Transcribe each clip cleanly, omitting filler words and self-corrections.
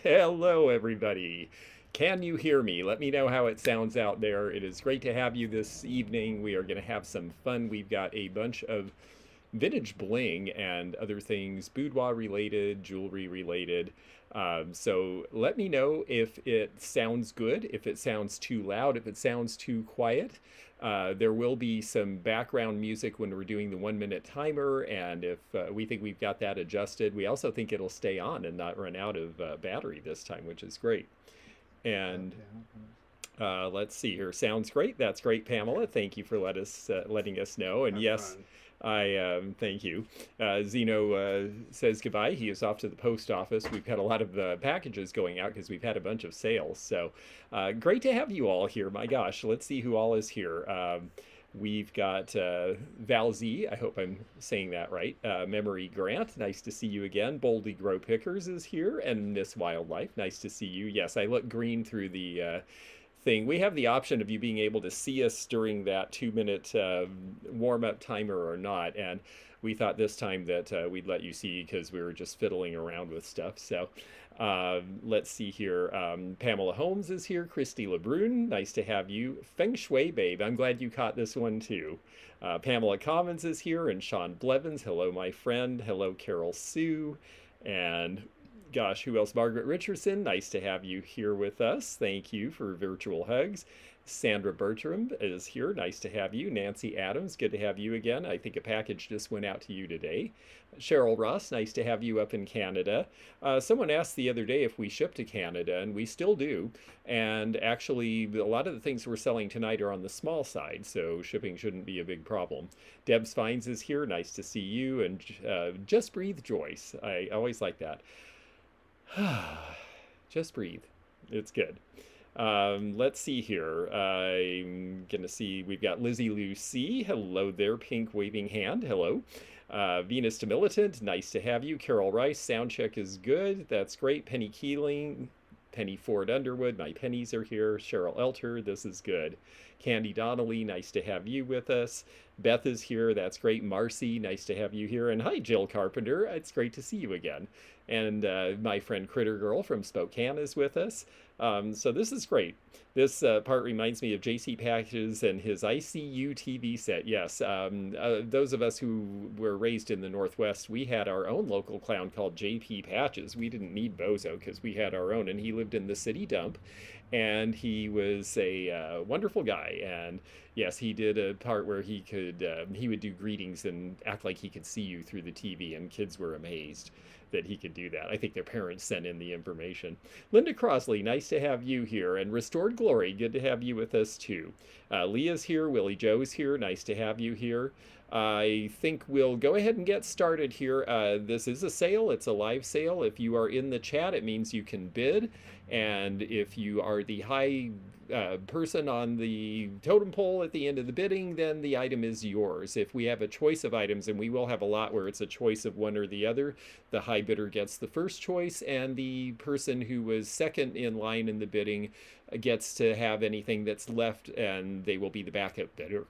Hello, everybody. Can you hear me? Let me know how it sounds out there. It is great to have you this evening. We are going to have some fun. We've got a bunch of vintage bling and other things, boudoir related, jewelry related. So let me know if it sounds good, if it sounds too loud, if it sounds too quiet. There will be some background music when we're doing the 1 minute timer, and if we think we've got that adjusted, we also think it'll stay on and not run out of battery this time, which is great. And let's see here. Sounds great. That's great, Pamela. Thank you for letting us know. And yes, I thank you. Zeno says goodbye. He is off to the post office. We've got a lot of packages going out because we've had a bunch of sales. So great to have you all here. My gosh, let's see who all is here. We've got Val Z, I hope I'm saying that right. Memory Grant, nice to see you again. Boldy Grow Pickers is here, and Miss Wildlife, nice to see you. Yes, I look green through the thing. We have the option of you being able to see us during that 2 minute warm-up timer or not, and we thought this time that we'd let you see because we were just fiddling around with stuff. So let's see here. Pamela Holmes is here. Christy LeBrun, nice to have you. Feng Shui Babe, I'm glad you caught this one too. Pamela Commons is here, and Sean Blevins, hello my friend. Hello Carol Sue, and gosh, who else? Margaret Richardson, nice to have you here with us. Thank you for virtual hugs. Sandra Bertram is here, nice to have you. Nancy Adams, good to have you again. I think a package just went out to you today. Cheryl Ross, nice to have you up in Canada. Someone asked the other day if we ship to Canada, and we still do. And actually, a lot of the things we're selling tonight are on the small side, so shipping shouldn't be a big problem. Debs Fines is here, nice to see you. And Just Breathe Joyce, I always like that. Just breathe. It's good. Let's see here. I'm going to see, we've got Lizzie Lucy. Hello there, pink waving hand. Hello. Venus to Militant, nice to have you. Carol Rice, sound check is good. That's great. Penny Keeling, Penny Ford Underwood, my pennies are here. Cheryl Elter, this is good. Candy Donnelly, nice to have you with us. Beth is here, that's great. Marcy, nice to have you here. And hi, Jill Carpenter, it's great to see you again. And my friend Critter Girl from Spokane is with us. So this is great. This part reminds me of JC Patches and his ICU TV set. Yes, those of us who were raised in the Northwest, we had our own local clown called JP Patches. We didn't need Bozo because we had our own, and he lived in the city dump. and he was a wonderful guy. And yes, he did a part where he would do greetings and act like he could see you through the TV, and kids were amazed that he could do that. I think their parents sent in the information. Linda Crosley, nice to have you here. And Restored Glory, good to have you with us too. Leah's here, Willie Joe's here, nice to have you here. I think we'll go ahead and get started here. This is a sale, it's a live sale. If you are in the chat, it means you can bid. And if you are the high person on the totem pole at the end of the bidding, then the item is yours. If we have a choice of items, and we will have a lot where it's a choice of one or the other, the high bidder gets the first choice, and the person who was second in line in the bidding gets to have anything that's left, and they will be the backup bidder.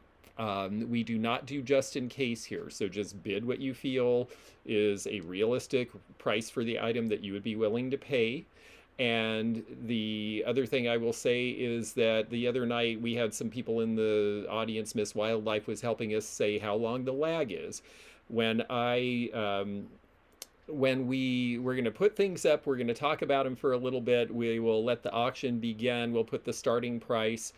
We do not do just in case here, so just bid what you feel is a realistic price for the item that you would be willing to pay. And the other thing I will say is that the other night we had some people in the audience, Miss Wildlife was helping us say how long the lag is. When we're going to put things up, we're going to talk about them for a little bit. We will let the auction begin. We'll put the starting price.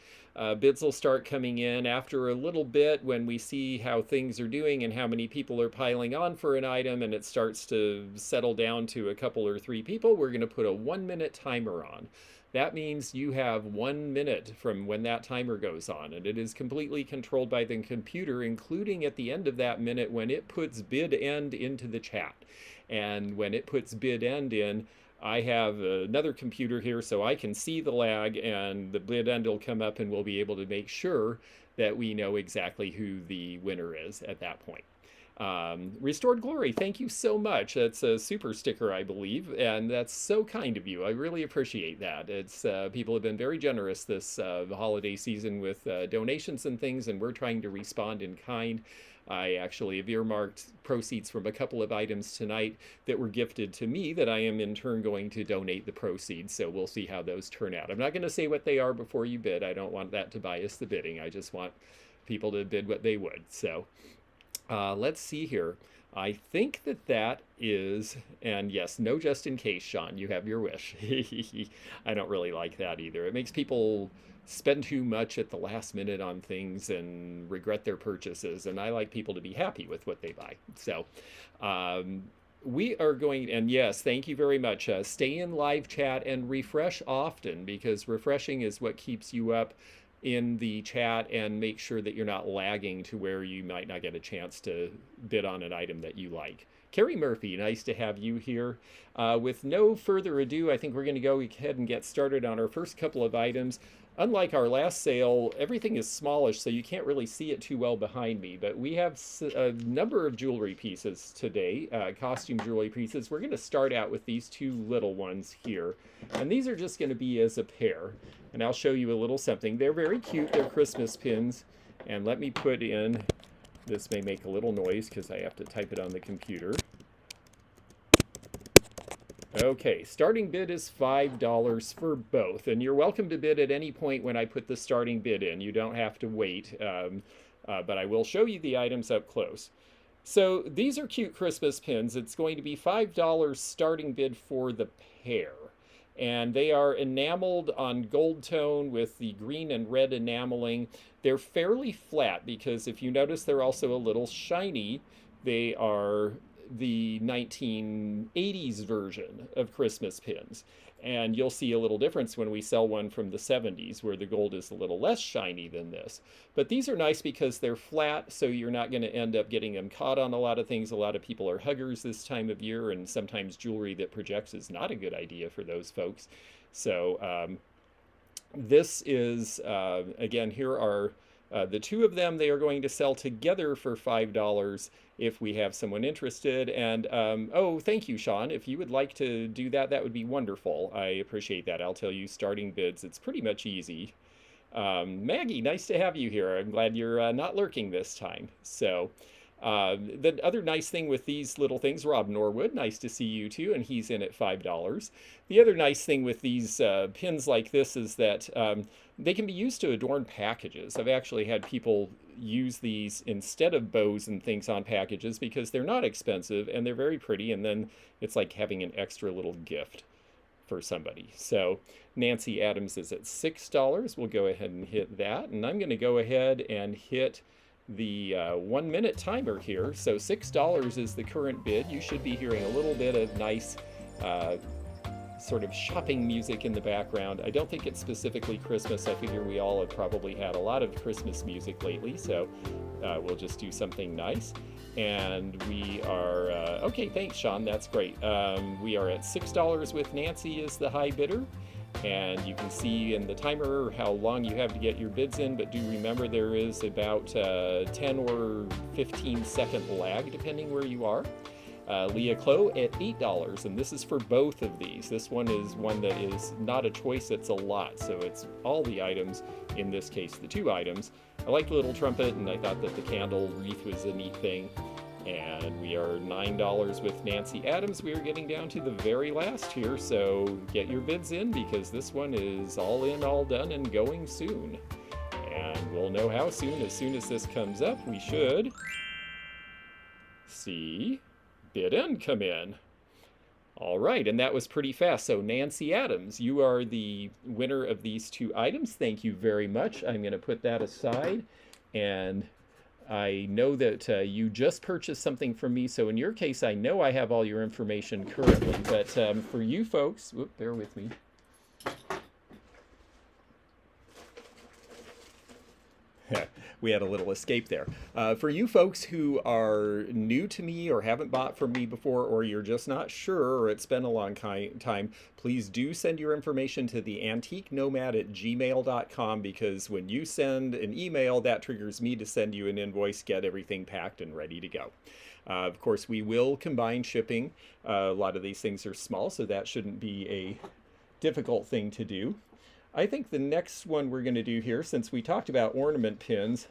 Bids will start coming in after a little bit when we see how things are doing and how many people are piling on for an item, and it starts to settle down to a couple or three people. We're going to put a 1-minute timer on. That means you have 1 minute from when that timer goes on, and it is completely controlled by the computer, including at the end of that minute when it puts bid end into the chat. And when it puts bid end in, I have another computer here so I can see the lag, and the bid end will come up, and we'll be able to make sure that we know exactly who the winner is at that point. Restored Glory, thank you so much. That's a super sticker, I believe, and that's so kind of you. I really appreciate that. It's people have been very generous this holiday season with donations and things, and we're trying to respond in kind. I actually have earmarked proceeds from a couple of items tonight that were gifted to me that I am in turn going to donate the proceeds, so we'll see how those turn out. I'm not going to say what they are before you bid. I don't want that to bias the bidding. I just want people to bid what they would. So let's see here. I think that is, and yes, no just in case, Sean, you have your wish. I don't really like that either. It makes people spend too much at the last minute on things and regret their purchases, and I like people to be happy with what they buy. So we are going, and yes, thank you very much. Stay in live chat and refresh often, because refreshing is what keeps you up in the chat and make sure that you're not lagging to where you might not get a chance to bid on an item that you like. Carrie Murphy, nice to have you here. With no further ado, I think we're going to go ahead and get started on our first couple of items. Unlike our last sale, everything is smallish, so you can't really see it too well behind me, but we have a number of jewelry pieces today, costume jewelry pieces. We're going to start out with these two little ones here, and these are just going to be as a pair, and I'll show you a little something. They're very cute. They're Christmas pins, and let me put in, this may make a little noise because I have to type it on the computer. Okay, starting bid is $5 for both, and you're welcome to bid at any point when I put the starting bid in. You don't have to wait, but I will show you the items up close. So these are cute Christmas pins. It's going to be $5 starting bid for the pair, and they are enameled on gold tone with the green and red enameling. They're fairly flat because if you notice, they're also a little shiny. They are the 1980s version of Christmas pins, and you'll see a little difference when we sell one from the 70s where the gold is a little less shiny than this. But these are nice because they're flat, so you're not going to end up getting them caught on a lot of things. A lot of people are huggers this time of year, and sometimes jewelry that projects is not a good idea for those folks. So this is again, here are the two of them. They are going to sell together for $5 if we have someone interested. And oh, thank you, Sean. If you would like to do that, that would be wonderful. I appreciate that. I'll tell you starting bids. It's pretty much easy. Maggie, nice to have you here. I'm glad you're not lurking this time. So the other nice thing with these little things, Rob Norwood, nice to see you too, and he's in at $5. The other nice thing with these pins like this is that they can be used to adorn packages. I've actually had people use these instead of bows and things on packages because they're not expensive and they're very pretty, and then it's like having an extra little gift for somebody. So Nancy Adams is at $6. We'll go ahead and hit that. And I'm going to go ahead and hit the 1 minute timer here. So $6 is the current bid. You should be hearing a little bit of nice sort of shopping music in the background. I don't think it's specifically Christmas. I figure we all have probably had a lot of Christmas music lately, so we'll just do something nice. And we are, okay, thanks, Sean, that's great. We are at $6 with Nancy as the high bidder. And you can see in the timer how long you have to get your bids in, but do remember there is about 10 or 15 second lag depending where you are. Leah Clow at $8, and this is for both of these. This one is one that is not a choice, it's a lot, so it's all the items, in this case the 2 items. I like the little trumpet, and I thought that the candle wreath was a neat thing. And we are $9 with Nancy Adams. We are getting down to the very last here, so get your bids in because this one is all in, all done, and going soon. And we'll know how soon. As soon as this comes up, we should see bid end come in. All right, and that was pretty fast. So Nancy Adams, you are the winner of these 2 items. Thank you very much. I'm going to put that aside, and I know that you just purchased something from me, so in your case, I know I have all your information currently, but for you folks, whoop, bear with me. We had a little escape there. For you folks who are new to me or haven't bought from me before, or you're just not sure, or it's been a long time, please do send your information to the Antique Nomad at gmail.com, because when you send an email, that triggers me to send you an invoice, get everything packed and ready to go. Of course, we will combine shipping. A lot of these things are small, so that shouldn't be a difficult thing to do. I think the next one we're going to do here, since we talked about ornament pins,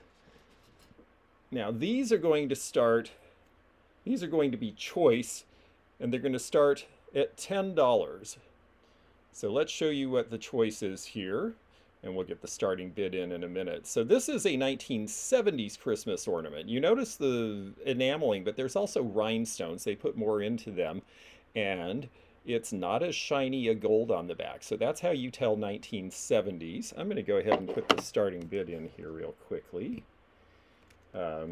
now these are going to start, these are going to be choice, and they're going to start at $10. So let's show you what the choice is here, and we'll get the starting bid in a minute. So this is a 1970s Christmas ornament. You notice the enameling, but there's also rhinestones. They put more into them, and it's not as shiny a gold on the back. So that's how you tell 1970s. I'm going to go ahead and put the starting bid in here real quickly. Ha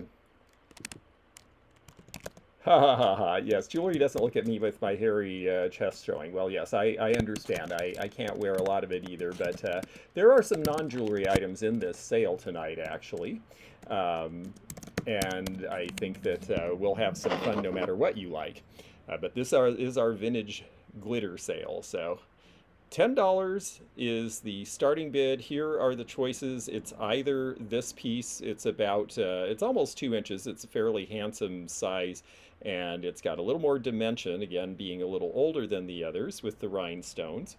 ha ha ha. Yes, jewelry doesn't look at me with my hairy chest showing. Well, yes, I understand. I can't wear a lot of it either, but there are some non-jewelry items in this sale tonight, actually. And I think that we'll have some fun no matter what you like. But this is our vintage glitter sale. So $10 is the starting bid. Here are the choices. It's either this piece, it's about, it's almost 2 inches. It's a fairly handsome size, and it's got a little more dimension, again, being a little older than the others with the rhinestones.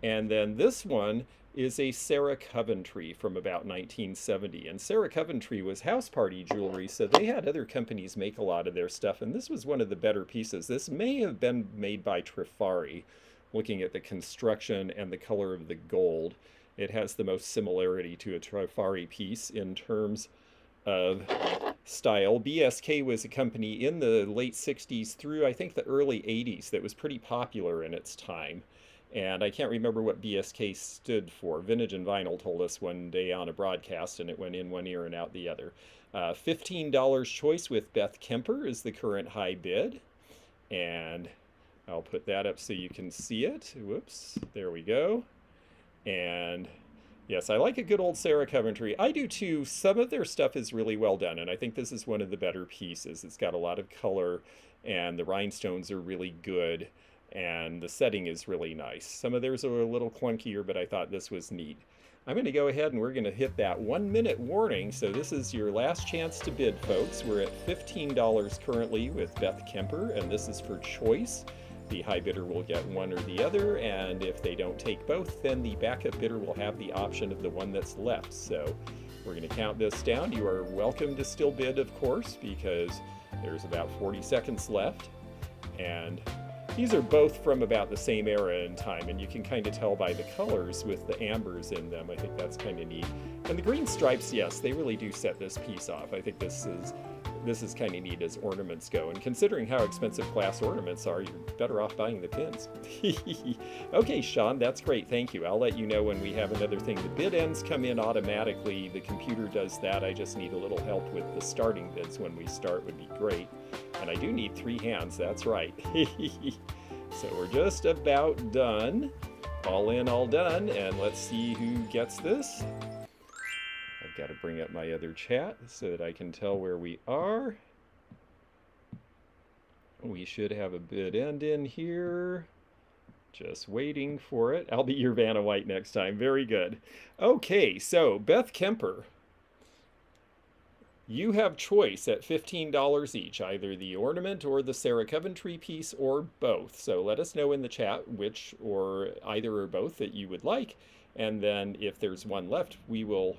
And then this one is a Sarah Coventry from about 1970. And Sarah Coventry was house party jewelry, so they had other companies make a lot of their stuff, and this was one of the better pieces. This may have been made by Trifari. Looking at the construction and the color of the gold, it has the most similarity to a Trifari piece in terms of style. BSK was a company in the late 60s through, I think, the early 80s that was pretty popular in its time. And I can't remember what BSK stood for. Vintage and Vinyl told us one day on a broadcast, and it went in one ear and out the other. $15 choice with Beth Kemper is the current high bid. And I'll put that up so you can see it. Whoops, there we go. And yes, I like a good old Sarah Coventry. I do too. Some of their stuff is really well done, and I think this is one of the better pieces. It's got a lot of color, and the rhinestones are really good. And the setting is really nice. Some of theirs are a little clunkier, but I thought this was neat. I'm going to go ahead and we're going to hit that 1 minute warning. So this is your last chance to bid, folks. We're at $15 currently with Beth Kemper, and this is for choice. The high bidder will get one or the other, and if they don't take both, then the backup bidder will have the option of the one that's left. So we're going to count this down. You are welcome to still bid, of course, because there's about 40 seconds left. And these are both from about the same era in time, and you can kind of tell by the colors with the ambers in them. I think that's kind of neat. And the green stripes, yes, they really do set this piece off. I think this is this is kind of neat as ornaments go. And considering how expensive glass ornaments are, you're better off buying the pins. Okay, Sean, that's great. Thank you. I'll let you know when we have another thing. The bid ends come in automatically. The computer does that. I just need a little help with the starting bids when we start would be great. And I do need 3 hands. That's right. So we're just about done. All in, all done. And let's see who gets this. I've got to bring up my other chat so that I can tell where we are. We should have a bid end in here. Just waiting for it. I'll be your Vanna White next time. Very good. Okay, so Beth Kemper. You have choice at $15 each, either the ornament or the Sarah Coventry piece or both. So let us know in the chat which or either or both that you would like. And then if there's one left, we will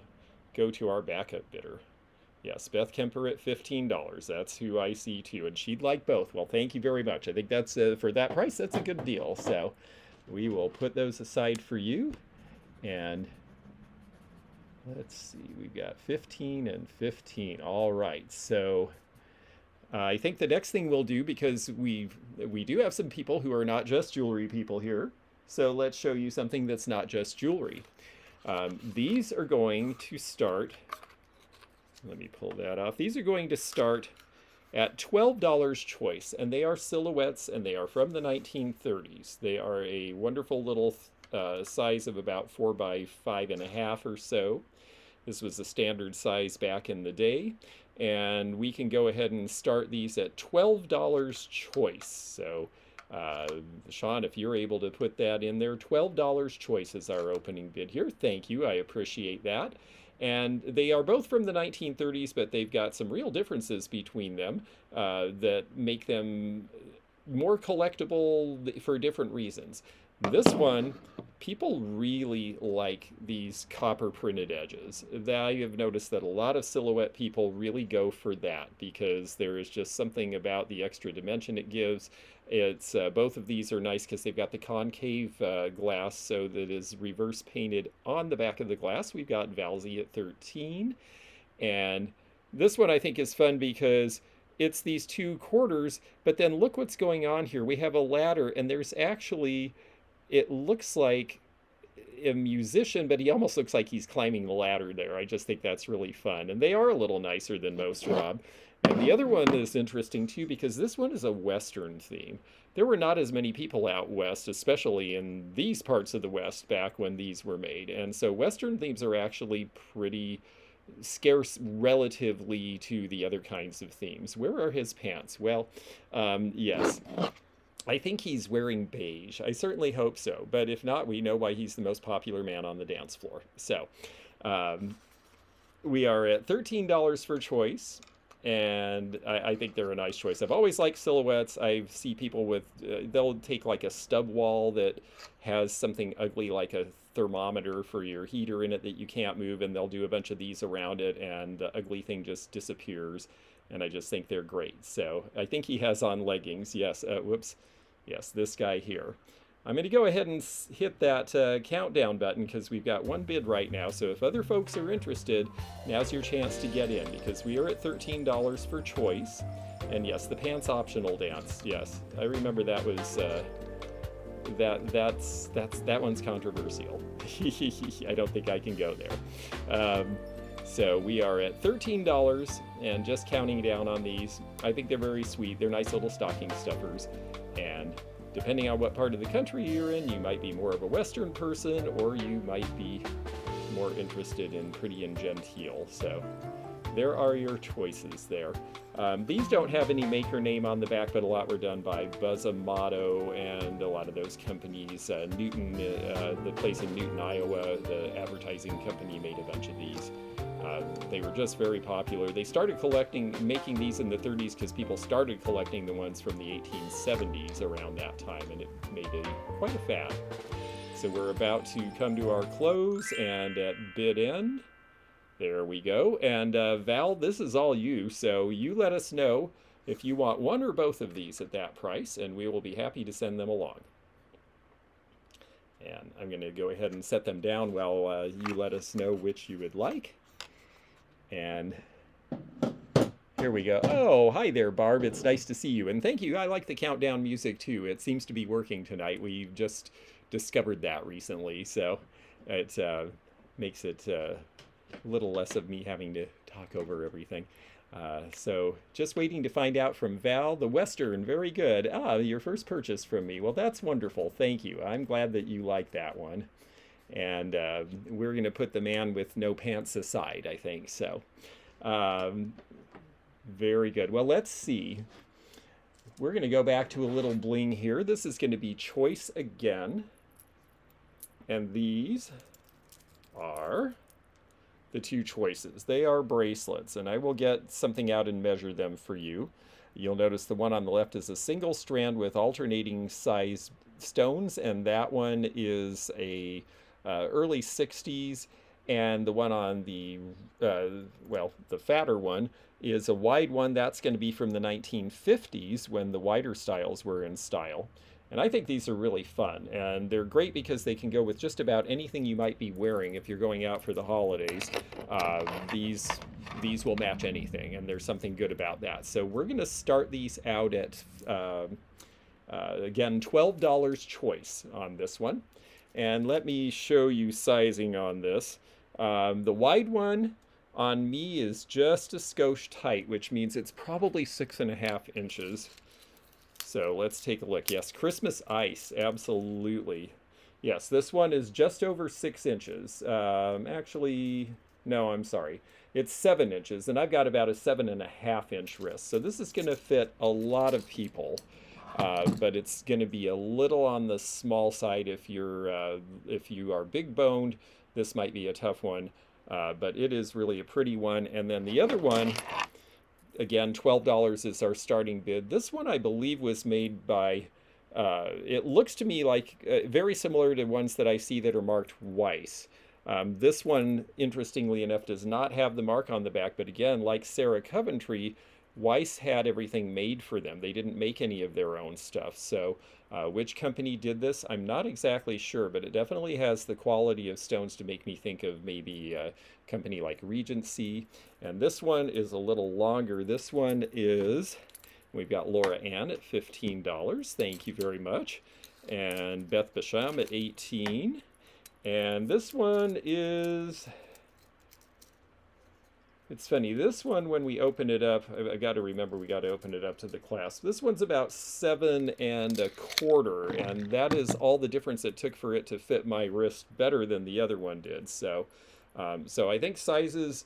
go to our backup bidder. Yes, Beth Kemper at $15. That's who I see too, and she'd like both. Well, thank you very much. I think that's for that price, that's a good deal. So we will put those aside for you. And let's see, we've got 15 and 15. All right, so I think the next thing we'll do, because we do have some people who are not just jewelry people here, so let's show you something that's not just jewelry. These are going to start, let me pull that off. These are going to start at $12 choice, and they are silhouettes, and they are from the 1930s. They are a wonderful little size of about 4 by 5.5 or so. This was the standard size back in the day, and we can go ahead and start these at $12 choice. So Sean, if you're able to put that in there, $12 choice is our opening bid here. Thank you, I appreciate that. And they are both from the 1930s, but they've got some real differences between them that make them more collectible for different reasons. This one, people really like these copper printed edges. I have noticed that a lot of silhouette people really go for that because there is just something about the extra dimension it gives. It's both of these are nice because they've got the concave glass, so that is reverse painted on the back of the glass. We've got Valsy at 13, and this one I think is fun because it's these 2 quarters, but then look what's going on here. We have a ladder, and there's actually, it looks like a musician, but he almost looks like he's climbing the ladder there. I just think that's really fun, and they are a little nicer than most, Rob. And the other one is interesting too because this one is a Western theme. There were not as many people out west, especially in these parts of the West back when these were made. And so Western themes are actually pretty scarce relatively to the other kinds of themes. Where are his pants? Well, yes. I think he's wearing beige. I certainly hope so. But if not, we know why he's the most popular man on the dance floor. So we are at $13 for choice. And I think they're a nice choice. I've always liked silhouettes. I see people with, they'll take like a stub wall that has something ugly like a thermometer for your heater in it that you can't move, and they'll do a bunch of these around it, and the ugly thing just disappears. And I just think they're great. So I think he has on leggings. Yes, whoops. Yes, this guy here. I'm going to go ahead and hit that countdown button because we've got one bid right now. So if other folks are interested, now's your chance to get in because we are at $13 for choice. And yes, the pants optional dance. Yes, I remember that was that one's controversial. I don't think I can go there. So we are at $13 and just counting down on these. I think they're very sweet. They're nice little stocking stuffers, and depending on what part of the country you're in, you might be more of a Western person, or you might be more interested in pretty and genteel. So there are your choices there. These don't have any maker name on the back, but a lot were done by Buzz Amato and a lot of those companies. Newton, the place in Newton, Iowa, the advertising company made a bunch of these. They were just very popular. They started making these in the 30s because people started collecting the ones from the 1870s around that time, and it made quite a fad. So we're about to come to our close, and at bid end, there we go. And Val, this is all you, so you let us know if you want one or both of these at that price, and we will be happy to send them along. And I'm going to go ahead and set them down while you let us know which you would like. And Here we go. Oh, hi there, Barb. It's nice to see you. And thank you. I like the countdown music too. It seems to be working tonight. We just discovered that recently. So it makes it a little less of me having to talk over everything. So just waiting to find out from Val. The Western, very good. Ah, your first purchase from me. Well, that's wonderful. Thank you. I'm glad that you like that one. And we're going to put the man with no pants aside, I think. So very good. Well, let's see. We're going to go back to a little bling here. This is going to be choice again. And these are the two choices. They are bracelets, and I will get something out and measure them for you. You'll notice the one on the left is a single strand with alternating size stones, and that one is a early 60s, and the one on the, well, the fatter one is a wide one. That's going to be from the 1950s when the wider styles were in style. And I think these are really fun, and they're great because they can go with just about anything you might be wearing if you're going out for the holidays. These will match anything, and there's something good about that. So we're going to start these out at, again, $12 choice on this one. And let me show you sizing on this. The wide one on me is just a skosh tight, which means it's probably 6.5 inches. So let's take a look. Yes, Christmas ice, absolutely. Yes, this one is just over 6 inches. Actually, no, I'm sorry. It's 7 inches, and I've got about a 7.5 inch wrist. So this is going to fit a lot of people, but it's going to be a little on the small side if you are big boned. This might be a tough one, but it is really a pretty one. And then the other one, again, $12 is our starting bid. This one, I believe, was made by, it looks to me like very similar to ones that I see that are marked Weiss. This one, interestingly enough, does not have the mark on the back, but again, like Sarah Coventry, Weiss had everything made for them. They didn't make any of their own stuff. So which company did this? I'm not exactly sure, but it definitely has the quality of stones to make me think of maybe a company like Regency. And this one is a little longer. This one is, we've got Laura Ann at $15. Thank you very much. And Beth Basham at $18. And this one is, it's funny, this one, when we open it up, I got to remember we got to open it up to the clasp. This one's about 7.25, and that is all the difference it took for it to fit my wrist better than the other one did. So, so I think sizes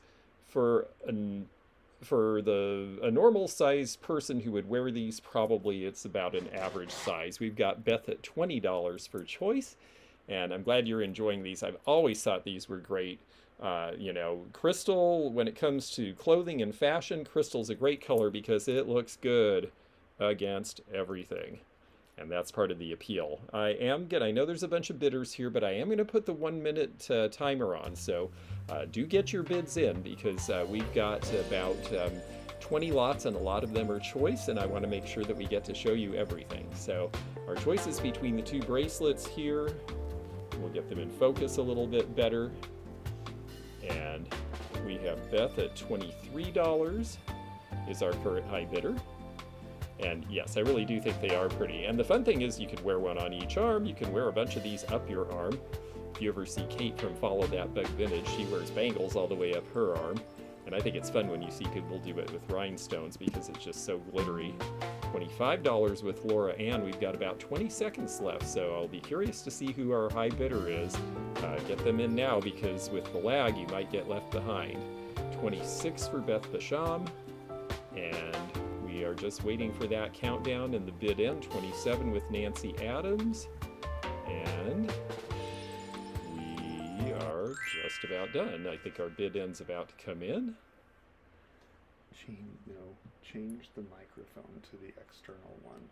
for a normal size person who would wear these, probably it's about an average size. We've got Beth at $20 for choice, and I'm glad you're enjoying these. I've always thought these were great. You know, crystal, when it comes to clothing and fashion, crystal's a great color because it looks good against everything. And that's part of the appeal. I know there's a bunch of bidders here, but I am going to put the 1 minute timer on. So do get your bids in because we've got about 20 lots and a lot of them are choice, and I want to make sure that we get to show you everything. So our choice is between the two bracelets here. We'll get them in focus a little bit better. And we have Beth at $23 is our current high bidder. And yes, I really do think they are pretty. And the fun thing is you could wear one on each arm. You can wear a bunch of these up your arm. If you ever see Kate from Follow That Bug Vintage, she wears bangles all the way up her arm. And I think it's fun when you see people do it with rhinestones because it's just so glittery. $25 with Laura Ann. We've got about 20 seconds left, so I'll be curious to see who our high bidder is. Get them in now because with the lag, you might get left behind. 26 for Beth Basham, and we are just waiting for that countdown and the bid in. 27 with Nancy Adams, and we are just about done. I think our bid in's about to come in. Change the microphone to the external one.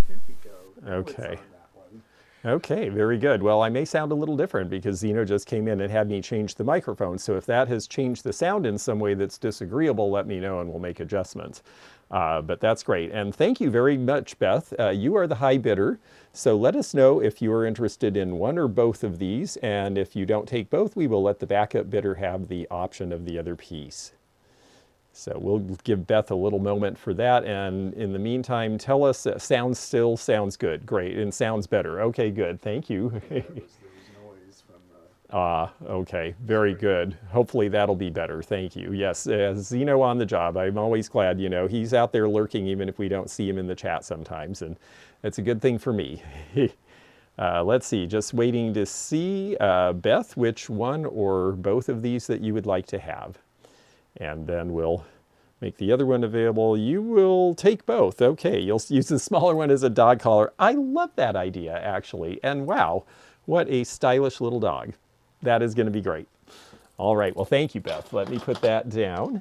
There we go. Okay. It's on that one. Okay, very good. Well, I may sound a little different because Zeno just came in and had me change the microphone. So if that has changed the sound in some way that's disagreeable, let me know and we'll make adjustments. But that's great. And thank you very much, Beth. You are the high bidder. So let us know if you are interested in one or both of these. And if you don't take both, we will let the backup bidder have the option of the other piece. So we'll give Beth a little moment for that. And in the meantime, tell us, sounds good. Great. And sounds better. Okay, good. Thank you. There was noise from Okay. Very good. Hopefully that'll be better. Thank you. Yes, Zeno on the job. I'm always glad, he's out there lurking even if we don't see him in the chat sometimes. And it's a good thing for me. Let's see, just waiting to see, Beth, which one or both of these that you would like to have. And then we'll make the other one available. You will take both. Okay, you'll use the smaller one as a dog collar. I love that idea, actually. And wow, what a stylish little dog. That is going to be great. All right, well, thank you, Beth. Let me put that down.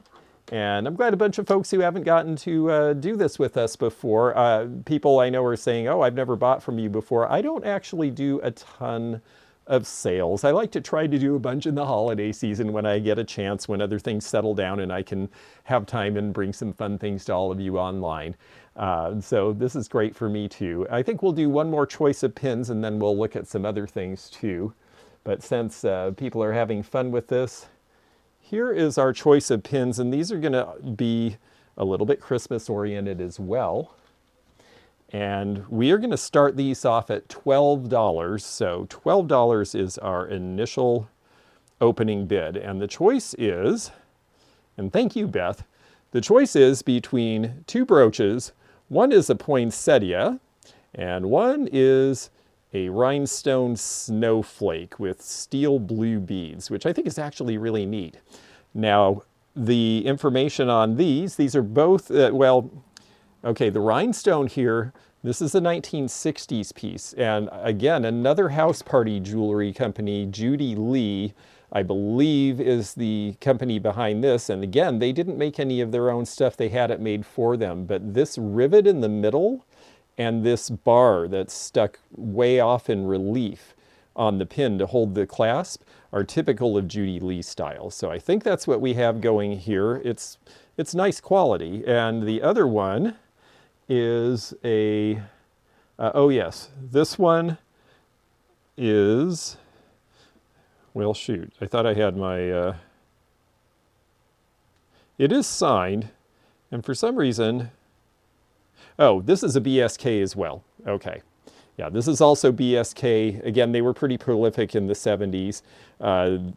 And I'm glad a bunch of folks who haven't gotten to do this with us before, people I know are saying, oh, I've never bought from you before. I don't actually do a ton of sales. I like to try to do a bunch in the holiday season when I get a chance, when other things settle down and I can have time and bring some fun things to all of you online. So this is great for me too. I think we'll do one more choice of pins and then we'll look at some other things too. But since people are having fun with this, here is our choice of pins, and these are going to be a little bit Christmas oriented as well. And we are going to start these off at $12. So $12 is our initial opening bid. And the choice is, and thank you, Beth, the choice is between two brooches. One is a poinsettia, and one is a rhinestone snowflake with steel blue beads, which I think is actually really neat. Now, the information on these are both, okay, the rhinestone here, this is a 1960s piece. And again, another house party jewelry company, Judy Lee, I believe is the company behind this. And again, they didn't make any of their own stuff. They had it made for them. But this rivet in the middle and this bar that's stuck way off in relief on the pin to hold the clasp are typical of Judy Lee style. So I think that's what we have going here. It's nice quality. And the other one is a, oh yes, this one is, well shoot, I thought I had my, it is signed, and for some reason, oh, this is a BSK as well. Okay. Yeah, this is also BSK. Again, they were pretty prolific in the 70s.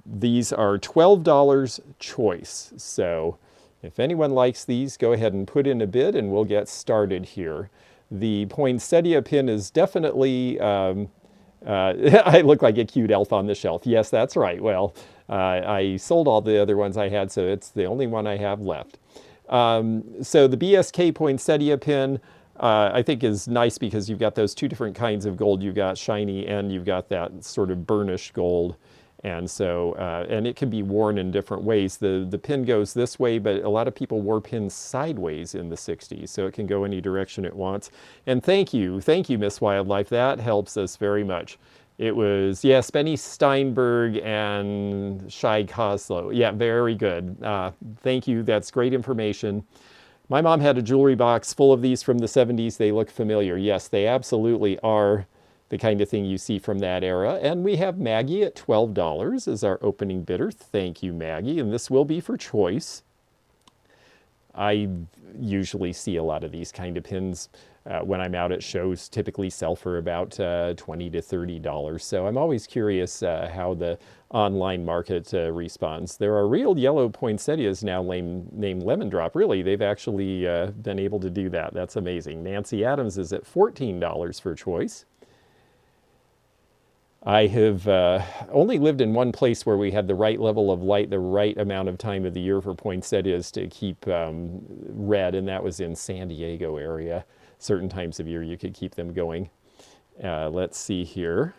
These are $12 choice. So if anyone likes these, go ahead and put in a bid and we'll get started here. The poinsettia pin is definitely, I look like a cute elf on the shelf. Yes, that's right. Well, I sold all the other ones I had, so it's the only one I have left. So the BSK poinsettia pin, I think is nice because you've got those two different kinds of gold. You've got shiny and you've got that sort of burnished gold. And so, and it can be worn in different ways. The pin goes this way, but a lot of people wore pins sideways in the 60s, so it can go any direction it wants. And thank you, Miss Wildlife. That helps us very much. It was, yes, Benny Steinberg and Shai Koslow. Yeah, very good. Thank you. That's great information. My mom had a jewelry box full of these from the 70s. They look familiar. Yes, they absolutely are the kind of thing you see from that era. And we have Maggie at $12 as our opening bidder. Thank you, Maggie. And this will be for choice. I usually see a lot of these kind of pins when I'm out at shows, typically sell for about $20 to $30. So I'm always curious how the online market responds. There are real yellow poinsettias now named Lemon Drop. Really, they've actually been able to do that. That's amazing. Nancy Adams is at $14 for choice. I have only lived in one place where we had the right level of light, the right amount of time of the year for poinsettias to keep red, and that was in San Diego area. Certain times of year you could keep them going. Let's see here.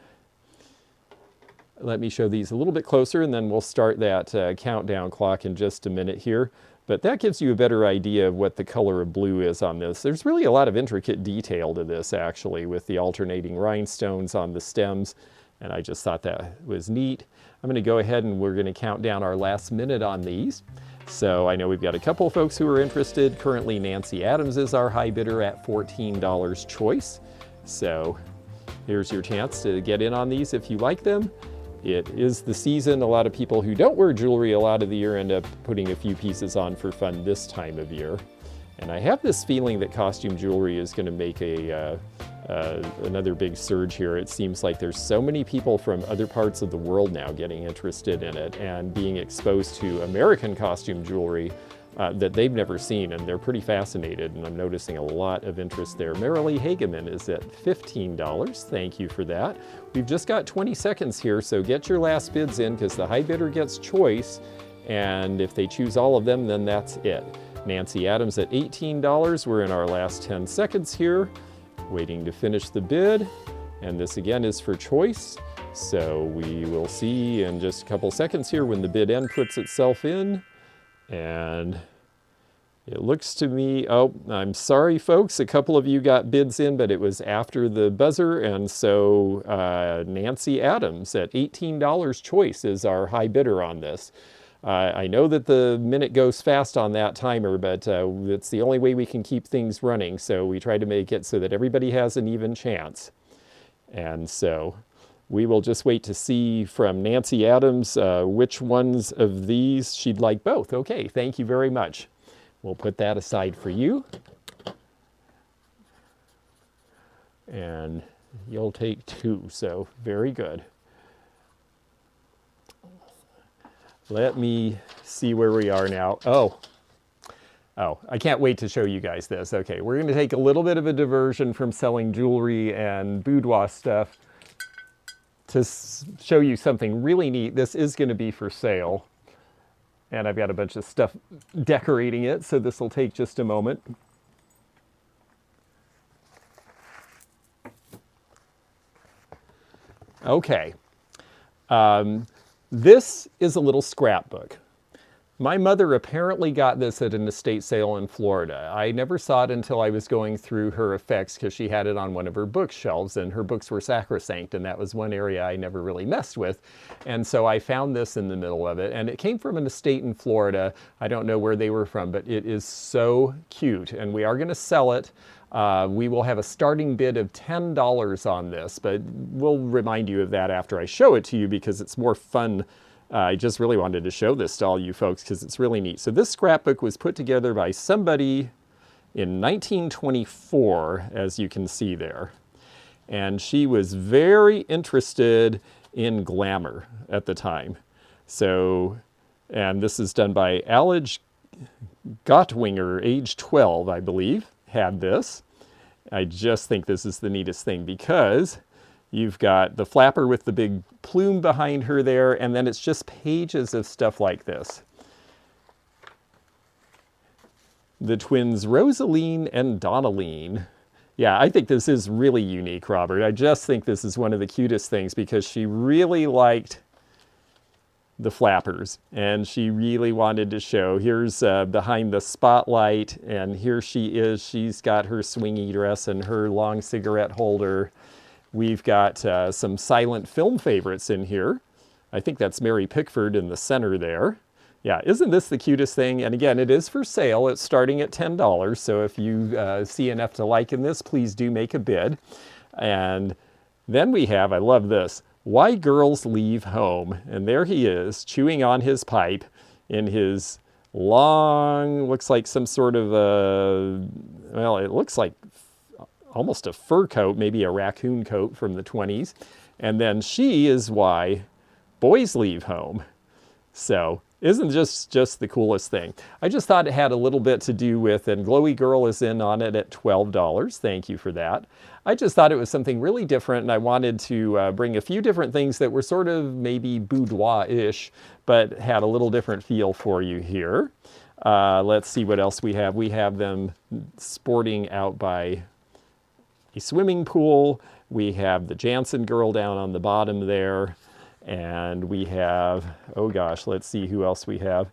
Let me show these a little bit closer, and then we'll start that countdown clock in just a minute here. But that gives you a better idea of what the color of blue is on this. There's really a lot of intricate detail to this, actually, with the alternating rhinestones on the stems, and I just thought that was neat. I'm going to go ahead and we're going to count down our last minute on these. So I know we've got a couple of folks who are interested. Currently, Nancy Adams is our high bidder at $14 choice. So here's your chance to get in on these if you like them. It is the season. A lot of people who don't wear jewelry a lot of the year end up putting a few pieces on for fun this time of year. And I have this feeling that costume jewelry is going to make another big surge here. It seems like there's so many people from other parts of the world now getting interested in it and being exposed to American costume jewelry that they've never seen, and they're pretty fascinated, and I'm noticing a lot of interest there. Marilee Hageman is at $15. Thank you for that. We've just got 20 seconds here, so get your last bids in because the high bidder gets choice, and if they choose all of them, then that's it. Nancy Adams at $18. We're in our last 10 seconds here, waiting to finish the bid, and this again is for choice. So we will see in just a couple seconds here when the bid end puts itself in. And it looks to me, oh, I'm sorry folks, a couple of you got bids in, but it was after the buzzer, and so Nancy Adams at $18 choice is our high bidder on this. I know that the minute goes fast on that timer, but it's the only way we can keep things running, so we try to make it so that everybody has an even chance. And so we will just wait to see from Nancy Adams which ones of these she'd like both. Okay, thank you very much. We'll put that aside for you. And you'll take 2, so very good. Let me see where we are now. Oh, I can't wait to show you guys this. Okay, we're going to take a little bit of a diversion from selling jewelry and boudoir stuff to show you something really neat. This is going to be for sale, and I've got a bunch of stuff decorating it, so this will take just a moment. Okay. This is a little scrapbook. My mother apparently got this at an estate sale in Florida. I never saw it until I was going through her effects because she had it on one of her bookshelves, and her books were sacrosanct, and that was one area I never really messed with. And so I found this in the middle of it, and it came from an estate in Florida. I don't know where they were from, but it is so cute, and we are going to sell it. We will have a starting bid of $10 on this, but we'll remind you of that after I show it to you because it's more fun. I just really wanted to show this to all you folks because it's really neat. So this scrapbook was put together by somebody in 1924, as you can see there. And she was very interested in glamour at the time. So, and this is done by Alge Gottwinger, age 12, I believe, had this. I just think this is the neatest thing because you've got the flapper with the big plume behind her there, and then it's just pages of stuff like this. The twins Rosaline and Donaline. Yeah, I think this is really unique, Robert. I just think this is one of the cutest things because she really liked the flappers, and she really wanted to show. Here's behind the spotlight, and here she is. She's got her swingy dress and her long cigarette holder. We've got some silent film favorites in here. I think that's Mary Pickford in the center there. Yeah, isn't this the cutest thing? And again, it is for sale. It's starting at $10. So if you see enough to like in this, please do make a bid. And then we have, I love this, Why Girls Leave Home. And there he is, chewing on his pipe in his long, looks like some sort of a, well, it looks like almost a fur coat, maybe a raccoon coat from the 20s. And then she is Why Boys Leave Home. So isn't just the coolest thing? I just thought it had a little bit to do with, and Glowy Girl is in on it at $12. Thank you for that. I just thought it was something really different, and I wanted to bring a few different things that were sort of maybe boudoir-ish, but had a little different feel for you here. Let's see what else we have. We have them sporting out by a swimming pool. We have the Jansen girl down on the bottom there. And we have, oh gosh, let's see who else we have.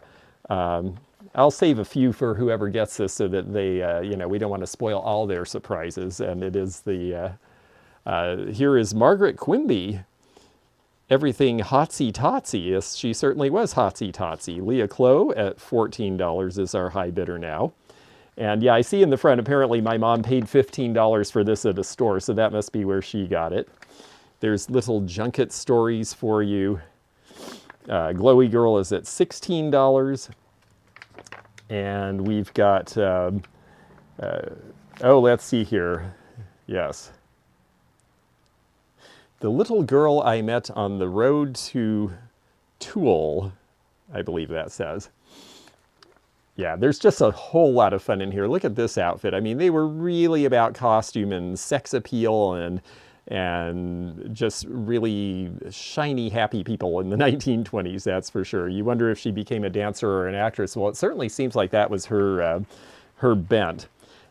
I'll save a few for whoever gets this so that they, we don't want to spoil all their surprises. And it is here is Margaret Quimby. Everything hotsy-totsy. Yes, she certainly was hotsy-totsy. Leah Clow at $14 is our high bidder now. And yeah, I see in the front, apparently my mom paid $15 for this at a store, so that must be where she got it. There's little junket stories for you. Glowy Girl is at $16. And we've got, let's see here. Yes. The Little Girl I Met on the Road to Toul, I believe that says. Yeah, there's just a whole lot of fun in here. Look at this outfit. I mean, they were really about costume and sex appeal and just really shiny, happy people in the 1920s, that's for sure. You wonder if she became a dancer or an actress. Well, it certainly seems like that was her bent.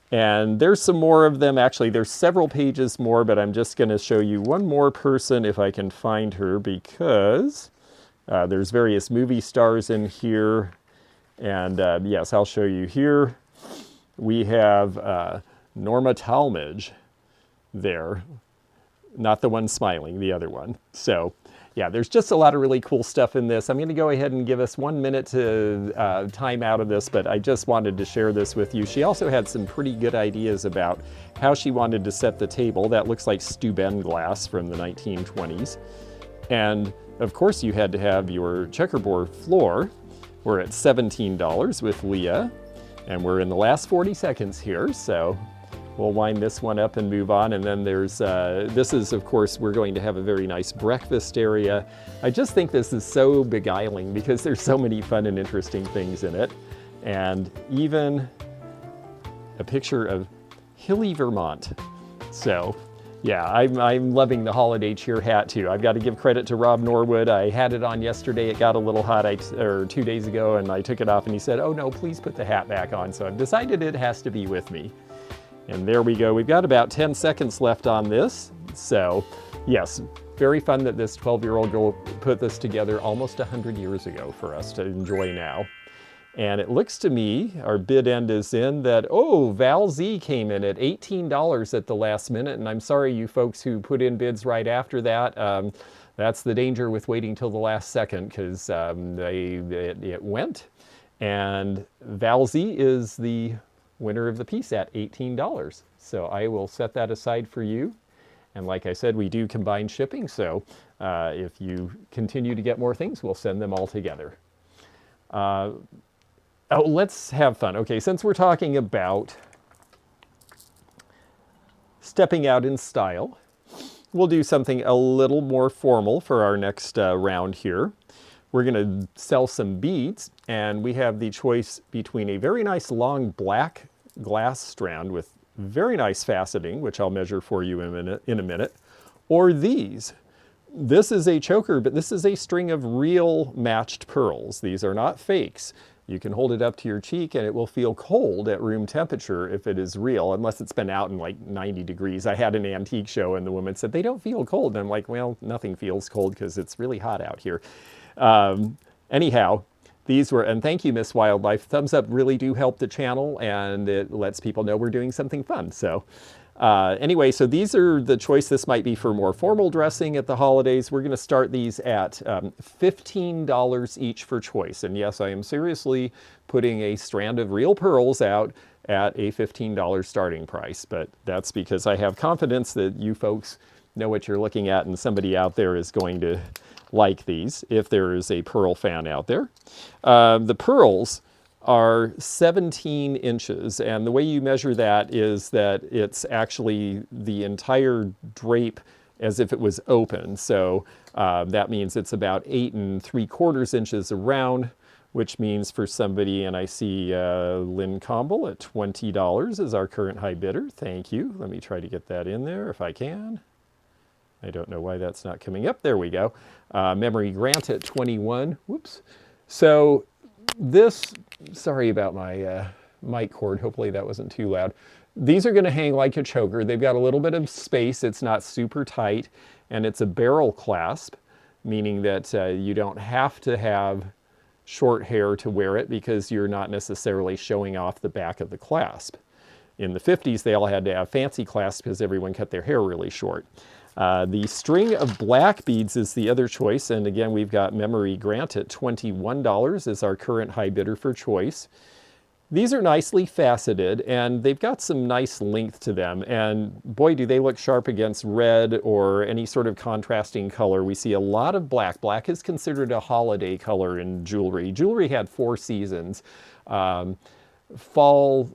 And there's some more of them. Actually, there's several pages more, but I'm just going to show you one more person if I can find her, because there's various movie stars in here. And yes, I'll show you here. We have Norma Talmadge there. Not the one smiling, the other one. So yeah, there's just a lot of really cool stuff in this. I'm going to go ahead and give us 1 minute to time out of this, but I just wanted to share this with you. She also had some pretty good ideas about how she wanted to set the table. That looks like Steuben glass from the 1920s. And of course you had to have your checkerboard floor. We're at $17 with Leah, and we're in the last 40 seconds here, so we'll wind this one up and move on. And then there's, this is, of course, we're going to have a very nice breakfast area. I just think this is so beguiling because there's so many fun and interesting things in it. And even a picture of hilly Vermont. So yeah, I'm loving the holiday cheer hat too. I've got to give credit to Rob Norwood. I had it on yesterday. It got a little hot, or 2 days ago, and I took it off and he said, oh no, please put the hat back on. So I've decided it has to be with me. And there we go. We've got about 10 seconds left on this. So yes, very fun that this 12-year-old girl put this together almost 100 years ago for us to enjoy now. And it looks to me, our bid end is in, that, oh, Val Z came in at $18 at the last minute. And I'm sorry, you folks who put in bids right after that. That's the danger with waiting till the last second, because it went. And Val Z is the winner of the piece at $18. So I will set that aside for you. And like I said, we do combine shipping. So if you continue to get more things, we'll send them all together. Oh, let's have fun. Okay, since we're talking about stepping out in style, we'll do something a little more formal for our next round here. We're going to sell some beads, and we have the choice between a very nice long black glass strand with very nice faceting, which I'll measure for you in a minute, or these. This is a choker, but this is a string of real matched pearls. These are not fakes. You can hold it up to your cheek and it will feel cold at room temperature if it is real, unless it's been out in like 90 degrees. I had an antique show and the woman said, they don't feel cold. And I'm like, well, nothing feels cold because it's really hot out here. Anyhow, these were, and thank you, Miss Wildlife. Thumbs up really do help the channel and it lets people know we're doing something fun. So anyway, so these are the choice. This might be for more formal dressing at the holidays. We're going to start these at $15 each for choice. And yes, I am seriously putting a strand of real pearls out at a $15 starting price. But that's because I have confidence that you folks know what you're looking at and somebody out there is going to like these, if there is a pearl fan out there. The pearls are 17 inches, and the way you measure that is that it's actually the entire drape as if it was open. So that means it's about 8 3/4 inches around, which means for somebody, and I see Lynn Comble at $20 is our current high bidder. Thank you. Let me try to get that in there if I can. I don't know why that's not coming up. There we go. Memory Grant at 21. Whoops. So this, sorry about my mic cord. Hopefully that wasn't too loud. These are going to hang like a choker. They've got a little bit of space. It's not super tight, and it's a barrel clasp, meaning that you don't have to have short hair to wear it because you're not necessarily showing off the back of the clasp. In the 50s, they all had to have fancy clasps because everyone cut their hair really short. The string of black beads is the other choice, and again, we've got Memory Grant at $21 is our current high bidder for choice. These are nicely faceted, and they've got some nice length to them, and boy, do they look sharp against red or any sort of contrasting color. We see a lot of black. Black is considered a holiday color in jewelry. Jewelry had 4 seasons: fall,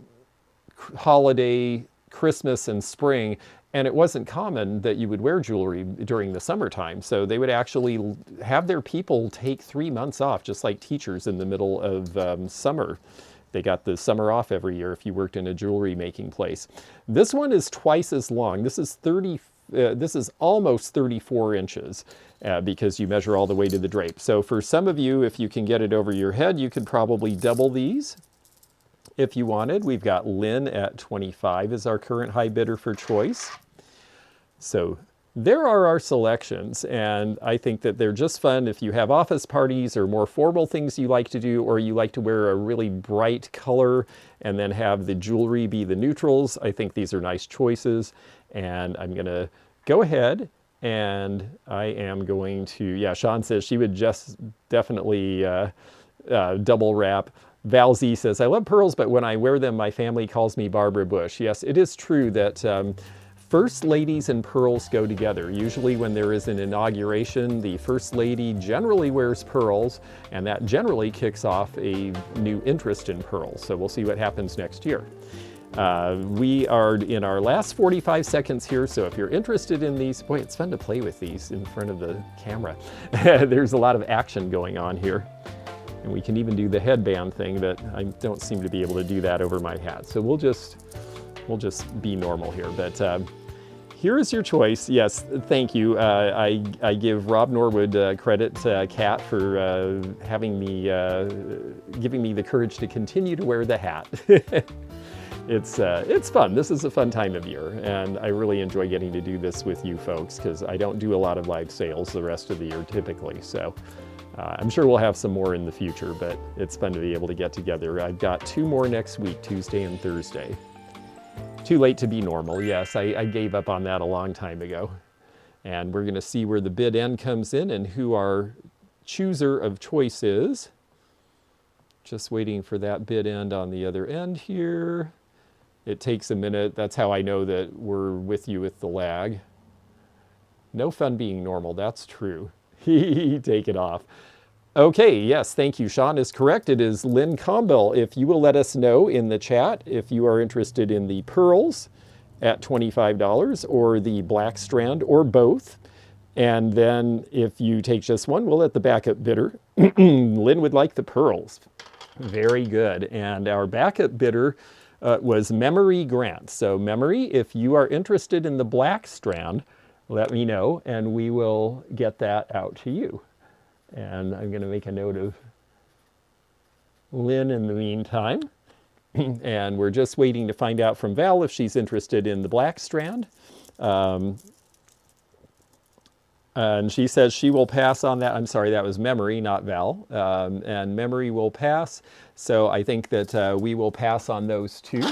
holiday, Christmas, and spring. And it wasn't common that you would wear jewelry during the summertime. So they would actually have their people take 3 months off, just like teachers in the middle of summer. They got the summer off every year if you worked in a jewelry making place. This one is twice as long. This is almost 34 inches because you measure all the way to the drape. So for some of you, if you can get it over your head, you could probably double these. If you wanted, we've got Lynn at 25 as our current high bidder for choice. So there are our selections, and I think that they're just fun if you have office parties or more formal things you like to do, or you like to wear a really bright color and then have the jewelry be the neutrals. I think these are nice choices, and I'm going to go ahead and I am going to, yeah, Sean says she would just definitely double wrap. Val Z says, I love pearls, but when I wear them, my family calls me Barbara Bush. Yes, it is true that first ladies and pearls go together. Usually when there is an inauguration, the first lady generally wears pearls, and that generally kicks off a new interest in pearls. So we'll see what happens next year. We are in our last 45 seconds here, so if you're interested in these, boy, it's fun to play with these in front of the camera. There's a lot of action going on here. And we can even do the headband thing, but I don't seem to be able to do that over my hat. So we'll just be normal here. But here is your choice. Yes, thank you. I give Rob Norwood credit, Kat, for having me, giving me the courage to continue to wear the hat. It's fun. This is a fun time of year, and I really enjoy getting to do this with you folks because I don't do a lot of live sales the rest of the year typically. So I'm sure we'll have some more in the future, but it's fun to be able to get together. I've got 2 more next week, Tuesday and Thursday. Too late to be normal. Yes, I gave up on that a long time ago. And we're going to see where the bid end comes in and who our chooser of choice is. Just waiting for that bid end on the other end here. It takes a minute. That's how I know that we're with you with the lag. No fun being normal. That's true. Take it off. Okay, yes, thank you. Sean is correct. It is Lynn Campbell. If you will let us know in the chat if you are interested in the pearls at $25 or the black strand or both. And then if you take just one, we'll let the backup bidder. Lynn would like the pearls. Very good. And our backup bidder was Memory Grant. So Memory, if you are interested in the black strand, let me know and we will get that out to you. And I'm going to make a note of Lynn in the meantime. And we're just waiting to find out from Val if she's interested in the black strand. And she says she will pass on that. I'm sorry, that was Memory, not Val. And Memory will pass. So I think that we will pass on those 2.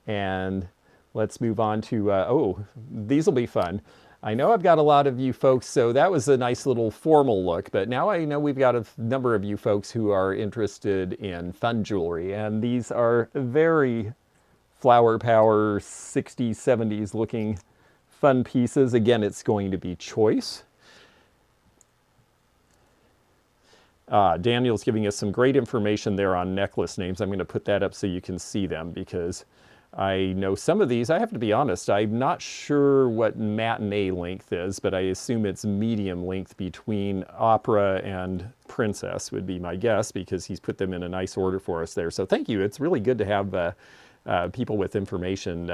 And let's move on to, oh, these will be fun. I know I've got a lot of you folks, so that was a nice little formal look, but now I know we've got a number of you folks who are interested in fun jewelry, and these are very flower power 60s, 70s looking fun pieces. Again, it's going to be choice. Daniel's giving us some great information there on necklace names. I'm going to put that up so you can see them because I know some of these, I have to be honest, I'm not sure what matinee length is, but I assume it's medium length between opera and princess would be my guess because he's put them in a nice order for us there. So thank you. It's really good to have people with information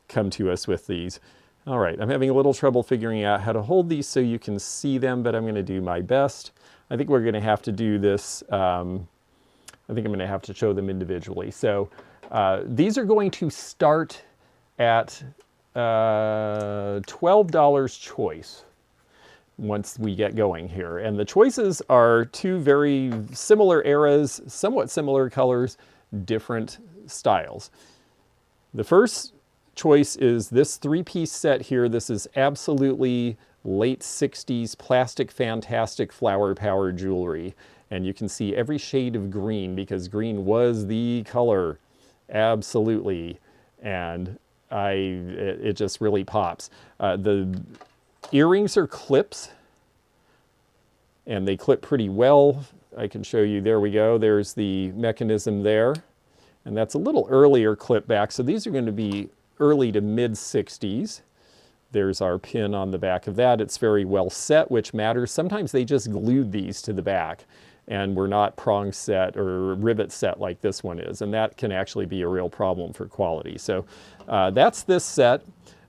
come to us with these. All right, I'm having a little trouble figuring out how to hold these so you can see them, but I'm going to do my best. I think we're going to have to do this, I think I'm going to have to show them individually. So these are going to start at $12 choice. once we get going here. And the choices are two very similar eras, somewhat similar colors, different styles. The first choice is this three-piece set here. This is absolutely late 60s plastic fantastic flower power jewelry. And you can see every shade of green because green was the color. Absolutely. And it just really pops. The earrings are clips, and they clip pretty well. I can show you, there we go. There's the mechanism there. And that's a little earlier clip back. So these are going to be early to mid 60s. There's our pin on the back of that. It's very well set, which matters. Sometimes they just glued these to the back and we're not prong set or rivet set like this one is. And that can actually be a real problem for quality. So that's this set.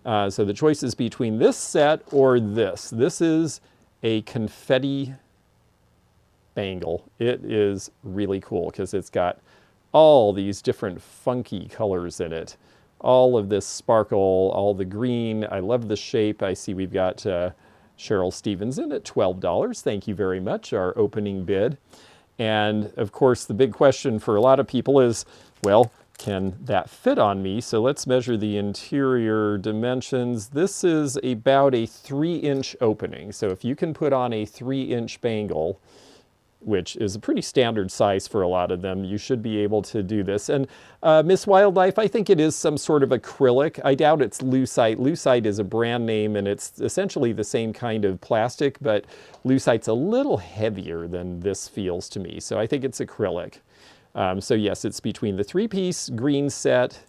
So the choice is between this set or this. This is a confetti bangle. It is really cool because it's got all these different funky colors in it. All of this sparkle, all the green. I love the shape. I see we've got Cheryl Stevens in at $12. Thank you very much, our opening bid. And of course, the big question for a lot of people is, well, can that fit on me? So let's measure the interior dimensions. This is about a 3-inch opening. So if you can put on a 3-inch bangle, which is a pretty standard size for a lot of them, you should be able to do this. And Miss Wildlife, I think it is some sort of acrylic. I doubt it's lucite. Lucite is a brand name, and it's essentially the same kind of plastic, but lucite's a little heavier than this feels to me. So I think it's acrylic. So yes, it's between the 3-piece green set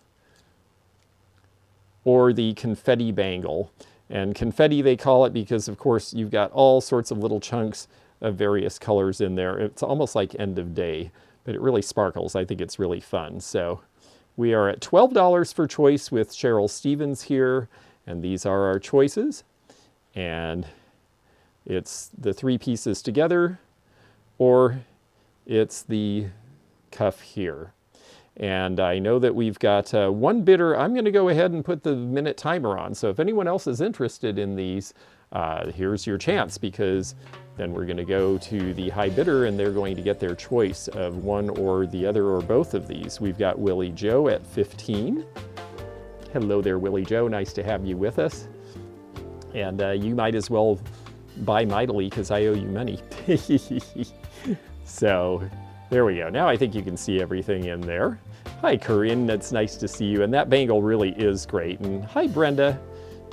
or the confetti bangle. And confetti, they call it because, of course, you've got all sorts of little chunks of various colors in there. It's almost like end of day, but it really sparkles. I think it's really fun. So we are at $12 for choice with Cheryl Stevens here, and these are our choices. And it's the 3 pieces together, or it's the cuff here. And I know that we've got one bidder. I'm going to go ahead and put the minute timer on. So if anyone else is interested in these, here's your chance, because then we're going to go to the high bidder and they're going to get their choice of one or the other or both of these. We've got Willie Joe at 15. Hello there, Willie Joe. Nice to have you with us. And you might as well buy mightily because I owe you money. So there we go. Now I think you can see everything in there. Hi, Corinne. It's nice to see you. And that bangle really is great. And hi, Brenda.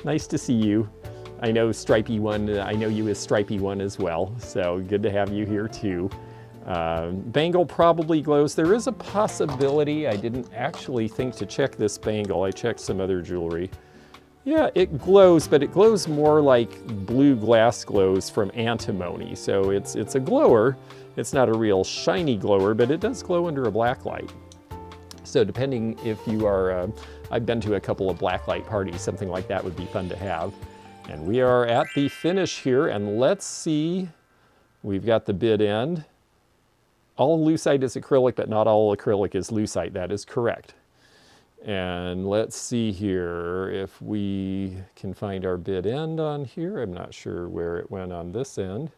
Nice to see you. I know Stripey One, I know you as Stripey One as well, so good to have you here too. Bangle probably glows. There is a possibility, I didn't actually think to check this bangle, I checked some other jewelry. Yeah, it glows, but it glows more like blue glass glows from antimony, so it's a glower. It's not a real shiny glower, but it does glow under a black light. So depending if you are, I've been to a couple of blacklight parties, something like that would be fun to have. And we are at the finish here, and let's see, we've got the bid end. All lucite is acrylic, but not all acrylic is lucite. That is correct. And let's see here if we can find our bid end on here. I'm not sure where it went on this end,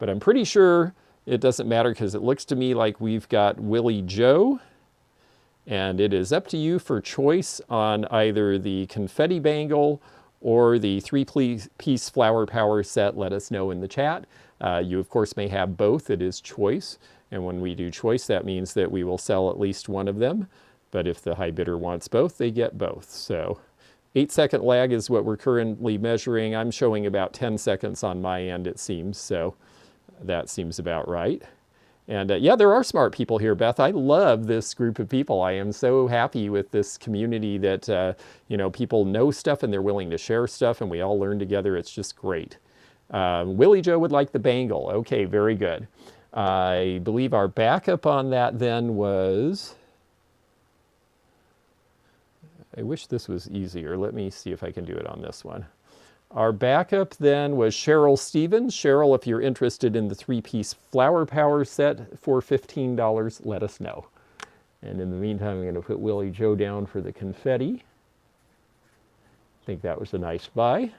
but I'm pretty sure it doesn't matter because it looks to me like we've got Willie Joe, and it is up to you for choice on either the confetti bangle or the 3-piece flower power set. Let us know in the chat. You, of course, may have both. It is choice. And when we do choice, that means that we will sell at least one of them. But if the high bidder wants both, they get both. So 8-second lag is what we're currently measuring. I'm showing about 10 seconds on my end, it seems. So that seems about right. And yeah, there are smart people here, Beth. I love this group of people. I am so happy with this community that, you know, people know stuff and they're willing to share stuff and we all learn together. It's just great. Willie Joe would like the bangle. Okay, very good. I believe our backup on that then was, I wish this was easier. Let me see if I can do it on this one. Our backup then was Cheryl Stevens. Cheryl, if you're interested in the 3-piece flower power set for $15, let us know. And in the meantime, I'm going to put Willie Joe down for the confetti. I think that was a nice buy.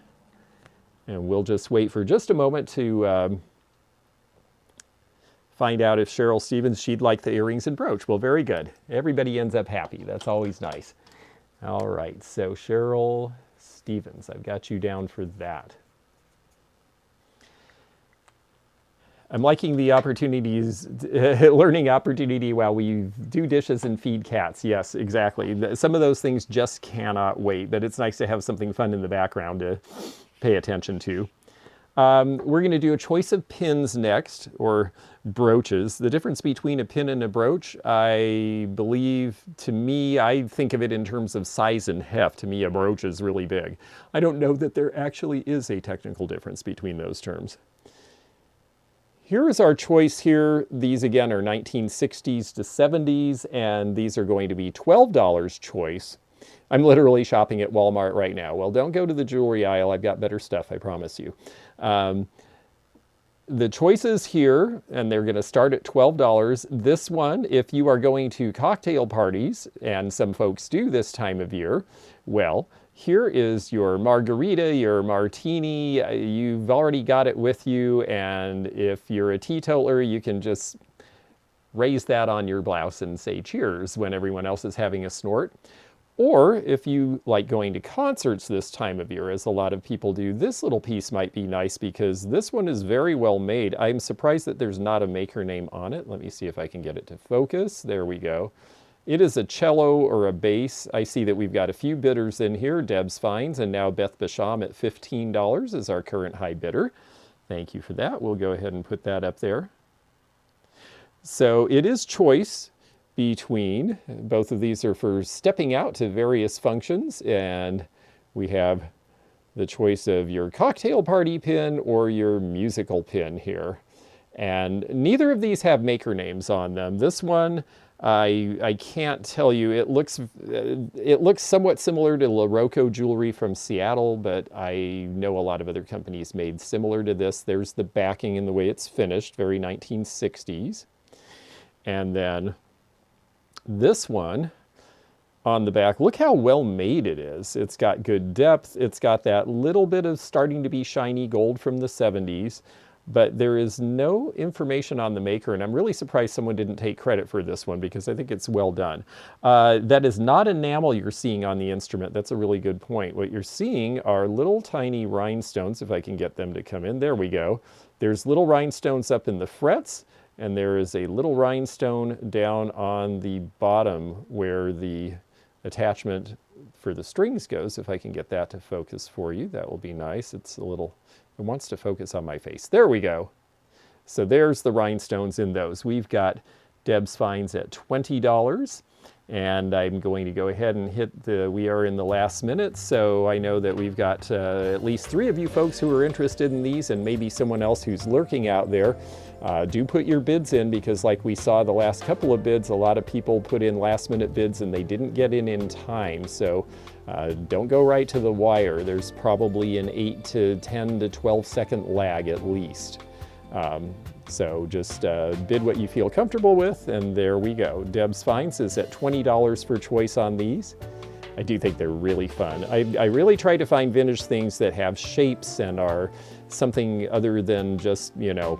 And we'll just wait for just a moment to find out if Cheryl Stevens, she'd like the earrings and brooch. Well, very good. Everybody ends up happy. That's always nice. All right, so Cheryl Stevens, I've got you down for that. I'm liking the opportunities, learning opportunity while we do dishes and feed cats. Yes, exactly. Some of those things just cannot wait, but it's nice to have something fun in the background to pay attention to. We're going to do a choice of pins next, or brooches. The difference between a pin and a brooch, I believe, to me, I think of it in terms of size and heft. To me, a brooch is really big. I don't know that there actually is a technical difference between those terms. Here is our choice here. These again are 1960s to 70s, and these are going to be $12 choice. I'm literally shopping at Walmart right now. Well, don't go to the jewelry aisle. I've got better stuff, I promise you. The choices here, and they're going to start at $12. This one, if you are going to cocktail parties, and some folks do this time of year, well, here is your margarita, your martini. You've already got it with you, and if you're a teetotaler, you can just raise that on your blouse and say cheers when everyone else is having a snort. Or if you like going to concerts this time of year, as a lot of people do, this little piece might be nice because this one is very well made. I'm surprised that there's not a maker name on it. Let me see if I can get it to focus. There we go. It is a cello or a bass. I see that we've got a few bidders in here. Deb's Finds and now Beth Basham at $15 is our current high bidder. Thank you for that. We'll go ahead and put that up there. So it is choice between, both of these are for stepping out to various functions, and we have the choice of your cocktail party pin or your musical pin here. And neither of these have maker names on them. This one, I can't tell you. It looks somewhat similar to La Rocco jewelry from Seattle, but I know a lot of other companies made similar to this. There's the backing and the way it's finished, very 1960s. And then this one on the back, look how well made it is. It's got good depth. It's got that little bit of starting to be shiny gold from the 70s. But there is no information on the maker, and I'm really surprised someone didn't take credit for this one because I think it's well done. That is not enamel you're seeing on the instrument. That's a really good point. What you're seeing are little tiny rhinestones, if I can get them to come in. There we go. There's little rhinestones up in the frets, and there is a little rhinestone down on the bottom where the attachment for the strings goes. If I can get that to focus for you, that will be nice. It's a little... It wants to focus on my face. There we go. So there's the rhinestones in those. We've got Deb's Finds at $20. And I'm going to go ahead and hit we are in the last minute. So I know that we've got at least 3 of you folks who are interested in these, and maybe someone else who's lurking out there. Do put your bids in, because like we saw the last couple of bids, a lot of people put in last minute bids and they didn't get in time. So don't go right to the wire. There's probably an 8 to 10 to 12 second lag at least. So just bid what you feel comfortable with, and there we go. Deb's Finds is at $20 for choice on these. I do think they're really fun. I really try to find vintage things that have shapes and are something other than just, you know,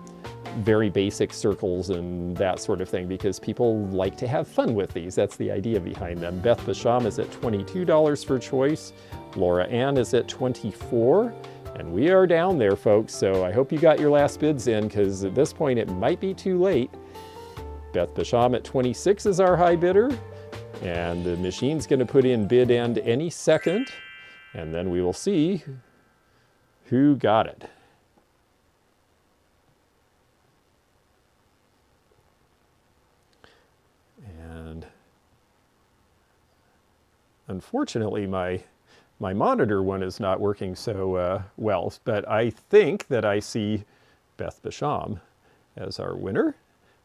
very basic circles and that sort of thing, because people like to have fun with these. That's the idea behind them. Beth Basham is at $22 for choice. Laura Ann is at $24. And we are down there, folks, so I hope you got your last bids in, because at this point it might be too late. Beth Basham at $26 is our high bidder, and the machine's going to put in bid end any second, and then we will see who got it. And unfortunately, my monitor one is not working so well, but I think that I see Beth Basham as our winner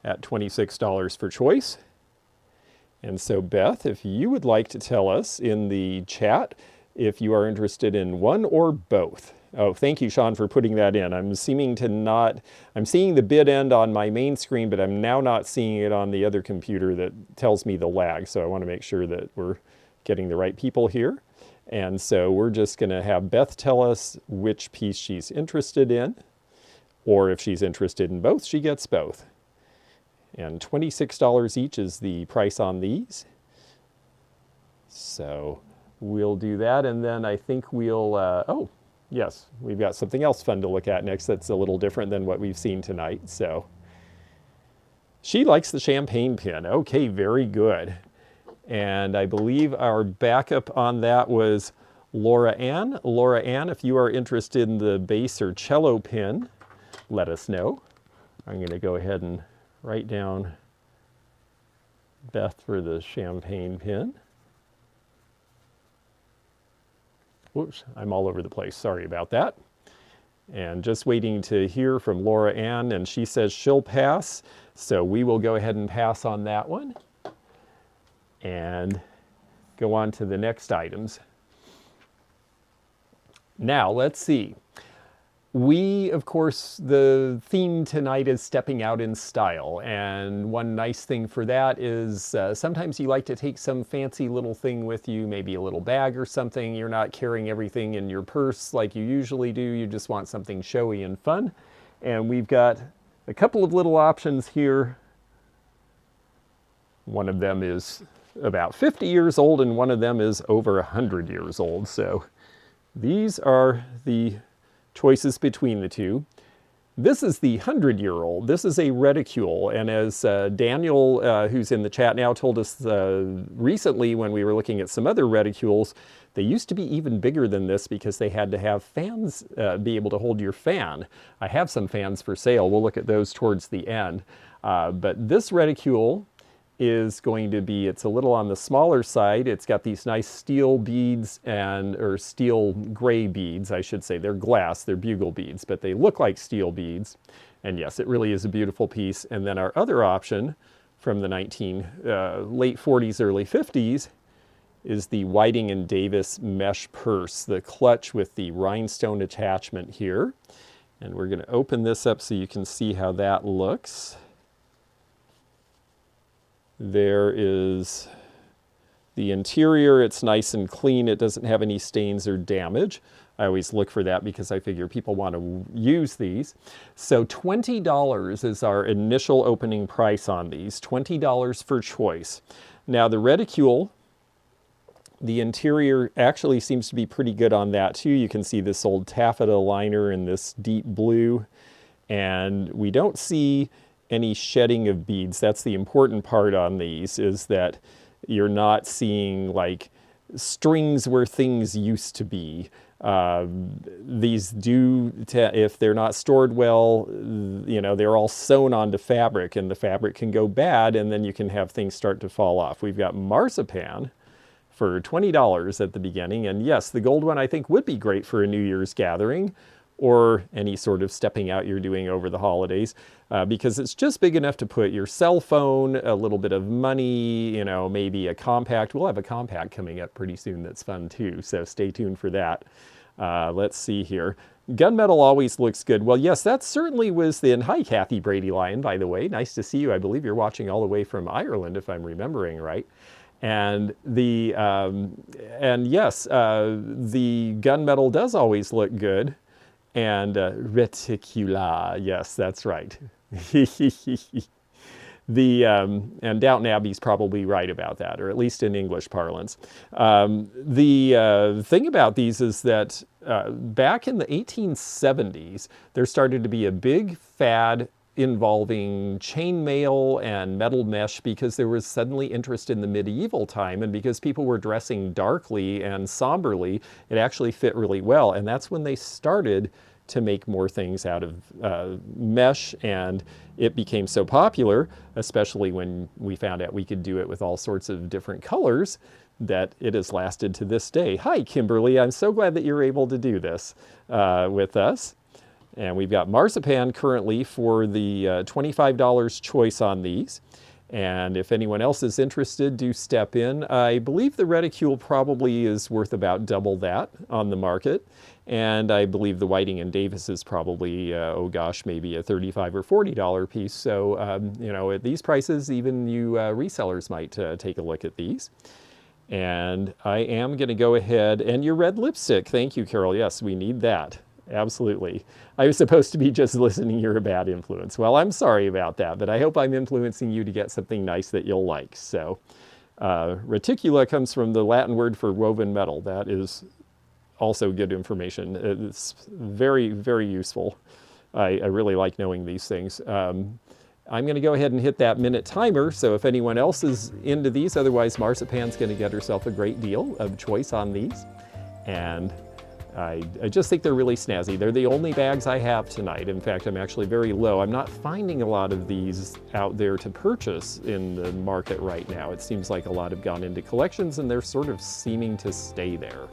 at $26 for choice. And so Beth, if you would like to tell us in the chat if you are interested in one or both. Oh, thank you, Sean, for putting that in. I'm seeing the bid end on my main screen, but I'm now not seeing it on the other computer that tells me the lag. So I want to make sure that we're getting the right people here. And so we're just going to have Beth tell us which piece she's interested in, or if she's interested in both, she gets both. And $26 each is the price on these. So we'll do that, and then I think we'll, oh, yes, we've got something else fun to look at next that's a little different than what we've seen tonight. So she likes the champagne pin. Okay, very good. And I believe our backup on that was Laura Ann. Laura Ann, if you are interested in the bass or cello pin, let us know. I'm going to go ahead and write down Beth for the champagne pin. Whoops, I'm all over the place. Sorry about that. And just waiting to hear from Laura Ann, and she says she'll pass. So we will go ahead and pass on that one and go on to the next items. Now, let's see. We, of course, the theme tonight is stepping out in style. And one nice thing for that is sometimes you like to take some fancy little thing with you, maybe a little bag or something. You're not carrying everything in your purse like you usually do. You just want something showy and fun. And we've got a couple of little options here. One of them is about 50 years old and one of them is over 100 years old. So these are the choices between the two. This is the 100-year-old. This is a reticule, and as Daniel, who's in the chat now, told us recently when we were looking at some other reticules, they used to be even bigger than this because they had to have fans, be able to hold your fan. I have some fans for sale. We'll look at those towards the end. But this reticule is going to be, it's a little on the smaller side. It's got these nice steel beads or steel gray beads, I should say. They're glass, they're bugle beads, but they look like steel beads. And yes, it really is a beautiful piece. And then our other option from the late 40s, early 50s is the Whiting and Davis mesh purse, the clutch with the rhinestone attachment here. And we're gonna open this up so you can see how that looks. There is the interior. It's nice and clean. It doesn't have any stains or damage. I always look for that because I figure people want to use these. So $20 is our initial opening price on these, $20 for choice. Now the reticule, the interior actually seems to be pretty good on that too. You can see this old taffeta liner in this deep blue, and we don't see any shedding of beads. That's the important part on these, is that you're not seeing like strings where things used to be. These do, if they're not stored well, you know, they're all sewn onto fabric, and the fabric can go bad, and then you can have things start to fall off. We've got marzipan for $20 at the beginning, and yes, the gold one I think would be great for a New Year's gathering or any sort of stepping out you're doing over the holidays, because it's just big enough to put your cell phone, a little bit of money, you know, maybe a compact. We'll have a compact coming up pretty soon that's fun too, so stay tuned for that. Let's see here. Gunmetal always looks good. Well, yes, that certainly was the, and hi, Kathy Brady Lyon, by the way. Nice to see you. I believe you're watching all the way from Ireland, if I'm remembering right. And the, and yes, the gunmetal does always look good. And reticula, yes, that's right. And Downton Abbey's probably right about that, or at least in English parlance. The thing about these is that back in the 1870s, there started to be a big fad involving chainmail and metal mesh because there was suddenly interest in the medieval time, and because people were dressing darkly and somberly, it actually fit really well. And that's when they started to make more things out of mesh, and it became so popular, especially when we found out we could do it with all sorts of different colors, that it has lasted to this day. Hi, Kimberly. I'm so glad that you're able to do this with us. And we've got marzipan currently for the $25 choice on these. And if anyone else is interested, do step in. I believe the reticule probably is worth about double that on the market. And I believe the Whiting and Davis is probably, oh gosh, maybe a $35 or $40 piece. So, you know, at these prices, even you resellers might take a look at these. And I am going to go ahead, and your red lipstick. Thank you, Carol. Yes, we need that. Absolutely. I was supposed to be just listening. You're a bad influence. Well, I'm sorry about that, but I hope I'm influencing you to get something nice that you'll like. So reticula comes from the Latin word for woven metal. That is also good information. It's very, very useful. I really like knowing these things. I'm going to go ahead and hit that minute timer, so if anyone else is into these, otherwise Marzipan's going to get herself a great deal of choice on these. And I just think they're really snazzy. They're the only bags I have tonight. In fact, I'm actually very low. I'm not finding a lot of these out there to purchase in the market right now. It seems like a lot have gone into collections and they're sort of seeming to stay there.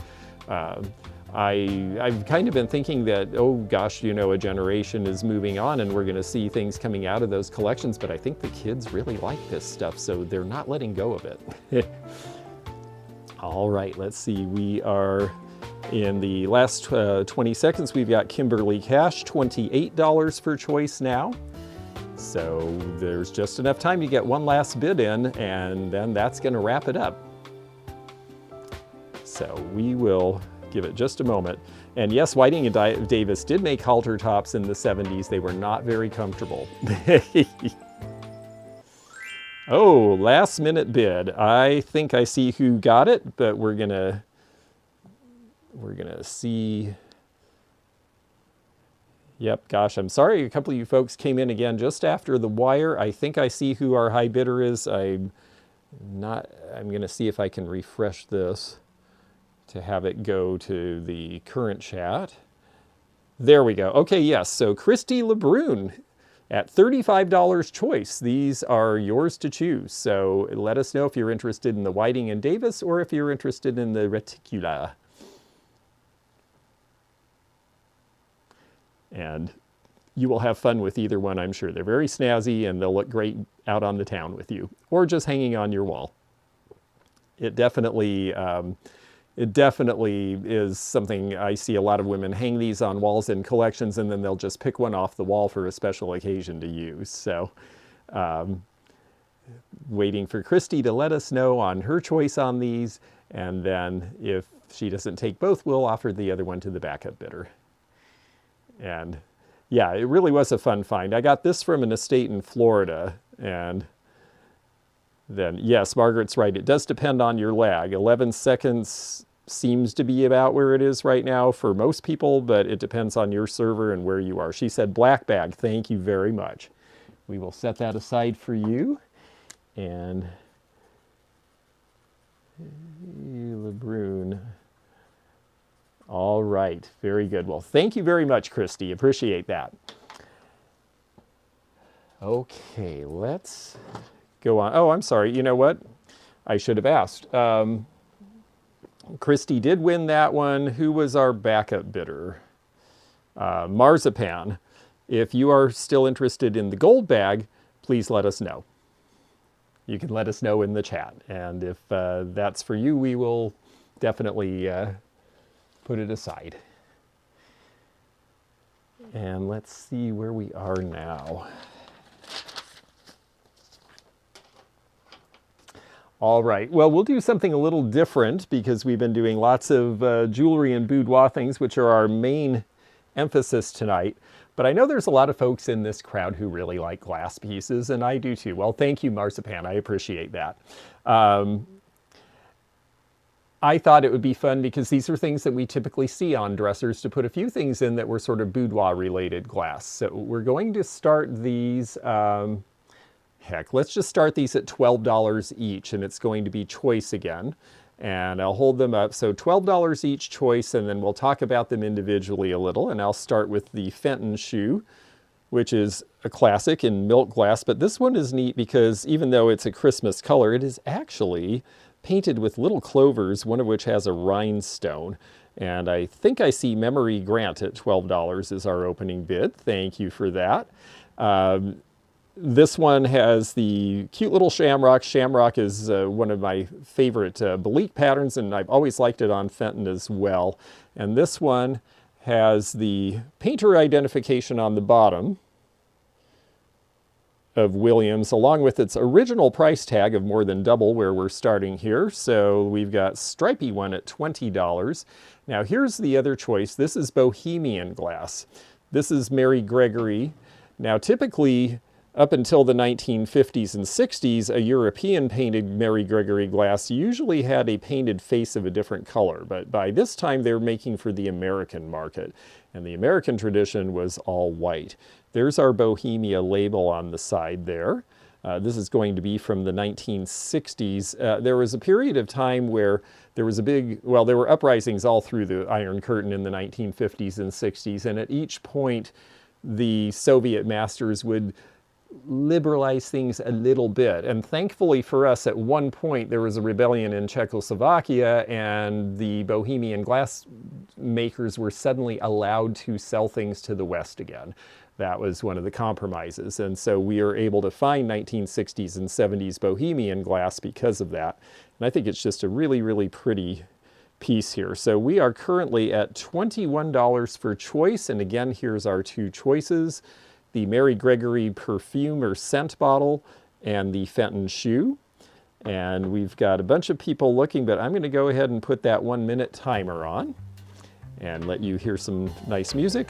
I've kind of been thinking that, oh gosh, you know, a generation is moving on and we're going to see things coming out of those collections, but I think the kids really like this stuff, so they're not letting go of it. All right, let's see. We are in the last 20 seconds. We've got Kimberly Cash, $28 for choice now. So there's just enough time to get one last bid in, and then that's going to wrap it up. So we will give it just a moment. And yes, Whiting and Davis did make halter tops in the 70s. They were not very comfortable. Oh, last minute bid. I think I see who got it, but we're gonna see. Yep, gosh, I'm sorry. A couple of you folks came in again just after the wire. I think I see who our high bidder is. I'm gonna see if I can refresh this to have it go to the current chat. There we go. Okay, yes, so Christy LeBrun at $35 choice. These are yours to choose. So let us know if you're interested in the Whiting and Davis or if you're interested in the Reticula. And you will have fun with either one, I'm sure. They're very snazzy and they'll look great out on the town with you or just hanging on your wall. It definitely is something I see a lot of women hang these on walls in collections and then they'll just pick one off the wall for a special occasion to use. So waiting for Christy to let us know on her choice on these, and then if she doesn't take both, we'll offer the other one to the backup bidder. And yeah, it really was a fun find. I got this from an estate in Florida, and then yes, Margaret's right. It does depend on your lag. 11 seconds seems to be about where it is right now for most people, but it depends on your server and where you are. She said black bag. Thank you very much. We will set that aside for you. And LeBrun. All right, very good. Well, thank you very much, Christy. Appreciate that. Okay, let's go on. Oh, I'm sorry. You know what? I should have asked. Christy did win that one. Who was our backup bidder? Marzipan. If you are still interested in the gold bag, please let us know. You can let us know in the chat. And if that's for you, we will definitely put it aside. And let's see where we are now. All right, well, we'll do something a little different because we've been doing lots of jewelry and boudoir things, which are our main emphasis tonight. But I know there's a lot of folks in this crowd who really like glass pieces, and I do too. Well, thank you, Marzipan. I appreciate that. I thought it would be fun because these are things that we typically see on dressers to put a few things in that were sort of boudoir-related glass. So we're going to start these, heck, let's just start these at $12 each, and it's going to be choice again. And I'll hold them up. So $12 each choice, and then we'll talk about them individually a little. And I'll start with the Fenton shoe, which is a classic in milk glass. But this one is neat because even though it's a Christmas color, it is actually painted with little clovers, one of which has a rhinestone. And I think I see Memory Grant at $12 is our opening bid. Thank you for that. This one has the cute little shamrock. Shamrock is one of my favorite Belique patterns, and I've always liked it on Fenton as well. And this one has the painter identification on the bottom. of Williams, along with its original price tag of more than double where we're starting here. So we've got stripy one at $20. Now here's the other choice. This is Bohemian glass. This is Mary Gregory. Now typically, up until the 1950s and 60s, a European painted Mary Gregory glass usually had a painted face of a different color, but by this time they're making for the American market, and the American tradition was all white. There's our Bohemia label on the side there. This is going to be from the 1960s. There was a period of time where there was there were uprisings all through the Iron Curtain in the 1950s and 60s, and at each point the Soviet masters would liberalize things a little bit. And thankfully for us, at one point there was a rebellion in Czechoslovakia, and the Bohemian glass makers were suddenly allowed to sell things to the West again. That was one of the compromises. And so we are able to find 1960s and 70s Bohemian glass because of that. And I think it's just a really, really pretty piece here. So we are currently at $21 for choice. And again, here's our two choices: the Mary Gregory perfume or scent bottle and the Fenton shoe. And we've got a bunch of people looking, but I'm going to go ahead and put that 1 minute timer on and let you hear some nice music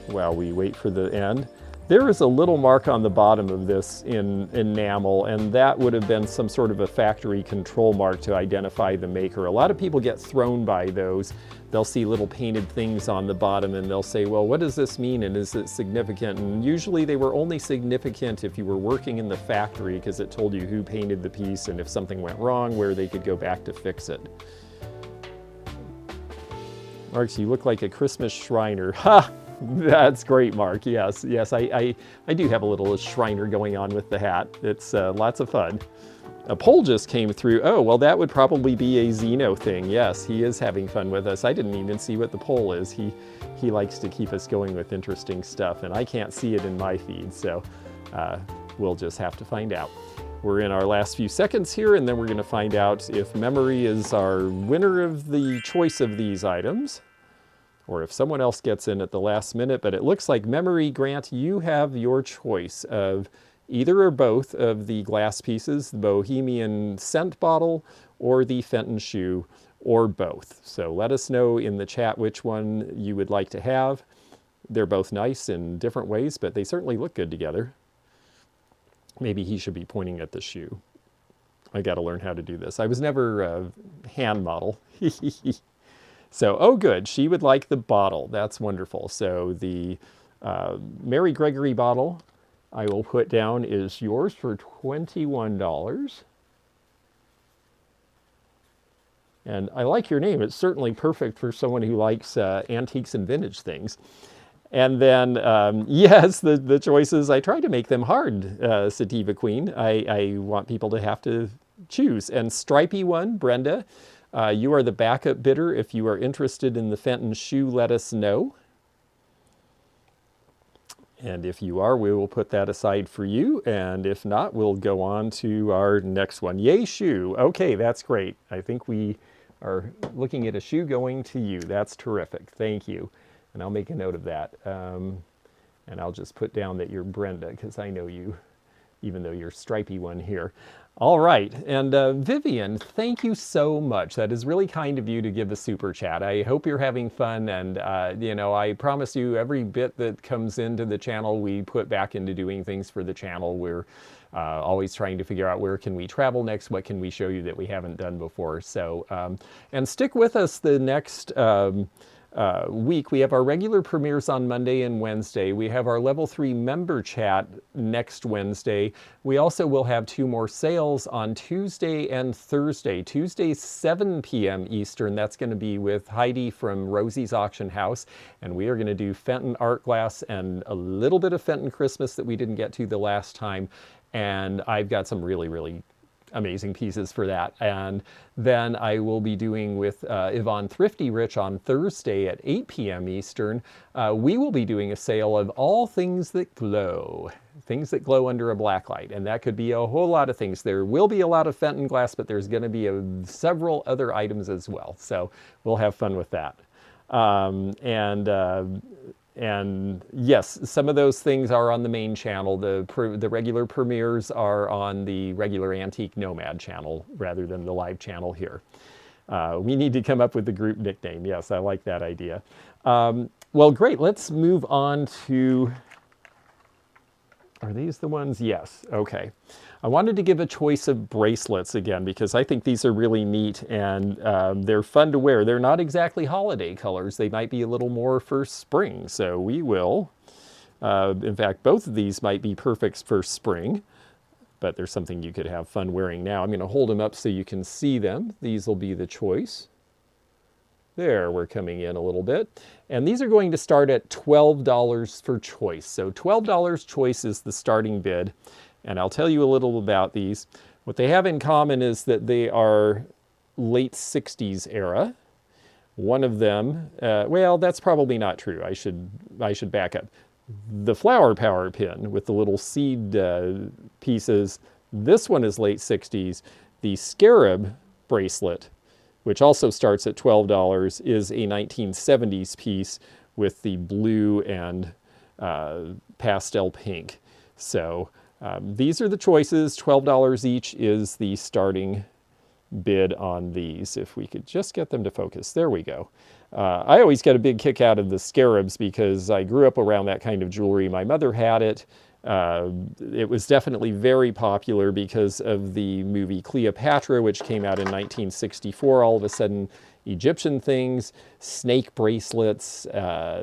while we wait for the end. There is a little mark on the bottom of this in enamel, and that would have been some sort of a factory control mark to identify the maker. A lot of people get thrown by those. They'll see little painted things on the bottom and they'll say, well, what does this mean and is it significant? And usually they were only significant if you were working in the factory, because it told you who painted the piece and if something went wrong, where they could go back to fix it. Marks, you look like a Christmas Shriner. Ha! That's great, Mark. Yes, I do have a little Shriner going on with the hat. It's lots of fun. A poll just came through. Oh, well, that would probably be a Zeno thing. Yes, he is having fun with us. I didn't even see what the poll is. He likes to keep us going with interesting stuff, and I can't see it in my feed, so we'll just have to find out. We're in our last few seconds here, and then we're going to find out if memory is our winner of the choice of these items, or if someone else gets in at the last minute. But it looks like Memory, Grant, you have your choice of either or both of the glass pieces, the Bohemian scent bottle or the Fenton shoe, or both. So let us know in the chat which one you would like to have. They're both nice in different ways, but they certainly look good together. Maybe he should be pointing at the shoe. I got to learn how to do this. I was never a hand model. So, oh good, she would like the bottle. That's wonderful. So the Mary Gregory bottle I will put down is yours for $21. And I like your name. It's certainly perfect for someone who likes antiques and vintage things. And then, yes, the choices, I try to make them hard, Sativa Queen. I want people to have to choose. And stripy one, Brenda, you are the backup bidder. If you are interested in the Fenton shoe, let us know. And if you are, we will put that aside for you. And if not, we'll go on to our next one. Yay, shoe. Okay, that's great. I think we are looking at a shoe going to you. That's terrific. Thank you. And I'll make a note of that. And I'll just put down that you're Brenda, because I know you, even though you're stripy one here. All right, and Vivian, thank you so much. That is really kind of you to give a super chat. I hope you're having fun, and you know, I promise you every bit that comes into the channel, we put back into doing things for the channel. We're always trying to figure out where can we travel next, what can we show you that we haven't done before. So, and stick with us the next week. We have our regular premieres on Monday and Wednesday. We have our level 3 member chat next Wednesday. We also will have 2 more sales on Tuesday and Thursday. Tuesday, 7 p.m. Eastern. That's going to be with Heidi from Rosie's Auction House. And we are going to do Fenton Art Glass and a little bit of Fenton Christmas that we didn't get to the last time. And I've got some really, really amazing pieces for that. And then I will be doing with Yvonne Thrifty Rich on Thursday at 8 p.m. Eastern. We will be doing a sale of all things that glow under a black light. And that could be a whole lot of things. There will be a lot of Fenton glass, but there's going to be several other items as well. So we'll have fun with that. and yes, some of those things are on the main channel. The regular premieres are on the regular Antique Nomad channel rather than the live channel here. We need to come up with the group nickname. Yes, I like that idea. Well, great. Let's move on to, are these the ones? Yes. Okay. I wanted to give a choice of bracelets again because I think these are really neat and they're fun to wear. They're not exactly holiday colors. They might be a little more for spring. So we will, in fact, both of these might be perfect for spring, but there's something you could have fun wearing now. I'm going to hold them up so you can see them. These will be the choice. There, we're coming in a little bit. And these are going to start at $12 for choice. So $12 choice is the starting bid. And I'll tell you a little about these. What they have in common is that they are late 60s era. One of them, well, that's probably not true. I should back up. The flower power pin with the little seed pieces, this one is late 60s. The scarab bracelet, which also starts at $12, is a 1970s piece with the blue and pastel pink. So these are the choices. $12 each is the starting bid on these. If we could just get them to focus. There we go. I always get a big kick out of the scarabs because I grew up around that kind of jewelry. My mother had it. It was definitely very popular because of the movie Cleopatra, which came out in 1964. All of a sudden, Egyptian things, snake bracelets,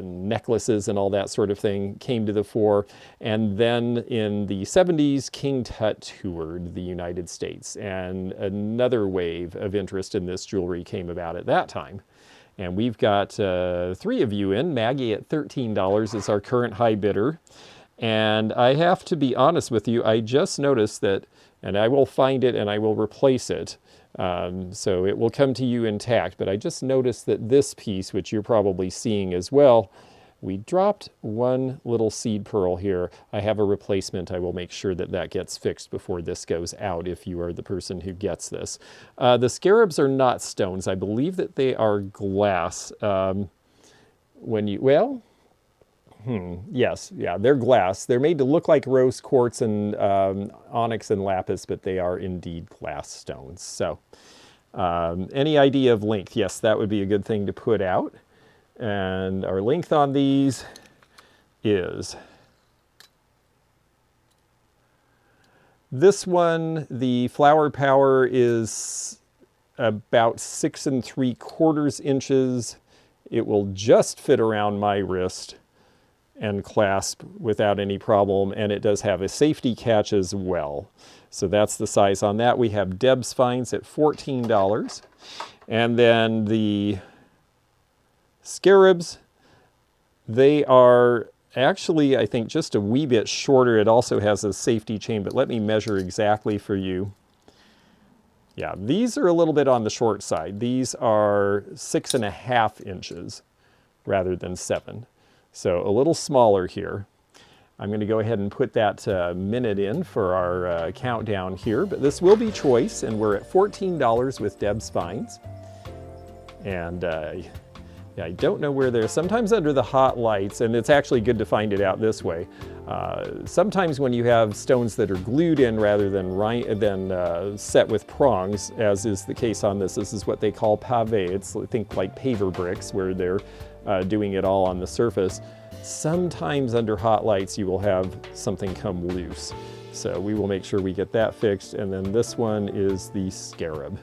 necklaces, and all that sort of thing came to the fore. And then in the 70s, King Tut toured the United States, and another wave of interest in this jewelry came about at that time. And we've got 3 of you in. Maggie at $13 is our current high bidder. And I have to be honest with you, I just noticed that, and I will find it and I will replace it. So it will come to you intact, but I just noticed that this piece, which you're probably seeing as well, we dropped one little seed pearl here. I have a replacement. I will make sure that that gets fixed before this goes out if you are the person who gets this. The scarabs are not stones. I believe that they are glass. Yes, yeah, they're glass. They're made to look like rose quartz and onyx and lapis, but they are indeed glass stones. So any idea of length? Yes, that would be a good thing to put out. And our length on these is, this one, the flower power is about 6 3/4 inches. It will just fit around my wrist and clasp without any problem, and it does have a safety catch as well. So that's the size on that. We have Deb's Finds at $14. And then the scarabs, they are actually, I think, just a wee bit shorter. It also has a safety chain, but let me measure exactly for you. Yeah, these are a little bit on the short side. These are 6 1/2 inches rather than 7. So a little smaller here. I'm going to go ahead and put that minute in for our countdown here, but this will be choice, and we're at $14 with Deb's Finds. And yeah, I don't know where they're, sometimes under the hot lights, and it's actually good to find it out this way. Sometimes when you have stones that are glued in rather than set with prongs, as is the case on this is what they call pavé. It's, I think, like paver bricks, where they're doing it all on the surface. Sometimes under hot lights you will have something come loose. So we will make sure we get that fixed. And then this one is the scarab,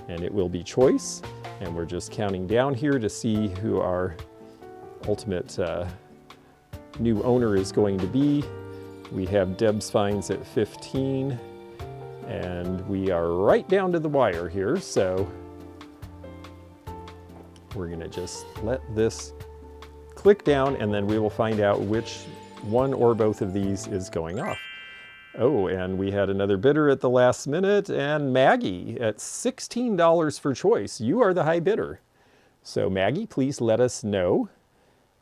and it will be choice. And we're just counting down here to see who our ultimate new owner is going to be. We have Deb's Finds at 15, and we are right down to the wire here. So we're going to just let this click down, and then we will find out which one or both of these is going off. Oh, and we had another bidder at the last minute, and Maggie at $16 for choice. You are the high bidder. So Maggie, please let us know,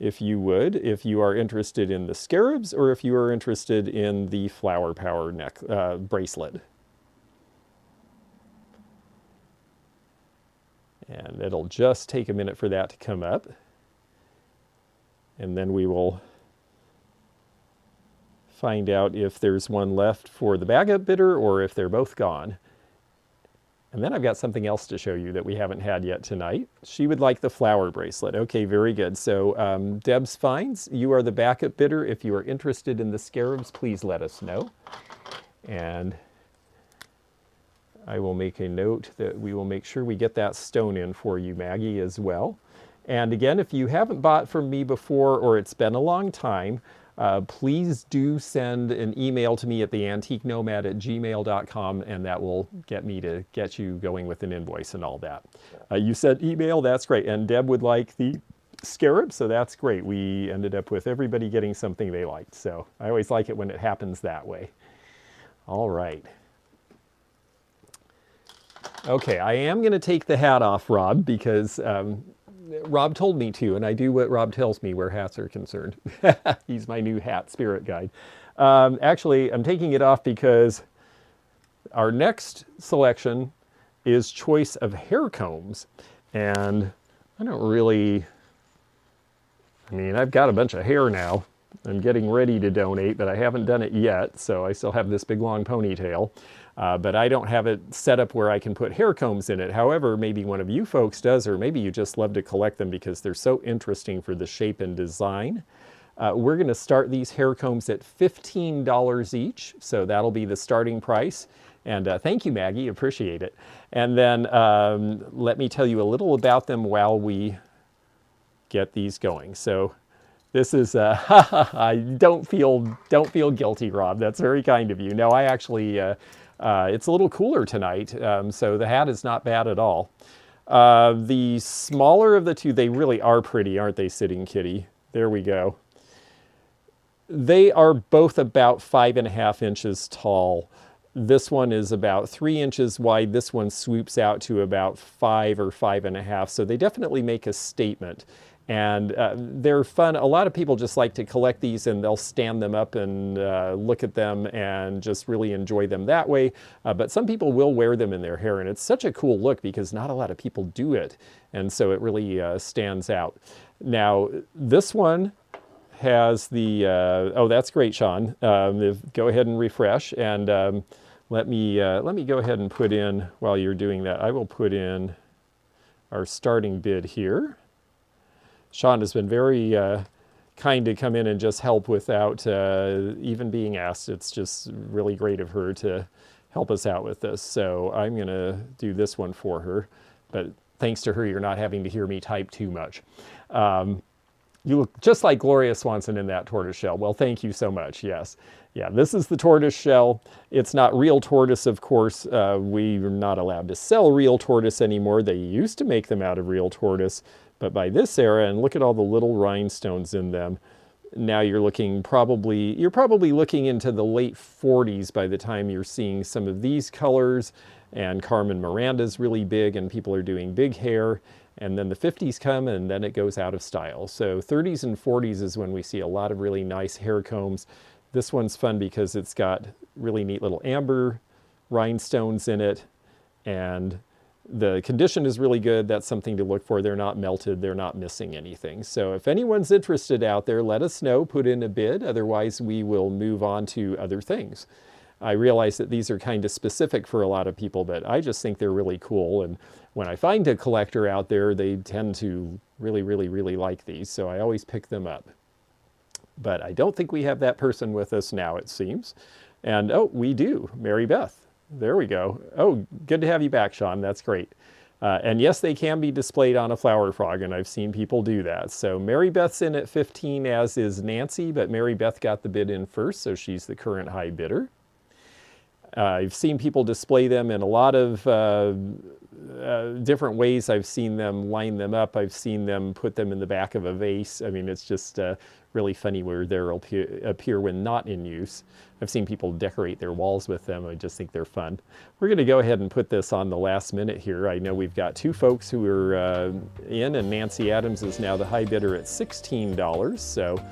if you would, if you are interested in the scarabs or if you are interested in the flower power bracelet. And it'll just take a minute for that to come up. and then we will find out if there's one left for the backup bidder or if they're both gone. And then I've got something else to show you that we haven't had yet tonight. She would like the flower bracelet. Okay, very good. So Deb's Finds, you are the backup bidder. If you are interested in the scarabs, please let us know. And I will make a note that we will make sure we get that stone in for you, Maggie, as well. And again, if you haven't bought from me before or it's been a long time, please do send an email to me at theantiquenomad@gmail.com, and that will get me to get you going with an invoice and all that. You said email, that's great. And Deb would like the scarab, so that's great. We ended up with everybody getting something they liked. So I always like it when it happens that way. All right. Okay, I am going to take the hat off, Rob, because Rob told me to, and I do what Rob tells me where hats are concerned. He's my new hat spirit guide. Actually, I'm taking it off because our next selection is choice of hair combs. And I don't really, I mean, I've got a bunch of hair now. I'm getting ready to donate, but I haven't done it yet, so I still have this big long ponytail. But I don't have it set up where I can put hair combs in it. However, maybe one of you folks does, or maybe you just love to collect them because they're so interesting for the shape and design. We're going to start these hair combs at $15 each, so that'll be the starting price. And thank you, Maggie, appreciate it. And then let me tell you a little about them while we get these going. So this is, don't feel guilty, Rob. That's very kind of you. No, I actually, it's a little cooler tonight, so the hat is not bad at all. The smaller of the two, they really are pretty, aren't they, Sitting Kitty? There we go. They are both about 5.5 inches tall. This one is about 3 inches wide. This one swoops out to about 5 or 5.5. So they definitely make a statement. And they're fun. A lot of people just like to collect these and they'll stand them up and look at them and just really enjoy them that way. But some people will wear them in their hair, and it's such a cool look because not a lot of people do it. And so it really stands out. Now, this one has the, oh, that's great, Sean. Go ahead and refresh. And let me go ahead and put in, while you're doing that, I will put in our starting bid here. Sean has been very kind to come in and just help without even being asked. It's just really great of her to help us out with this. So I'm going to do this one for her. But thanks to her, you're not having to hear me type too much. You look just like Gloria Swanson in that tortoise shell. Well, thank you so much. Yes. Yeah, this is the tortoise shell. It's not real tortoise, of course. We're not allowed to sell real tortoise anymore. They used to make them out of real tortoise. But by this era, and look at all the little rhinestones in them, now you're probably looking into the late 40s by the time you're seeing some of these colors. And Carmen Miranda's really big, and people are doing big hair. And then the 50s come, and then it goes out of style. So 30s and 40s is when we see a lot of really nice hair combs. This one's fun because it's got really neat little amber rhinestones in it, and the condition is really good. That's something to look for. They're not melted. They're not missing anything. So if anyone's interested out there, let us know. Put in a bid. Otherwise, we will move on to other things. I realize that these are kind of specific for a lot of people, but I just think they're really cool. And when I find a collector out there, they tend to really, really, really like these. So I always pick them up. But I don't think we have that person with us now, it seems. And oh, we do. Mary Beth. There we go. Oh, good to have you back, Sean. That's great. And yes, they can be displayed on a flower frog, and I've seen people do that. So Mary Beth's in at 15, as is Nancy, but Mary Beth got the bid in first, so she's the current high bidder. I've seen people display them in a lot of different ways. I've seen them line them up. I've seen them put them in the back of a vase. I mean, it's just really funny where they'll appear when not in use. I've seen people decorate their walls with them. I just think they're fun. We're going to go ahead and put this on the last minute here. I know we've got two folks who are in, and Nancy Adams is now the high bidder at $16. So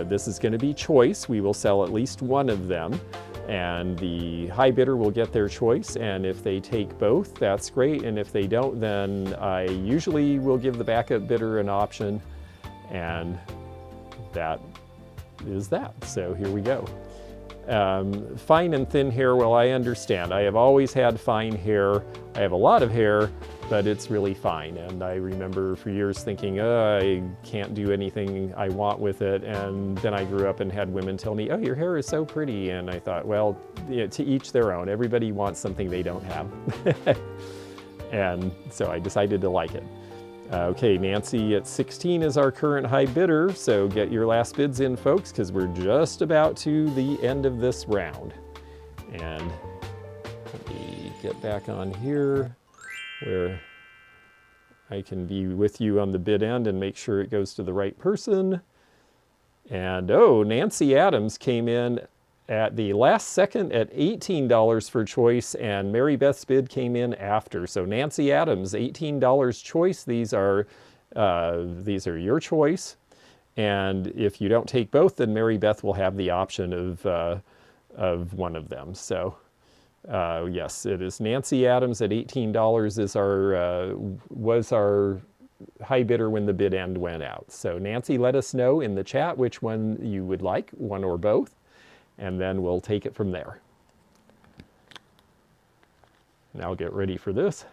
this is going to be choice. We will sell at least one of them, and the high bidder will get their choice. And if they take both, that's great. And if they don't, then I usually will give the backup bidder an option. And that is that. So here we go. Fine and thin hair, well, I understand. I have always had fine hair. I have a lot of hair, but it's really fine. And I remember for years thinking, I can't do anything I want with it. And then I grew up and had women tell me, oh, your hair is so pretty. And I thought, well, to each their own. Everybody wants something they don't have. And so I decided to like it. Okay, Nancy at 16 is our current high bidder, so get your last bids in, folks, because we're just about to the end of this round. And let me get back on here where I can be with you on the bid end and make sure it goes to the right person. And oh, Nancy Adams came in at the last second at $18 for choice, and Mary Beth's bid came in after. So Nancy Adams, $18 choice. These are your choice. And if you don't take both, then Mary Beth will have the option of one of them. So yes, it is Nancy Adams at $18 was our high bidder when the bid end went out. So Nancy, let us know in the chat which one you would like, one or both, and then we'll take it from there. Now get ready for this.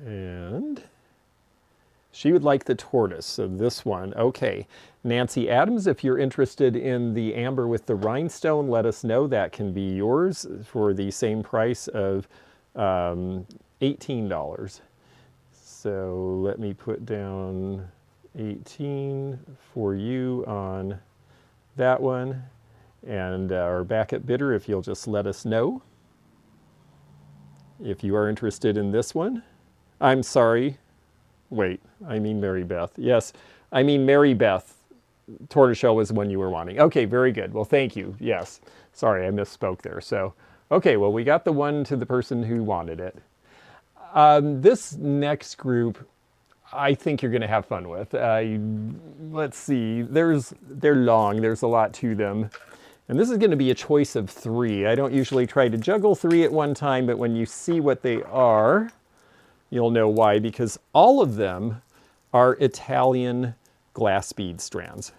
And she would like the tortoise, so this one. Okay, Nancy Adams, if you're interested in the amber with the rhinestone, let us know. That can be yours for the same price of $18. So let me put down 18 for you on that one. And our backup bidder, if you'll just let us know if you are interested in this one. I'm sorry. Wait, I mean Mary Beth. Yes, I mean Mary Beth. Tortoiseshell was the one you were wanting. Okay, very good. Well, thank you. Yes. Sorry, I misspoke there. So, okay, well, we got the one to the person who wanted it. This next group, I think you're going to have fun with. Let's see. They're long. There's a lot to them. And this is going to be a choice of 3. I don't usually try to juggle 3 at one time, but when you see what they are, you'll know why, because all of them are Italian glass bead strands.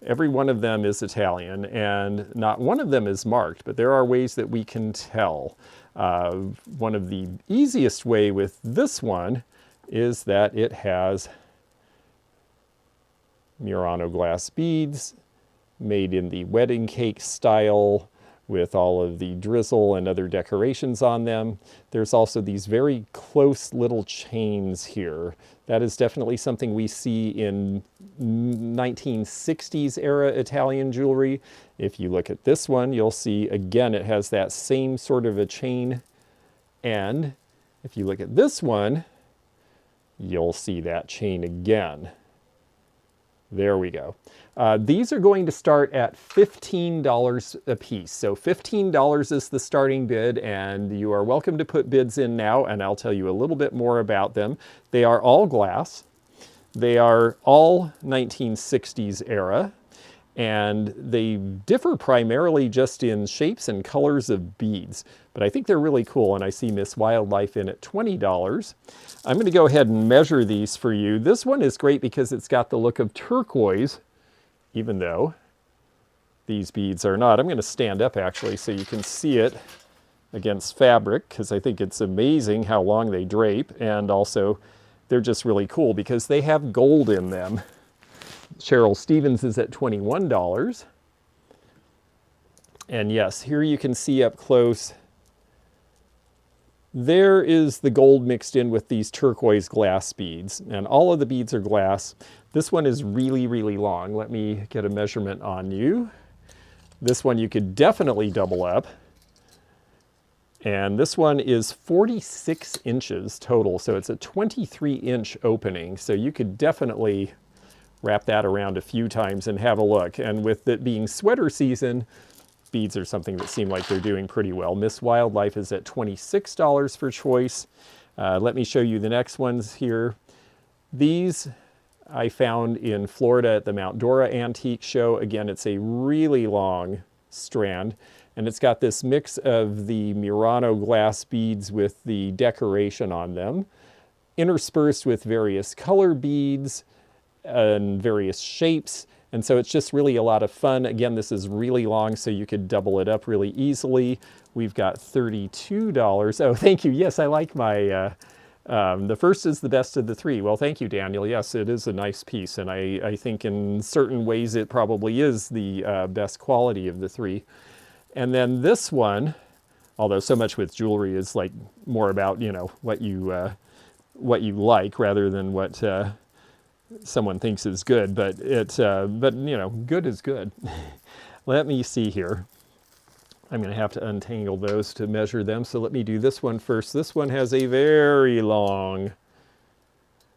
Every one of them is Italian, and not one of them is marked, but there are ways that we can tell. One of the easiest way with this one is that it has Murano glass beads made in the wedding cake style with all of the drizzle and other decorations on them. There's also these very close little chains here. That is definitely something we see in 1960s era Italian jewelry. If you look at this one, you'll see, again, it has that same sort of a chain. And if you look at this one, you'll see that chain again. There we go. These are going to start at $15 a piece. So $15 is the starting bid, and you are welcome to put bids in now, and I'll tell you a little bit more about them. They are all glass. They are all 1960s era, and they differ primarily just in shapes and colors of beads. But I think they're really cool, and I see Miss Wildlife in at $20. I'm going to go ahead and measure these for you. This one is great because it's got the look of turquoise, even though these beads are not. I'm going to stand up actually so you can see it against fabric, because I think it's amazing how long they drape, and also they're just really cool because they have gold in them. Cheryl Stevens is at $21. And yes, here you can see up close, there is the gold mixed in with these turquoise glass beads, and all of the beads are glass. This one is really, really long. Let me get a measurement on you. This one you could definitely double up. And this one is 46 inches total, so it's a 23-inch opening. So you could definitely wrap that around a few times and have a look. And with it being sweater season, beads are something that seem like they're doing pretty well. Miss Wildlife is at $26 for choice. Let me show you the next ones here. These I found in Florida at the Mount Dora Antique Show. Again, it's a really long strand, and it's got this mix of the Murano glass beads with the decoration on them. interspersed with various color beads and various shapes. And so it's just really a lot of fun. Again, this is really long, so you could double it up really easily. We've got $32. Oh, thank you. Yes, I like my, the first is the best of the three. Well, thank you, Daniel. Yes, it is a nice piece. And I think in certain ways it probably is the best quality of the three. And then this one, although so much with jewelry is like more about, you know, what you like rather than what someone thinks is good, but but you know, good is good. Let me see here. I'm going to have to untangle those to measure them. So let me do this one first. This one has a very long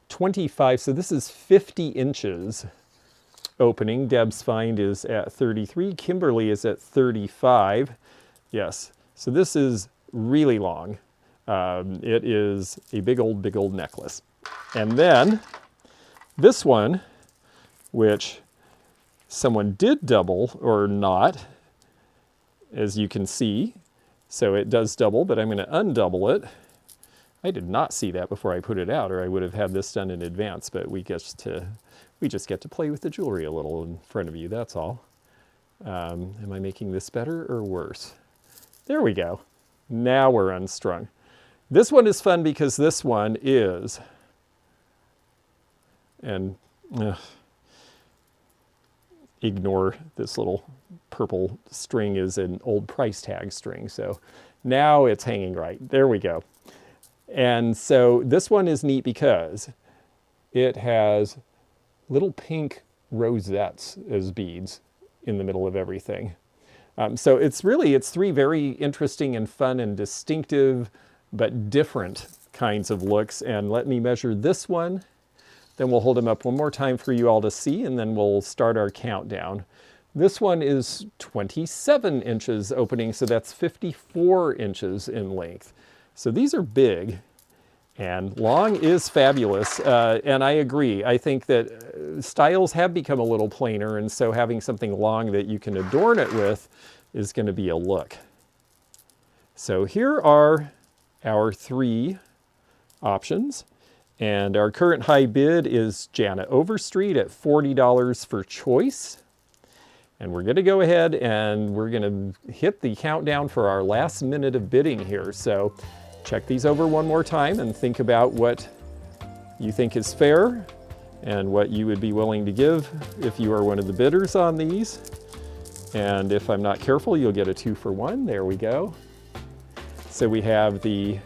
25. So this is 50 inches opening. Deb's find is at 33. Kimberly is at 35. Yes. So this is really long. It is a big old necklace. And then this one, which someone did double or not, as you can see. So it does double, but I'm going to undouble it. I did not see that before I put it out, or I would have had this done in advance, but we just get to play with the jewelry a little in front of you, that's all. Am I making this better or worse? There we go. Now we're unstrung. This one is fun because this one is, and ignore this little purple string, is an old price tag string. So now it's hanging right. There we go. And so this one is neat because it has little pink rosettes as beads in the middle of everything. So it's three very interesting and fun and distinctive but different kinds of looks. And let me measure this one. Then we'll hold them up one more time for you all to see, and then we'll start our countdown. This one is 27 inches opening, so that's 54 inches in length. So these are big, and long is fabulous. And I agree. I think that styles have become a little plainer, and so having something long that you can adorn it with is going to be a look. So here are our three options. And our current high bid is Jana Overstreet at $40 for choice. And we're going to go ahead and we're going to hit the countdown for our last minute of bidding here. So check these over one more time and think about what you think is fair and what you would be willing to give if you are one of the bidders on these. And if I'm not careful, you'll get a 2-for-1. There we go. So we have the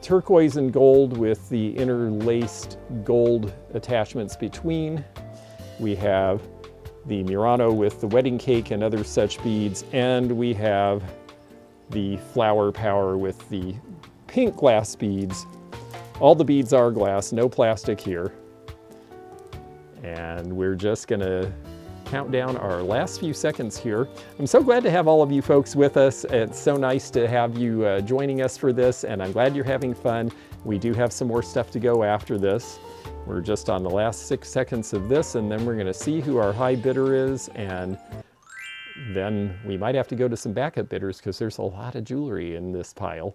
turquoise and gold with the interlaced gold attachments between. We have the Murano with the wedding cake and other such beads, and we have the flower power with the pink glass beads. All the beads are glass, no plastic here. And we're just gonna count down our last few seconds here. I'm so glad to have all of you folks with us. It's so nice to have you joining us for this, and I'm glad you're having fun. We do have some more stuff to go after this. We're just on the last 6 seconds of this, and then we're going to see who our high bidder is, and then we might have to go to some backup bidders because there's a lot of jewelry in this pile.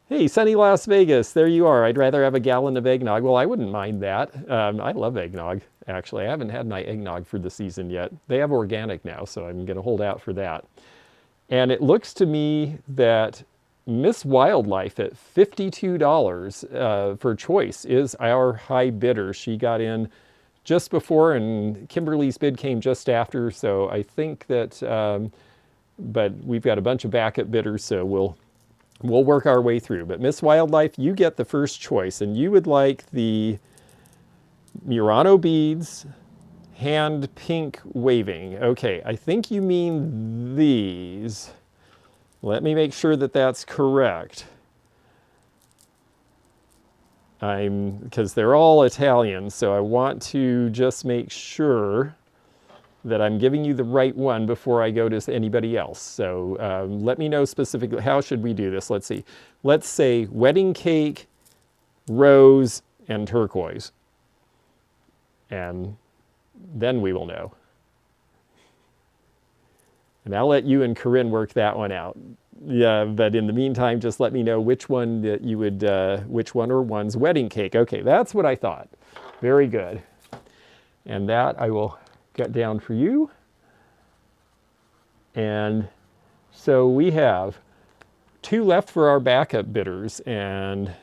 Hey, sunny Las Vegas, there you are. I'd rather have a gallon of eggnog. Well, I wouldn't mind that. I love eggnog, actually. I haven't had my eggnog for the season yet. They have organic now, so I'm going to hold out for that. And it looks to me that Miss Wildlife at $52 for choice is our high bidder. She got in just before, and Kimberly's bid came just after, so I think that, but we've got a bunch of backup bidders, so we'll work our way through. But Miss Wildlife, you get the first choice, and you would like the Murano beads, hand pink waving. Okay, I think you mean these. Let me make sure that that's correct. Because they're all Italian, so I want to just make sure that I'm giving you the right one before I go to anybody else. So let me know specifically, how should we do this? Let's see. Let's say wedding cake, rose, and turquoise. And then we will know. And I'll let you and Corinne work that one out. Yeah, but in the meantime, just let me know which one that you would, which one or one's wedding cake. Okay, that's what I thought. Very good. And that I will get down for you. And so we have 2 left for our backup bidders, and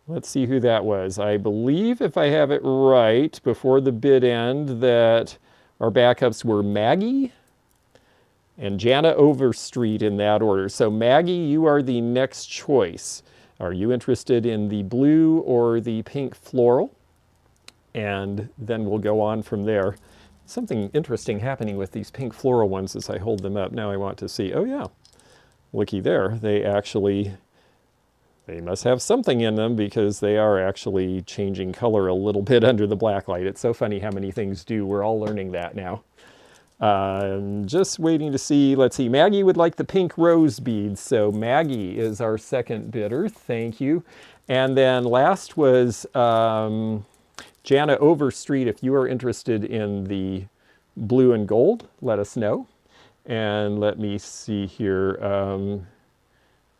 let's see who that was. I believe, if I have it right, before the bid end, that our backups were Maggie and Jana Overstreet in that order. So Maggie, you are the next choice. Are you interested in the blue or the pink floral? And then we'll go on from there. Something interesting happening with these pink floral ones as I hold them up. Now I want to see, oh yeah, looky there. They must have something in them because they are actually changing color a little bit under the black light. It's so funny how many things do. We're all learning that now. Just waiting to see, let's see, Maggie would like the pink rose beads. So Maggie is our second bidder. Thank you. And then last was Jana Overstreet. If you are interested in the blue and gold, let us know. And let me see here.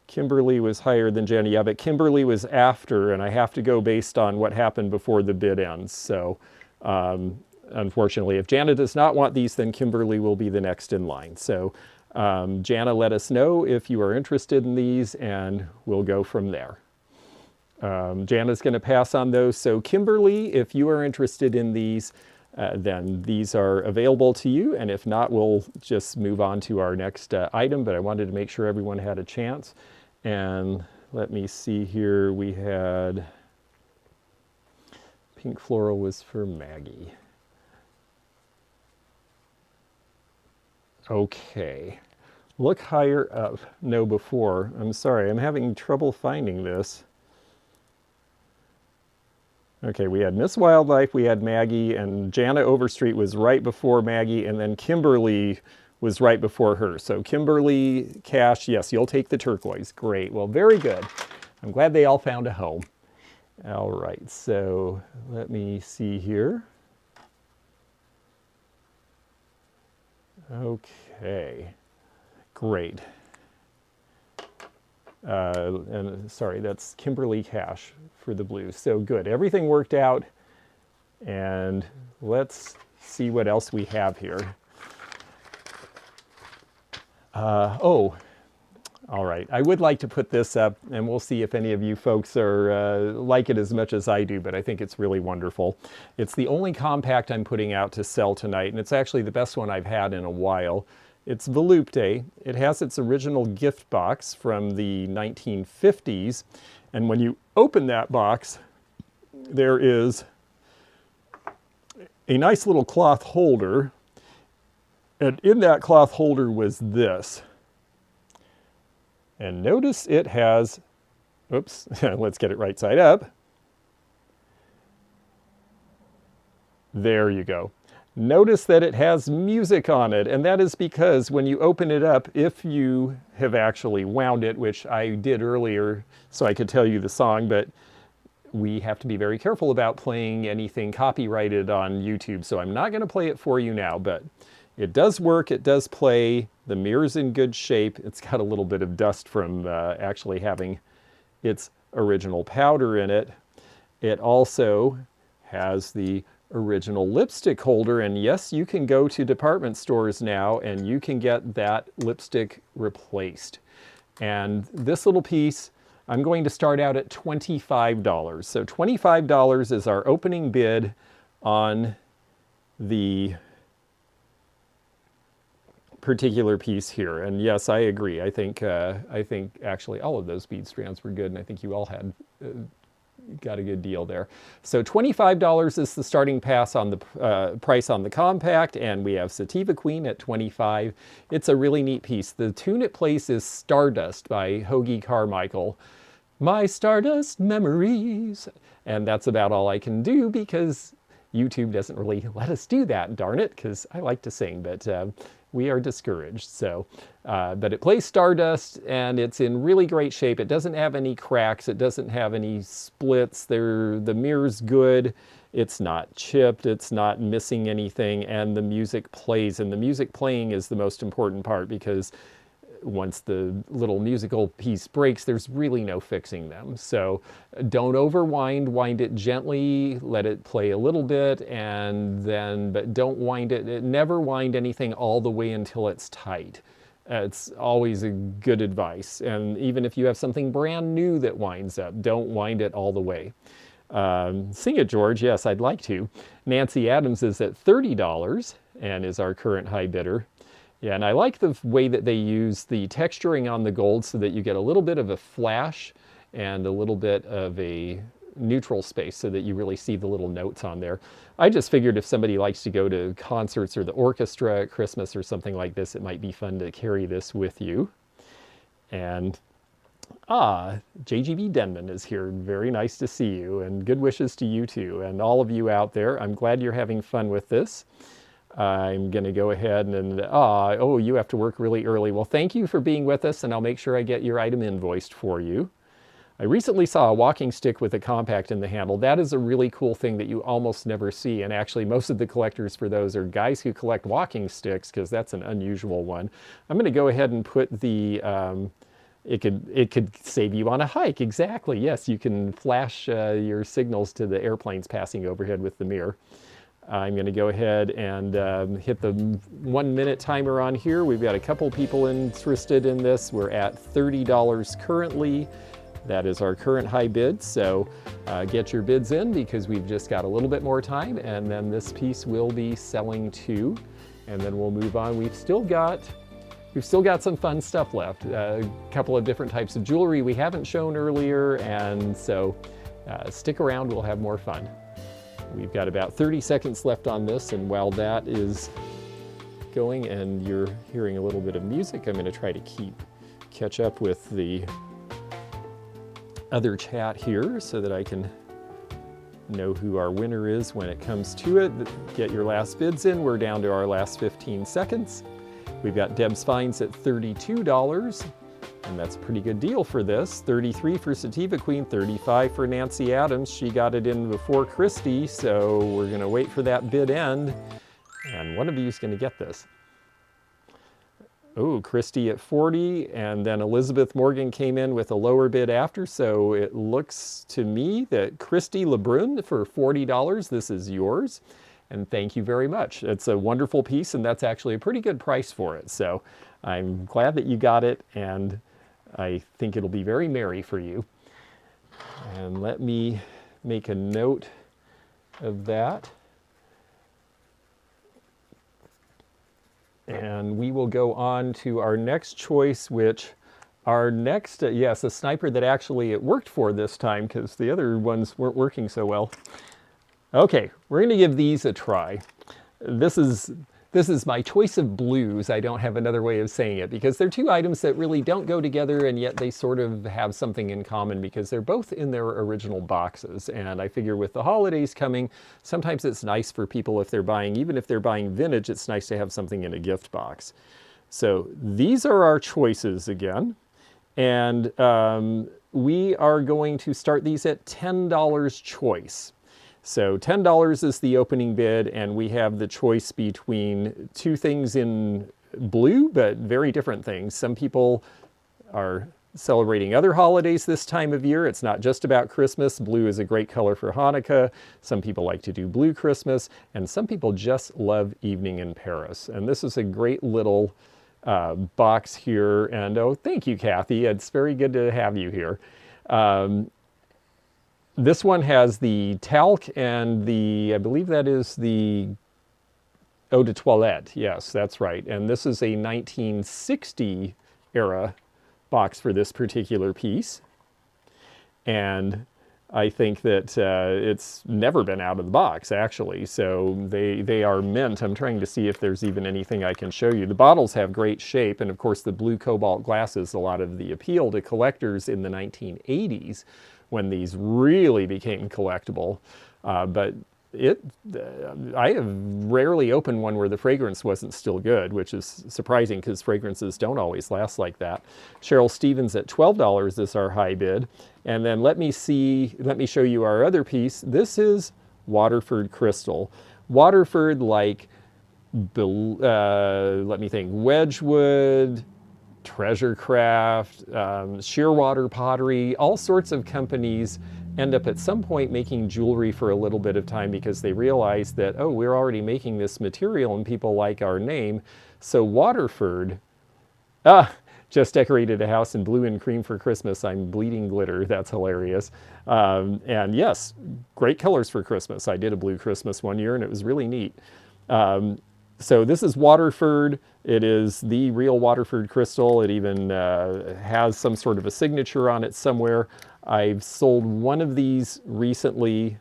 Kimberly was higher than Jana. Yeah, but Kimberly was after, and I have to go based on what happened before the bid ends. So unfortunately, if Jana does not want these, then Kimberly will be the next in line. So Jana, let us know if you are interested in these, and we'll go from there. Jana's going to pass on those. So Kimberly, if you are interested in these, then these are available to you. And if not, we'll just move on to our next item. But I wanted to make sure everyone had a chance. And let me see here. We had pink floral was for Maggie. Okay. Look higher up. No, before. I'm sorry. I'm having trouble finding this. Okay, we had Miss Wildlife, we had Maggie, and Jana Overstreet was right before Maggie, and then Kimberly was right before her. So Kimberly, Cash, yes, you'll take the turquoise. Great. Well, very good. I'm glad they all found a home. All right, so let me see here. Okay, great. And sorry, that's Kimberly Cash for the blue. So good, everything worked out. And let's see what else we have here. Oh, all right. I would like to put this up, and we'll see if any of you folks are like it as much as I do, but I think it's really wonderful. It's the only compact I'm putting out to sell tonight, and it's actually the best one I've had in a while. It's Volupte. It has its original gift box from the 1950s, and when you open that box, there is a nice little cloth holder, and in that cloth holder was this. And notice it has, oops, let's get it right side up. There you go. Notice that it has music on it, and that is because when you open it up, if you have actually wound it, which I did earlier so I could tell you the song, but we have to be very careful about playing anything copyrighted on YouTube, so I'm not going to play it for you now, but it does work, it does play, the mirror's in good shape. It's got a little bit of dust from actually having its original powder in it. It also has the original lipstick holder, and yes, you can go to department stores now and you can get that lipstick replaced. And this little piece, I'm going to start out at $25. So $25 is our opening bid on the particular piece here. And yes, I agree. I think actually all of those bead strands were good, and I think you all had got a good deal there. So $25 is the starting price on the compact, and we have Sativa Queen at $25. It's a really neat piece. The tune it plays is Stardust by Hoagie Carmichael. My Stardust Memories. And that's about all I can do because YouTube doesn't really let us do that, darn it, because I like to sing, but we are discouraged. So, but it plays Stardust, and it's in really great shape. It doesn't have any cracks. It doesn't have any splits. The mirror's good. It's not chipped, it's not missing anything, and the music plays. And the music playing is the most important part, because once the little musical piece breaks, there's really no fixing them. So don't overwind, wind it gently, let it play a little bit, and then, but don't wind it, never wind anything all the way until it's tight. It's always a good advice. And even if you have something brand new that winds up, don't wind it all the way. Sing it, George. Yes, I'd like to. Nancy Adams is at $30 and is our current high bidder. Yeah, and I like the way that they use the texturing on the gold so that you get a little bit of a flash and a little bit of a neutral space so that you really see the little notes on there. I just figured if somebody likes to go to concerts or the orchestra at Christmas or something like this, it might be fun to carry this with you. And JGB Denman is here. Very nice to see you, and good wishes to you too, and all of you out there. I'm glad you're having fun with this. I'm going to go ahead and, oh, you have to work really early. Well, thank you for being with us, and I'll make sure I get your item invoiced for you. I recently saw a walking stick with a compact in the handle. That is a really cool thing that you almost never see, and actually most of the collectors for those are guys who collect walking sticks, because that's an unusual one. I'm going to go ahead and put the... It could save you on a hike. Exactly. Yes, you can flash your signals to the airplanes passing overhead with the mirror. I'm going to go ahead and hit the 1 minute timer on here. We've got a couple people interested in this. We're at $30 currently. That is our current high bid. So get your bids in, because we've just got a little bit more time, and then this piece will be selling too. And then we'll move on. We've still got some fun stuff left. A couple of different types of jewelry we haven't shown earlier, and so stick around, we'll have more fun. We've got about 30 seconds left on this, and while that is going and you're hearing a little bit of music, I'm going to try to catch up with the other chat here so that I can know who our winner is when it comes to it. Get your last bids in. We're down to our last 15 seconds. We've got Deb's Finds at $32, and that's a pretty good deal for this. $33 for Sativa Queen, $35 for Nancy Adams. She got it in before Christy, so we're going to wait for that bid end, and one of you is going to get this. Oh, Christy at $40, and then Elizabeth Morgan came in with a lower bid after, so it looks to me that Christy Lebrun for $40, this is yours. And thank you very much. It's a wonderful piece, and that's actually a pretty good price for it. So I'm glad that you got it, and I think it'll be very merry for you. And let me make a note of that. And we will go on to our next choice, which our next, yes, a sniper that actually it worked for this time, because the other ones weren't working so well. Okay, we're going to give these a try. This is my choice of blues. I don't have another way of saying it, because they're two items that really don't go together, and yet they sort of have something in common because they're both in their original boxes. And I figure with the holidays coming, sometimes it's nice for people, if they're buying, even if they're buying vintage, it's nice to have something in a gift box. So these are our choices again. And we are going to start these at $10 choice. So $10 is the opening bid, and we have the choice between two things in blue, but very different things. Some people are celebrating other holidays this time of year. It's not just about Christmas. Blue is a great color for Hanukkah. Some people like to do blue Christmas, and some people just love Evening in Paris. And this is a great little box here. And oh, thank you, Kathy. It's very good to have you here. This one has the talc and the, I believe that is the eau de toilette. Yes, that's right. And this is a 1960 era box for this particular piece. And I think that it's never been out of the box, actually. So they are mint. I'm trying to see if there's even anything I can show you. The bottles have great shape. And of course, the blue cobalt glass is a lot of the appeal to collectors in the 1980s. When these really became collectible. But I have rarely opened one where the fragrance wasn't still good, which is surprising because fragrances don't always last like that. Cheryl Stevens at $12 is our high bid. And then let me show you our other piece. This is Waterford crystal. Waterford, like, let me think, Wedgwood, Treasure Craft, Shearwater Pottery, all sorts of companies end up at some point making jewelry for a little bit of time because they realize that, oh, we're already making this material and people like our name. So Waterford, just decorated a house in blue and cream for Christmas. I'm bleeding glitter. That's hilarious. And yes, great colors for Christmas. I did a blue Christmas one year and it was really neat. So this is Waterford. It is the real Waterford crystal. It even has some sort of a signature on it somewhere. I've sold one of these recently.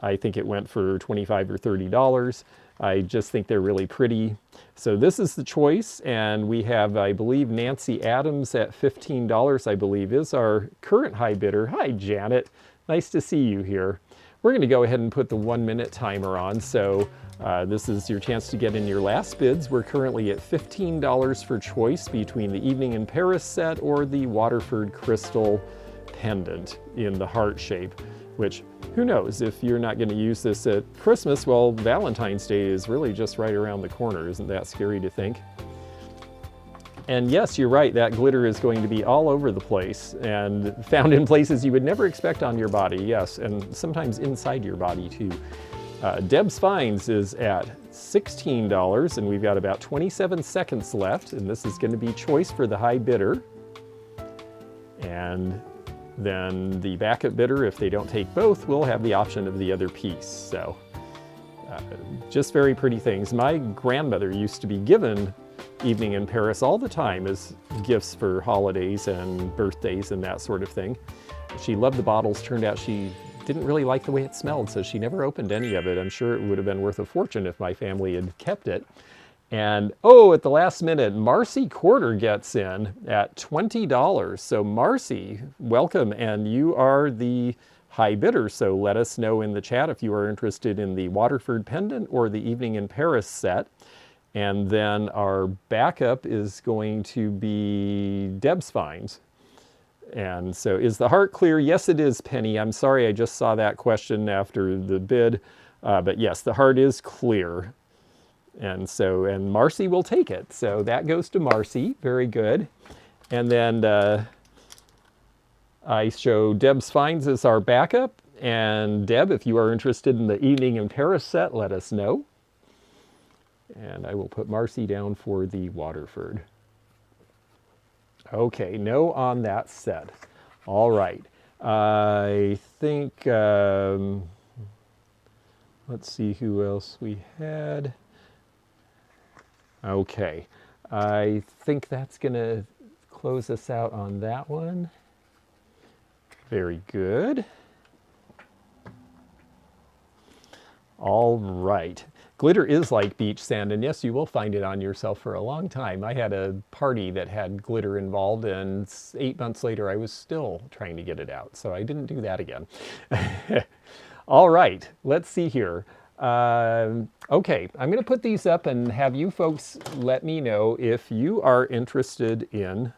I think it went for $25 or $30. I just think they're really pretty. So this is the choice, and we have, I believe, Nancy Adams at $15, I believe, is our current high bidder. Hi, Janet. Nice to see you here. We're going to go ahead and put the 1-minute timer on, so this is your chance to get in your last bids. We're currently at $15 for choice between the Evening in Paris set or the Waterford crystal pendant in the heart shape, which, who knows, if you're not going to use this at Christmas, well, Valentine's Day is really just right around the corner. Isn't that scary to think? And yes, you're right, that glitter is going to be all over the place and found in places you would never expect on your body, yes, and sometimes inside your body too. Deb's Finds is at $16, and we've got about 27 seconds left, and this is going to be choice for the high bidder. And then the backup bidder, if they don't take both, will have the option of the other piece. So just very pretty things. My grandmother used to be given Evening in Paris all the time as gifts for holidays and birthdays and that sort of thing. She loved the bottles. Turned out she didn't really like the way it smelled, so she never opened any of it. I'm sure it would have been worth a fortune if my family had kept it. And oh, at the last minute, Marcy Quarter gets in at $20. So Marcy, welcome, and you are the high bidder. So let us know in the chat if you are interested in the Waterford pendant or the Evening in Paris set. And then our backup is going to be Deb's Finds. And so is the heart clear? Yes, it is, Penny. I'm sorry, I just saw that question after the bid. But yes, the heart is clear. And so, and Marcy will take it. So that goes to Marcy. Very good. And then I show Deb's Finds as our backup. And Deb, if you are interested in the Evening in Paris set, let us know. And I will put Marcy down for the Waterford. Okay, no on that set. All right. I think, let's see who else we had. Okay, I think that's going to close us out on that one. Very good. All right. Glitter is like beach sand, and yes, you will find it on yourself for a long time. I had a party that had glitter involved, and 8 months later, I was still trying to get it out, so I didn't do that again. All right, let's see here. Okay, I'm going to put these up and have you folks let me know if you are interested in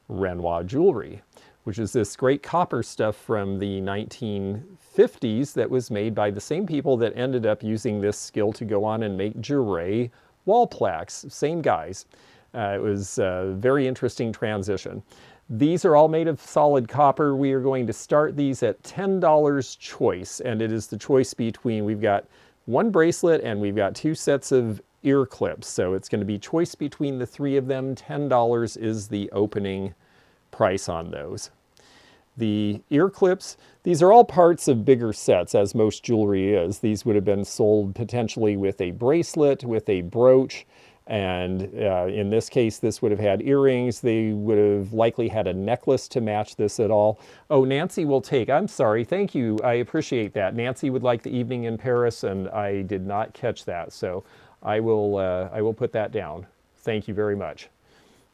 Renoir jewelry, which is this great copper stuff from the 1950s that was made by the same people that ended up using this skill to go on and make Jure wall plaques. Same guys. It was a very interesting transition. These are all made of solid copper. We are going to start these at $10 choice, and it is the choice between, we've got one bracelet and we've got 2 sets of ear clips. So it's going to be choice between the 3 of them. $10 is the opening price on those. The ear clips, these are all parts of bigger sets, as most jewelry is. These would have been sold potentially with a bracelet, with a brooch, and in this case, this would have had earrings. They would have likely had a necklace to match this at all. Oh, Nancy will take, I'm sorry, thank you, I appreciate that. Nancy would like the Evening in Paris, and I did not catch that, so I will put that down. Thank you very much.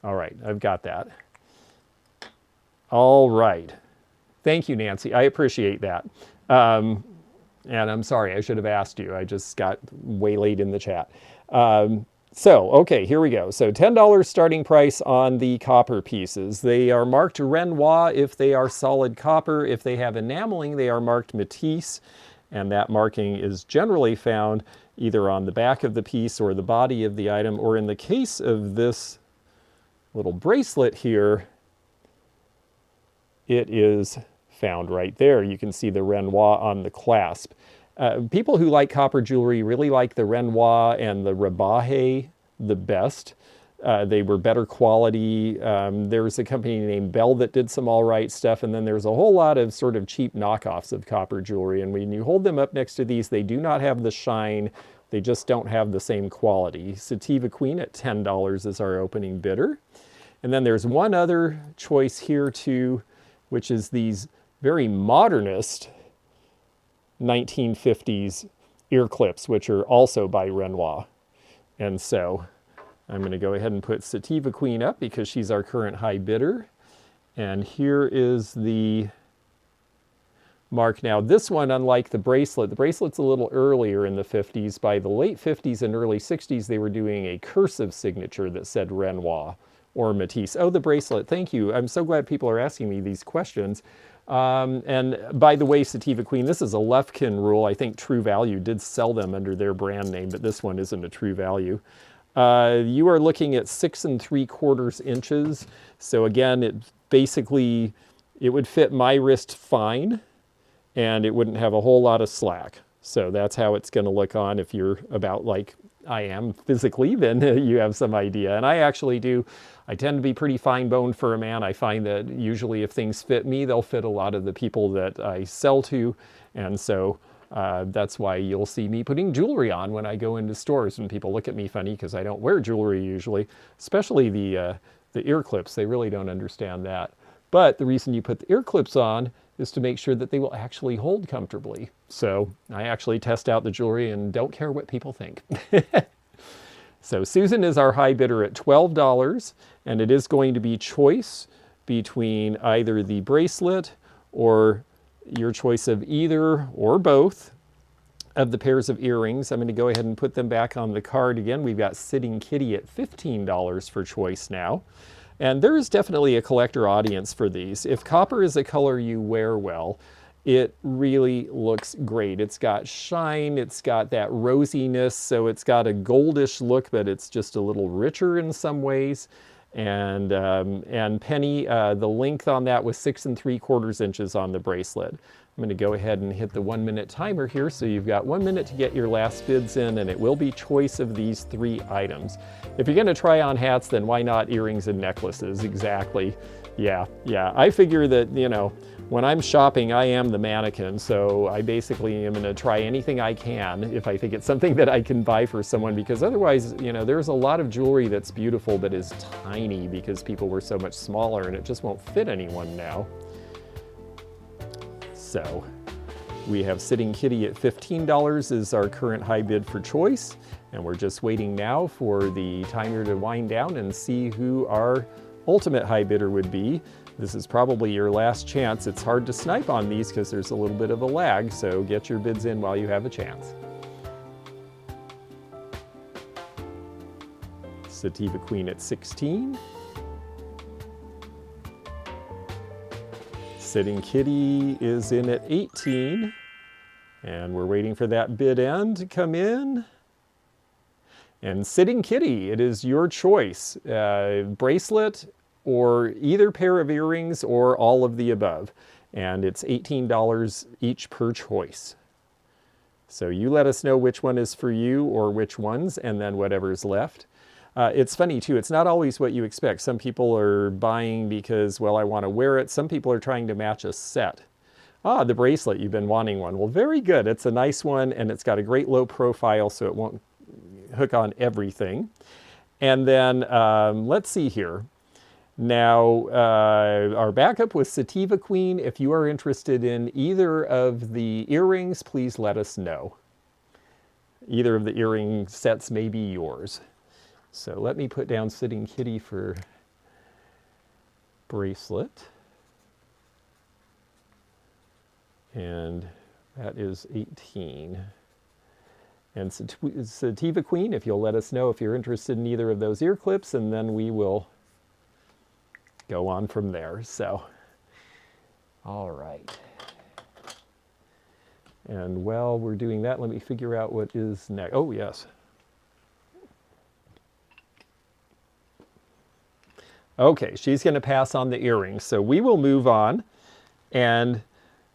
All right, I've got that. All right. Thank you, Nancy. I appreciate that. And I'm sorry, I should have asked you. I just got waylaid in the chat. So, okay, here we go. So $10 starting price on the copper pieces. They are marked Renoir if they are solid copper. If they have enameling, they are marked Matisse. and that marking is generally found either on the back of the piece or the body of the item, or in the case of this little bracelet here, it is found right there. You can see the Renoir on the clasp. People who like copper jewelry really like the Renoir and the Rabahe the best. They were better quality. There was a company named Bell that did some all right stuff, and then there's a whole lot of sort of cheap knockoffs of copper jewelry. And when you hold them up next to these, they do not have the shine. They just don't have the same quality. Sativa Queen at $10 is our opening bidder. And then there's one other choice here too, which is these very modernist 1950s ear clips, which are also by Renoir. And so I'm going to go ahead and put Sativa Queen up because she's our current high bidder. And here is the mark. Now this one, unlike the bracelet's a little earlier in the 50s. By the late 50s and early 60s, they were doing a cursive signature that said Renoir or Matisse. Oh, the bracelet, thank you. I'm so glad people are asking me these questions. And by the way, Sativa Queen, this is a Lufkin rule. I think True Value did sell them under their brand name, but this one isn't a True Value. You are looking at 6 3/4 inches. So again, it would fit my wrist fine, and it wouldn't have a whole lot of slack. So that's how it's going to look on. If you're about like I am physically, then you have some idea. And I actually do. I tend to be pretty fine boned for a man. I find that usually if things fit me, they'll fit a lot of the people that I sell to. And so that's why you'll see me putting jewelry on when I go into stores, and people look at me funny because I don't wear jewelry usually, especially the ear clips. They really don't understand that. But the reason you put the ear clips on is to make sure that they will actually hold comfortably. So I actually test out the jewelry and don't care what people think. So Susan is our high bidder at $12, and it is going to be choice between either the bracelet or your choice of either or both of the pairs of earrings. I'm going to go ahead and put them back on the card again. We've got Sitting Kitty at $15 for choice now. And there is definitely a collector audience for these. If copper is a color you wear well, it really looks great. It's got shine, it's got that rosiness, so it's got a goldish look, but it's just a little richer in some ways. And Penny, the length on that was 6 3/4 inches on the bracelet. I'm going to go ahead and hit the 1 minute timer here, so you've got 1 minute to get your last bids in, and it will be choice of these 3 items. If you're going to try on hats, then why not earrings and necklaces? Exactly. Yeah. I figure that, you know, when I'm shopping, I am the mannequin, so I basically am going to try anything I can if I think it's something that I can buy for someone, because otherwise, you know, there's a lot of jewelry that's beautiful that is tiny because people were so much smaller, and it just won't fit anyone now. So we have Sitting Kitty at $15 is our current high bid for choice, and we're just waiting now for the timer to wind down and see who our ultimate high bidder would be. This is probably your last chance. It's hard to snipe on these because there's a little bit of a lag, so get your bids in while you have a chance. Sativa Queen at 16. Sitting Kitty is in at 18. And we're waiting for that bid end to come in. And Sitting Kitty, it is your choice. Bracelet or either pair of earrings or all of the above. And it's $18 each per choice. So you let us know which one is for you or which ones, and then whatever's left. It's funny too, it's not always what you expect. Some people are buying because, well, I want to wear it. Some people are trying to match a set. Ah, the bracelet, you've been wanting one. Well, very good. It's a nice one, and it's got a great low profile, so it won't hook on everything. And then let's see here. Now, our backup was Sativa Queen. If you are interested in either of the earrings, please let us know. Either of the earring sets may be yours. So let me put down Sitting Kitty for bracelet. And that is 18. And Sativa Queen, if you'll let us know if you're interested in either of those ear clips, and then we will go on from there. So, all right. And while we're doing that, let me figure out what is next. Oh, yes. Okay, she's going to pass on the earrings. So we will move on. And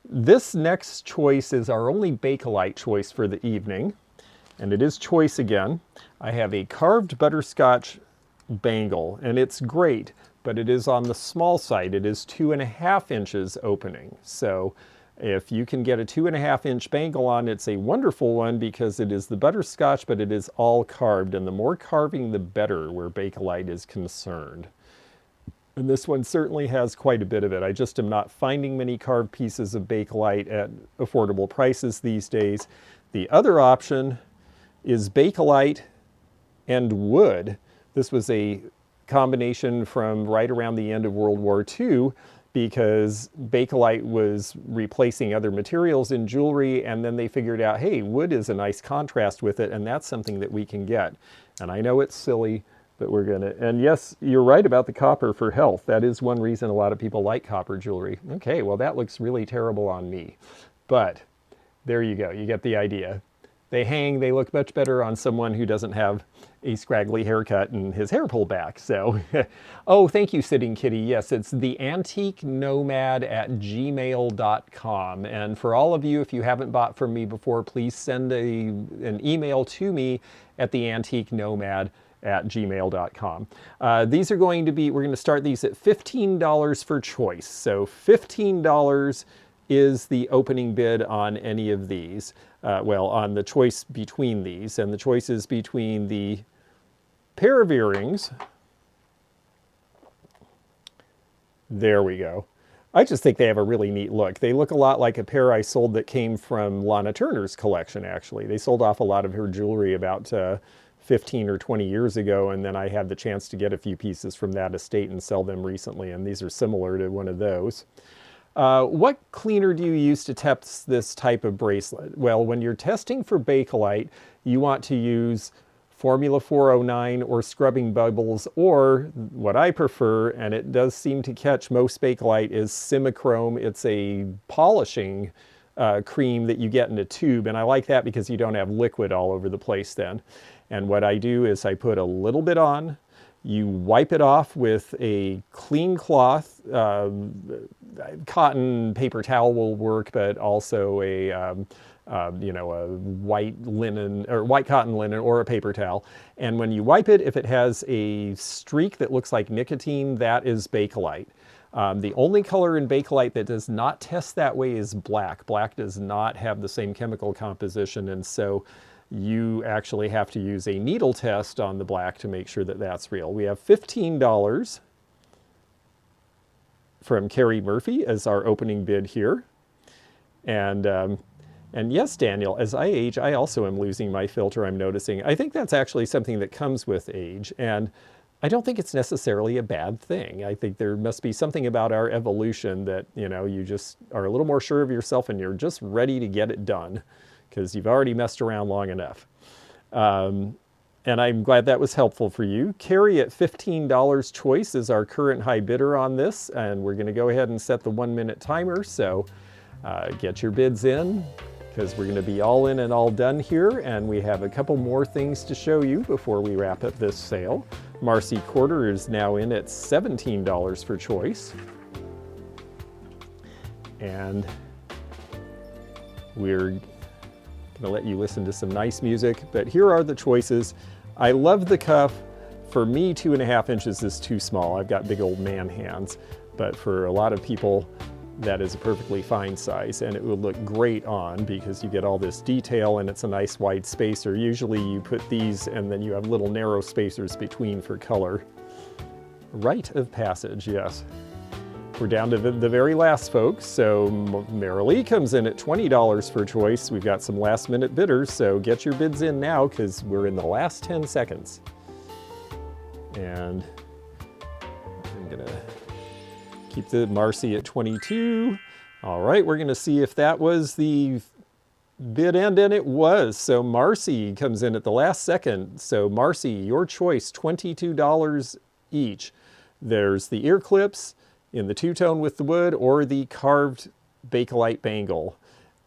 this next choice is our only Bakelite choice for the evening. And it is choice again. I have a carved butterscotch bangle, and it's great, but it is on the small side. It is 2.5 inches opening. So if you can get a 2.5 inch bangle on, it's a wonderful one because it is the butterscotch, but it is all carved. And the more carving, the better where Bakelite is concerned. And this one certainly has quite a bit of it. I just am not finding many carved pieces of Bakelite at affordable prices these days. The other option is Bakelite and wood. This was a combination from right around the end of World War II because Bakelite was replacing other materials in jewelry, and then they figured out, hey, wood is a nice contrast with it, and that's something that we can get. And I know it's silly, but we're going to, and yes, you're right about the copper for health. That is one reason a lot of people like copper jewelry. Okay, well, that looks really terrible on me. But there you go, you get the idea. They hang, they look much better on someone who doesn't have a scraggly haircut and his hair pulled back. So, oh, thank you, Sitting Kitty. Yes, it's the Antique Nomad at gmail.com. And for all of you, if you haven't bought from me before, please send an email to me at the Antique Nomad at gmail.com. These are going to be, we're going to start these at $15 for choice. So $15 is the opening bid on any of these. Well, on the choice between these. And the choice is between the pair of earrings. There we go. I just think they have a really neat look. They look a lot like a pair I sold that came from Lana Turner's collection, actually. They sold off a lot of her jewelry about 15 or 20 years ago, and then I had the chance to get a few pieces from that estate and sell them recently, and these are similar to one of those. What cleaner do you use to test this type of bracelet? Well, when you're testing for Bakelite, you want to use Formula 409 or Scrubbing Bubbles, or what I prefer, and it does seem to catch most Bakelite, is Simichrome. It's a polishing cream that you get in a tube, and I like that because you don't have liquid all over the place then. And what I do is I put a little bit on, you wipe it off with a clean cloth, cotton paper towel will work, but also a white linen or white cotton linen or a paper towel. And when you wipe it, if it has a streak that looks like nicotine, that is Bakelite. The only color in Bakelite that does not test that way is black. Black does not have the same chemical composition, and so you actually have to use a needle test on the black to make sure that that's real. We have $15 from Carrie Murphy as our opening bid here. And yes, Daniel, as I age, I also am losing my filter, I'm noticing. I think that's actually something that comes with age, and I don't think it's necessarily a bad thing. I think there must be something about our evolution that, you just are a little more sure of yourself and you're just ready to get it done, because you've already messed around long enough. And I'm glad that was helpful for you. Carrie at $15 choice is our current high bidder on this, and we're going to go ahead and set the 1-minute timer, so get your bids in, because we're going to be all in and all done here, and we have a couple more things to show you before we wrap up this sale. Marcy Quarter is now in at $17 for choice. And we're going to let you listen to some nice music, but here are the choices. I love the cuff. For me, 2.5 inches is too small. I've got big old man hands, but for a lot of people, that is a perfectly fine size, and it would look great on because you get all this detail and it's a nice wide spacer. Usually you put these and then you have little narrow spacers between for color. Rite of passage, yes. We're down to the very last, folks, so Marilee comes in at $20 for choice. We've got some last minute bidders, so get your bids in now because we're in the last 10 seconds. And I'm gonna keep the Marcy at 22. All right, we're gonna see if that was the bid end, and it was. So Marcy comes in at the last second. So Marcy, your choice, $22 each. There's the ear clips in the two-tone with the wood or the carved Bakelite bangle.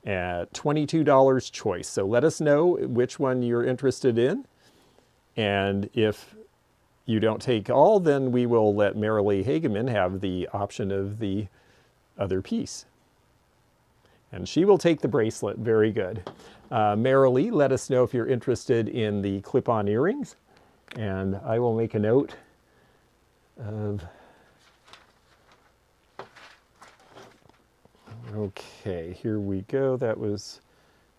at $22 choice. So let us know which one you're interested in. And if you don't take all, then we will let Marilee Hageman have the option of the other piece. And she will take the bracelet. Very good. Marilee, let us know if you're interested in the clip-on earrings. And I will make a note of... Okay, here we go. That was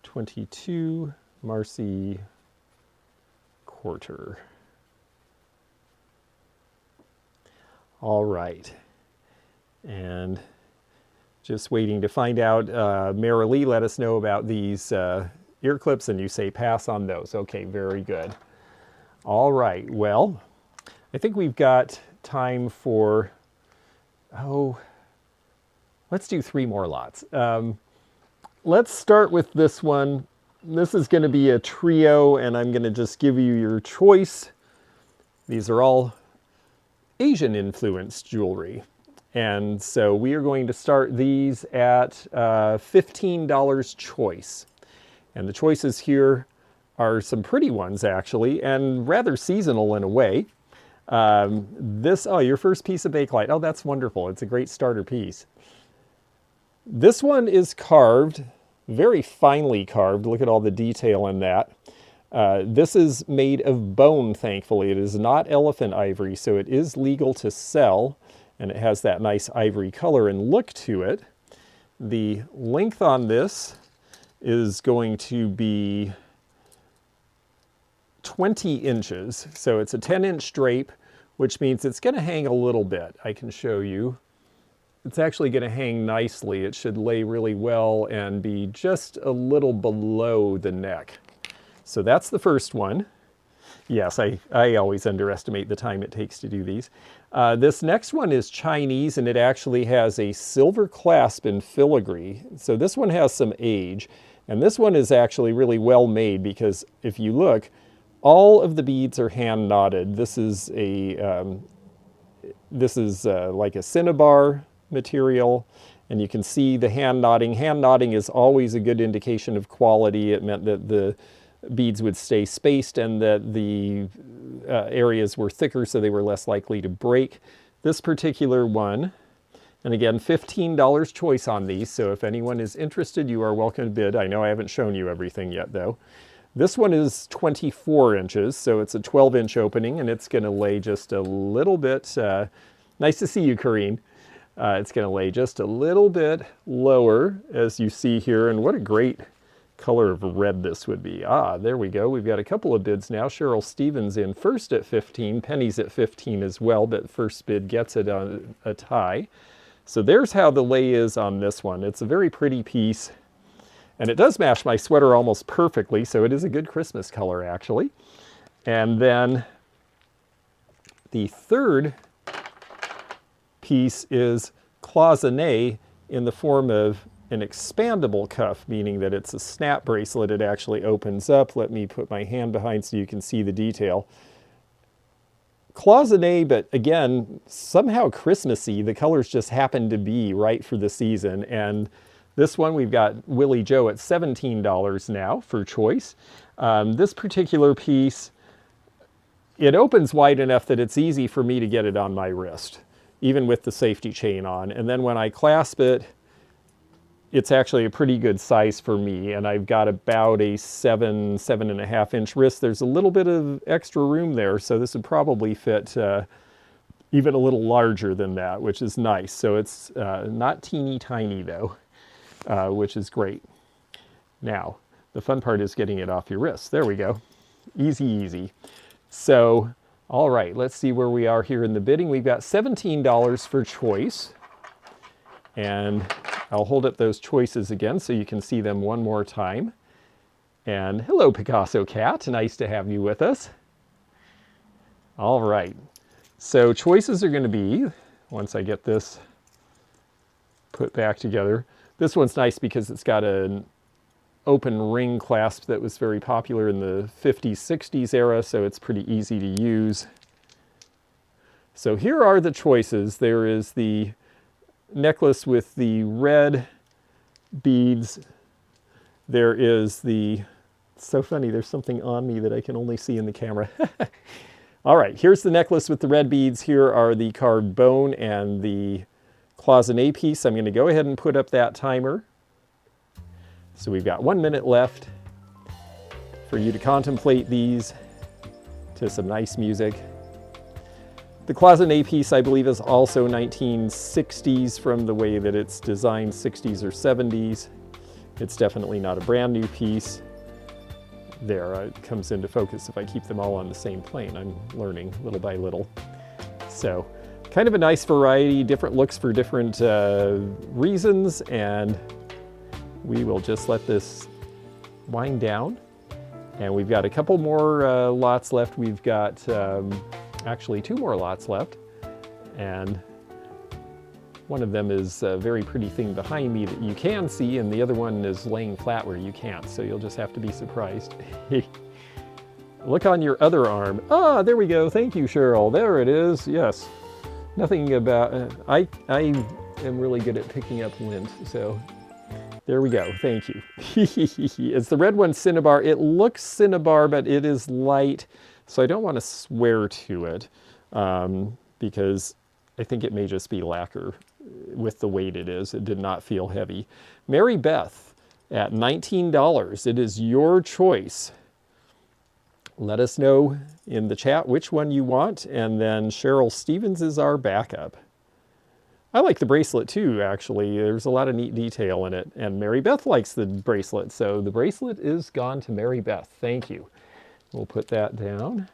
22 Marcy quarter. All right. And just waiting to find out. Marilee, let us know about these ear clips, and you say pass on those. Okay, very good. All right, well, I think we've got time for, let's do 3 more lots. Let's start with this one. This is going to be a trio, and I'm going to just give you your choice. These are all Asian-influenced jewelry. And so we are going to start these at $15 choice. And the choices here are some pretty ones, actually, and rather seasonal in a way. Your first piece of bakelite. Oh, that's wonderful. It's a great starter piece. This one is carved, very finely carved. Look at all the detail in that. This is made of bone, thankfully. It is not elephant ivory, so it is legal to sell, and it has that nice ivory color and look to it. The length on this is going to be 20 inches. So it's a 10-inch drape, which means it's going to hang a little bit. I can show you. It's actually going to hang nicely. It should lay really well and be just a little below the neck. So that's the first one. Yes, I always underestimate the time it takes to do these. This next one is Chinese, and it actually has a silver clasp in filigree. So this one has some age, and this one is actually really well made because if you look, all of the beads are hand knotted. This is like a cinnabar material, and you can see the hand knotting. Hand knotting is always a good indication of quality. It meant that the beads would stay spaced and that the areas were thicker, so they were less likely to break. This particular one, and again, $15 choice on these, so if anyone is interested, you are welcome to bid. I know I haven't shown you everything yet, though. This one is 24 inches, so it's a 12-inch opening, and it's going to lay just a little bit, nice to see you, Corrine. It's going to lay just a little bit lower, as you see here, and what a great color of red this would be. Ah, there we go. We've got a couple of bids now. Cheryl Stevens in first at 15, Penny's at 15 as well, but first bid gets it on a tie. So there's how the lay is on this one. It's a very pretty piece, and it does match my sweater almost perfectly, so it is a good Christmas color, actually. And then the third piece is cloisonné in the form of an expandable cuff, meaning that it's a snap bracelet. It actually opens up. Let me put my hand behind so you can see the detail. Cloisonné, but again, somehow Christmassy. The colors just happen to be right for the season. And this one, we've got Willie Joe at $17 now for choice. This particular piece, it opens wide enough that it's easy for me to get it on my wrist, even with the safety chain on. And then when I clasp it, it's actually a pretty good size for me, and I've got about a 7.5 inch wrist. There's a little bit of extra room there, so this would probably fit even a little larger than that, which is nice. So it's not teeny tiny though, which is great. Now, the fun part is getting it off your wrist. There we go. Easy, easy. So, all right, let's see where we are here in the bidding. We've got $17 for choice. And I'll hold up those choices again so you can see them one more time. And hello, Picasso Cat. Nice to have you with us. All right. So choices are going to be, once I get this put back together, this one's nice because it's got an open ring clasp that was very popular in the 50s, 60s era, so it's pretty easy to use. So here are the choices. There is the necklace with the red beads There is the, it's so funny, there's something on me that I can only see in the camera. All right, here's the necklace with the red beads. Here are the carved bone and the cloisonné piece. I'm going to go ahead and put up that timer. So we've got 1 minute left for you to contemplate these to some nice music. The cloisonné piece, I believe, is also 1960s from the way that it's designed, 60s or 70s. It's definitely not a brand new piece. There, it comes into focus if I keep them all on the same plane. I'm learning little by little. So, kind of a nice variety, different looks for different reasons, and we will just let this wind down. And we've got a couple more lots left. We've got actually 2 more lots left, and one of them is a very pretty thing behind me that you can see, and the other one is laying flat where you can't, so you'll just have to be surprised. Look on your other arm. Ah, there we go. Thank you, Cheryl. There it is. Yes. Nothing about... I am really good at picking up lint, so there we go. Thank you. It's the red one, Cinnabar. It looks Cinnabar, but it is light, so I don't want to swear to it because I think it may just be lacquer with the weight it is. It did not feel heavy. Mary Beth at $19. It is your choice. Let us know in the chat which one you want, and then Cheryl Stevens is our backup. I like the bracelet too, actually. There's a lot of neat detail in it, and Mary Beth likes the bracelet, so the bracelet is gone to Mary Beth. Thank you. We'll put that down.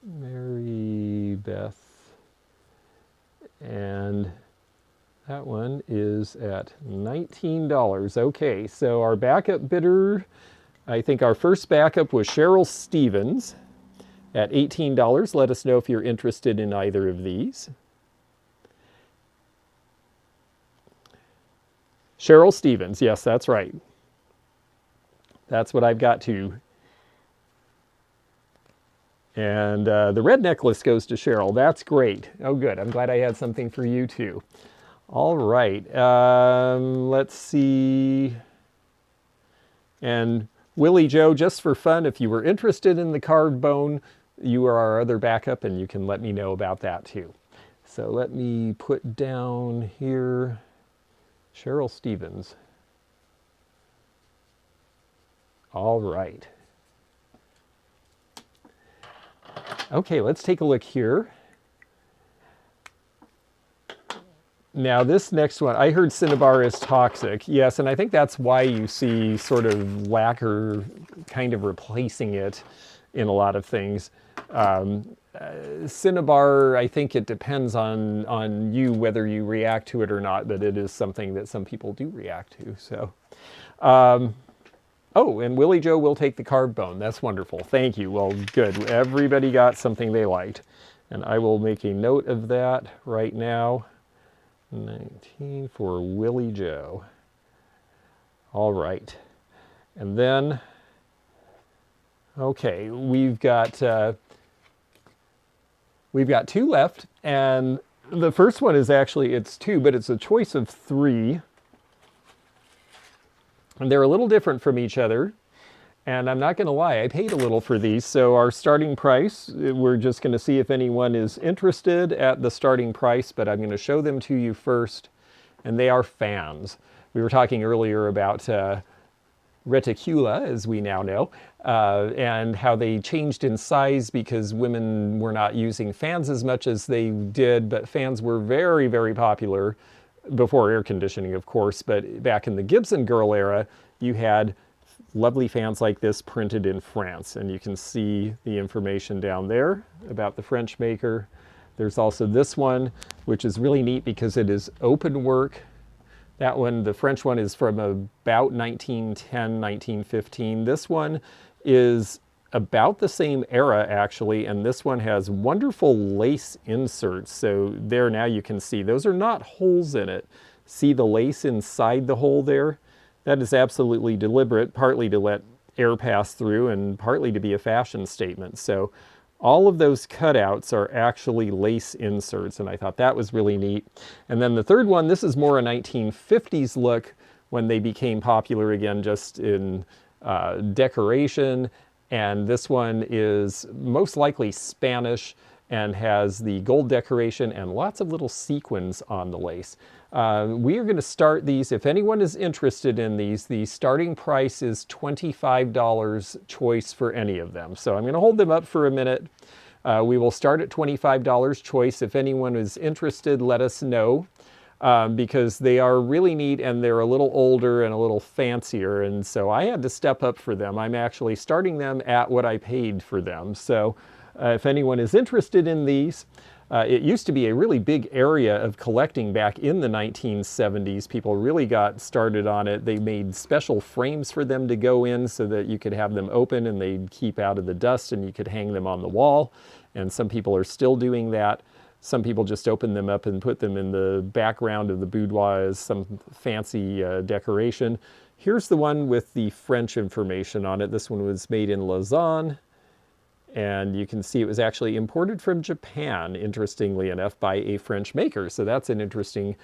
Mary Beth. And that one is at $19. Okay, so our backup bidder, I think our first backup was Cheryl Stevens at $18. Let us know if you're interested in either of these. Cheryl Stevens, yes, that's right. That's what I've got too. And the red necklace goes to Cheryl. That's great. Oh, good. I'm glad I had something for you too. All right. Let's see. And Willie Joe, just for fun, if you were interested in the carved bone, you are our other backup, and you can let me know about that too. So let me put down here Cheryl Stevens. All right. Okay, let's take a look here. Now this next one, I heard Cinnabar is toxic. Yes, and I think that's why you see sort of lacquer kind of replacing it in a lot of things. Cinnabar, I think it depends on you whether you react to it or not, but it is something that some people do react to. So, oh, and Willie Joe will take the carved bone. That's wonderful. Thank you. Well, good. Everybody got something they liked. And I will make a note of that right now. 19 for Willie Joe. All right. And then, okay, we've got 2 left. And the first one is actually, it's 2, but it's a choice of 3. And they're a little different from each other. And I'm not going to lie, I paid a little for these. So our starting price, we're just going to see if anyone is interested at the starting price, but I'm going to show them to you first. And they are fans. We were talking earlier about reticula, as we now know, and how they changed in size because women were not using fans as much as they did, but fans were very, very popular before air conditioning, of course. But back in the Gibson Girl era, you had lovely fans like this printed in France, and you can see the information down there about the French maker. There's also this one, which is really neat because it is open work. That one, the French one, is from about 1910, 1915. This one is about the same era, actually, and this one has wonderful lace inserts. So there, now you can see those are not holes in it. See the lace inside the hole there? That is absolutely deliberate, partly to let air pass through and partly to be a fashion statement. So all of those cutouts are actually lace inserts, and I thought that was really neat. And then the third one, this is more a 1950s look when they became popular again just in decoration. And this one is most likely Spanish and has the gold decoration and lots of little sequins on the lace. We are going to start these. If anyone is interested in these, the starting price is $25 choice for any of them. So I'm going to hold them up for a minute. We will start at $25 choice. If anyone is interested, let us know. Because they are really neat and they're a little older and a little fancier, and so I had to step up for them. I'm actually starting them at what I paid for them. So if anyone is interested in these, it used to be a really big area of collecting back in the 1970s. People really got started on it. They made special frames for them to go in so that you could have them open and they'd keep out of the dust and you could hang them on the wall. And some people are still doing that. Some people just open them up and put them in the background of the boudoir as some fancy decoration. Here's the one with the French information on it. This one was made in Lausanne, and you can see it was actually imported from Japan, interestingly enough, by a French maker. So that's an interesting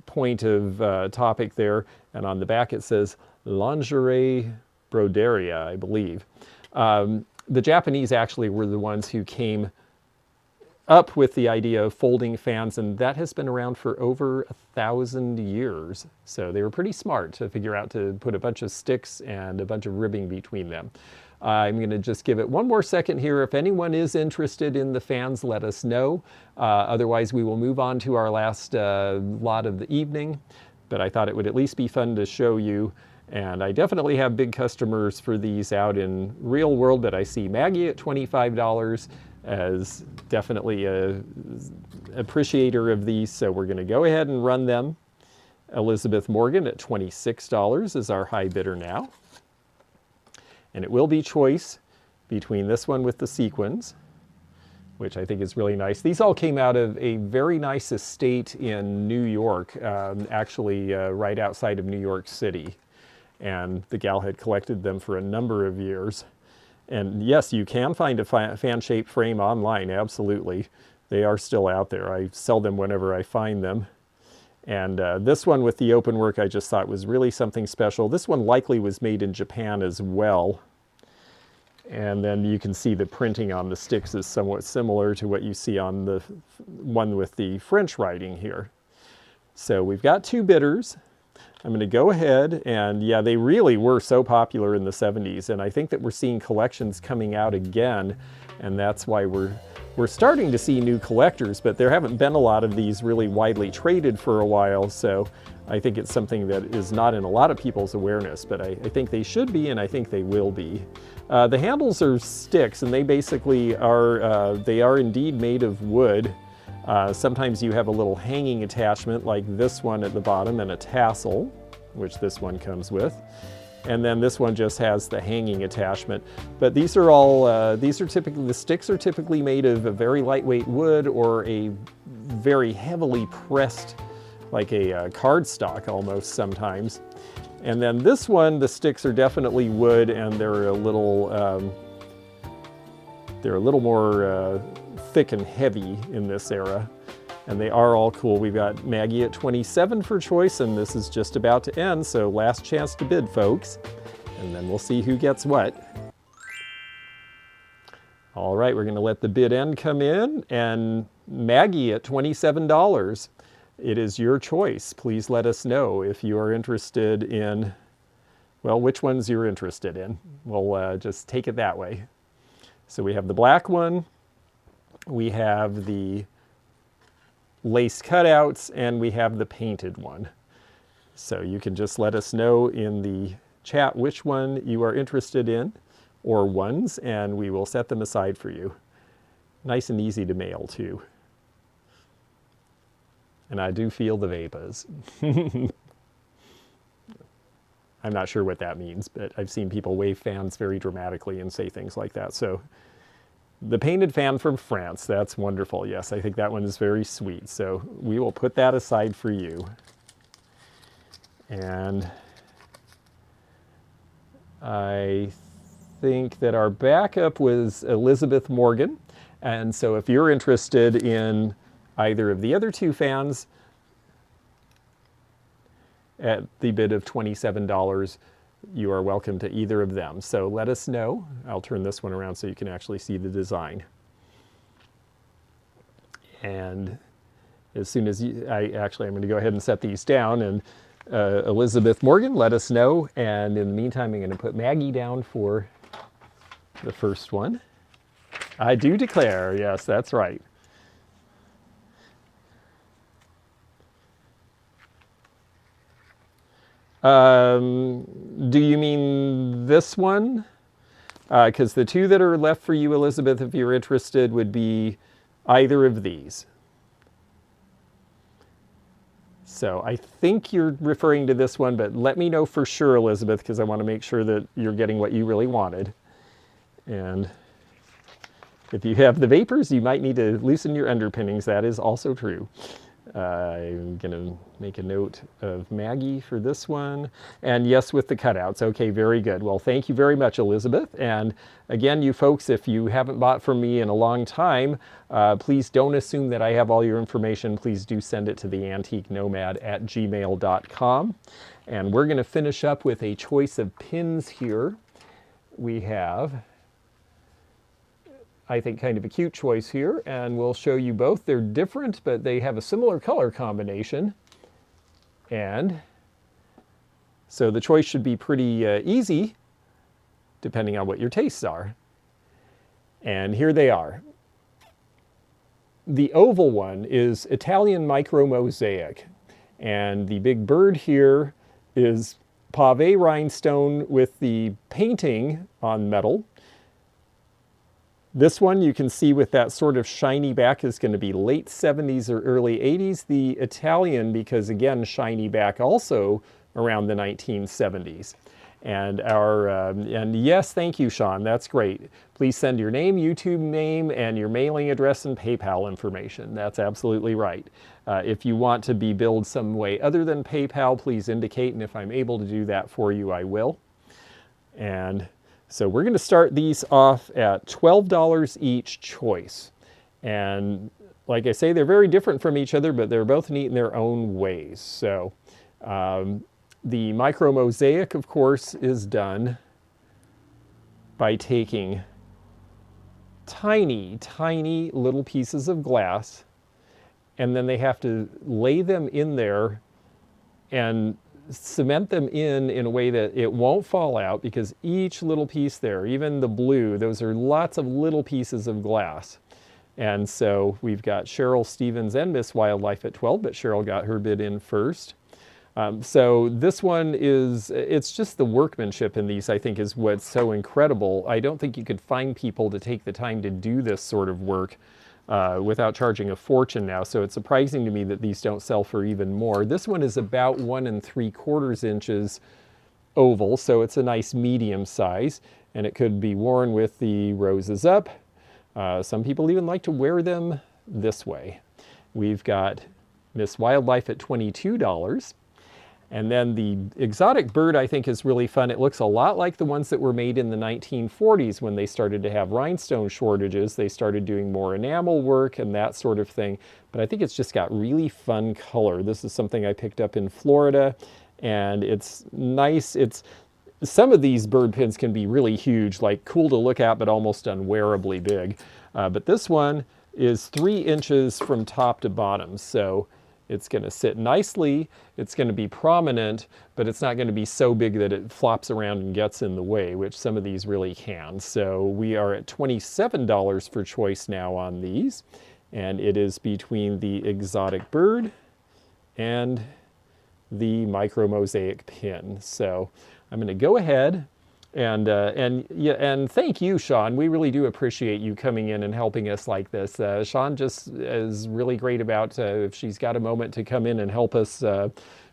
point of topic there. And on the back it says lingerie broderia, I believe. The Japanese actually were the ones who came up with the idea of folding fans, and that has been around for over 1,000 years. So they were pretty smart to figure out to put a bunch of sticks and a bunch of ribbing between them. I'm going to just give it one more second here. If anyone is interested in the fans, let us know. Otherwise, we will move on to our last lot of the evening. But I thought it would at least be fun to show you. And I definitely have big customers for these out in real world, but I see Maggie at $25 as definitely a appreciator of these, so we're going to go ahead and run them. Elizabeth Morgan at $26 is our high bidder now. And it will be choice between this one with the sequins, which I think is really nice. These all came out of a very nice estate in New York, actually right outside of New York City. And the gal had collected them for a number of years. And yes, you can find a fan-shaped frame online, absolutely. They are still out there. I sell them whenever I find them. And this one with the open work I just thought was really something special. This one likely was made in Japan as well. And then you can see the printing on the sticks is somewhat similar to what you see on the one with the French writing here. So we've got two bidders. I'm going to go ahead, and yeah, they really were so popular in the 70s, and I think that we're seeing collections coming out again, and that's why we're starting to see new collectors, but there haven't been a lot of these really widely traded for a while, so I think it's something that is not in a lot of people's awareness, but I think they should be, and I think they will be. The handles are sticks, and they basically are, they are indeed made of wood. Sometimes you have a little hanging attachment like this one at the bottom and a tassel, which this one comes with. And then this one just has the hanging attachment. But these are all, the sticks are typically made of a very lightweight wood or a very heavily pressed, like a cardstock almost sometimes. And then this one, the sticks are definitely wood, and they're a little more thick and heavy in this era, and they are all cool. We've got Maggie at 27 for choice, and this is just about to end, so last chance to bid, folks, and then we'll see who gets what. All right, we're going to let the bid end come in, and Maggie at $27. It is your choice. Please let us know if you are interested in, well, which ones you're interested in. We'll just take it that way. So we have the black one, we have the lace cutouts, and we have the painted one. So you can just let us know in the chat which one you are interested in, or ones, and we will set them aside for you. Nice and easy to mail too. And I do feel the vapors. I'm not sure what that means, but I've seen people wave fans very dramatically and say things like that. So the painted fan from France, that's wonderful. Yes, I think that one is very sweet. So we will put that aside for you. And I think that our backup was Elizabeth Morgan. And so if you're interested in either of the other two fans, at the bid of $27, you are welcome to either of them. So let us know. I'll turn this one around so you can actually see the design. And as soon as I'm going to go ahead and set these down, and Elizabeth Morgan, let us know. And in the meantime, I'm going to put Maggie down for the first one. I do declare, yes, that's right. Do you mean this one? Because the two that are left for you, Elizabeth, if you're interested, would be either of these. So I think you're referring to this one, but let me know for sure, Elizabeth, because I want to make sure that you're getting what you really wanted. And if you have the vapors, you might need to loosen your underpinnings. That is also true. I'm going to make a note of Maggie for this one. And yes, with the cutouts. Okay, very good. Well, thank you very much, Elizabeth. And again, you folks, if you haven't bought from me in a long time, please don't assume that I have all your information. Please do send it to the antiquenomad@gmail.com. And we're going to finish up with a choice of pins here. We have, I think, kind of a cute choice here, and we'll show you both. They're different, but they have a similar color combination. And so the choice should be pretty easy, depending on what your tastes are. And here they are. The oval one is Italian micro mosaic, and the big bird here is pave rhinestone with the painting on metal. This one you can see with that sort of shiny back is going to be late 70s or early 80s. The Italian, because again, shiny back also around the 1970s. And and yes, thank you, Sean, that's great. Please send your name, YouTube name, and your mailing address and PayPal information. That's absolutely right. If you want to be billed some way other than PayPal, please indicate, and if I'm able to do that for you, I will. And so we're going to start these off at $12 each choice. And like I say, they're very different from each other, but they're both neat in their own ways. So the micro mosaic, of course, is done by taking tiny, tiny little pieces of glass, and then they have to lay them in there and cement them in a way that it won't fall out, because each little piece there, even the blue, those are lots of little pieces of glass. And so we've got Cheryl Stevens and Miss Wildlife at 12, but Cheryl got her bid in first. So this one is, it's just the workmanship in these, I think, is what's so incredible. I don't think you could find people to take the time to do this sort of work without charging a fortune now. So it's surprising to me that these don't sell for even more. This one is about 1 3/4 inches oval, so it's a nice medium size, and it could be worn with the roses up. Some people even like to wear them this way. We've got Miss Wildlife at $22. And then the exotic bird, I think, is really fun. It looks a lot like the ones that were made in the 1940s when they started to have rhinestone shortages. They started doing more enamel work and that sort of thing. But I think it's just got really fun color. This is something I picked up in Florida, and it's nice. Some of these bird pins can be really huge, like cool to look at, but almost unwearably big. But this one is 3 inches from top to bottom. So it's going to sit nicely, it's going to be prominent, but it's not going to be so big that it flops around and gets in the way, which some of these really can. So we are at $27 for choice now on these, and it is between the exotic bird and the micro mosaic pin. So I'm going to go ahead and thank you, Sean. We really do appreciate you coming in and helping us like this. Sean just is really great about if she's got a moment to come in and help us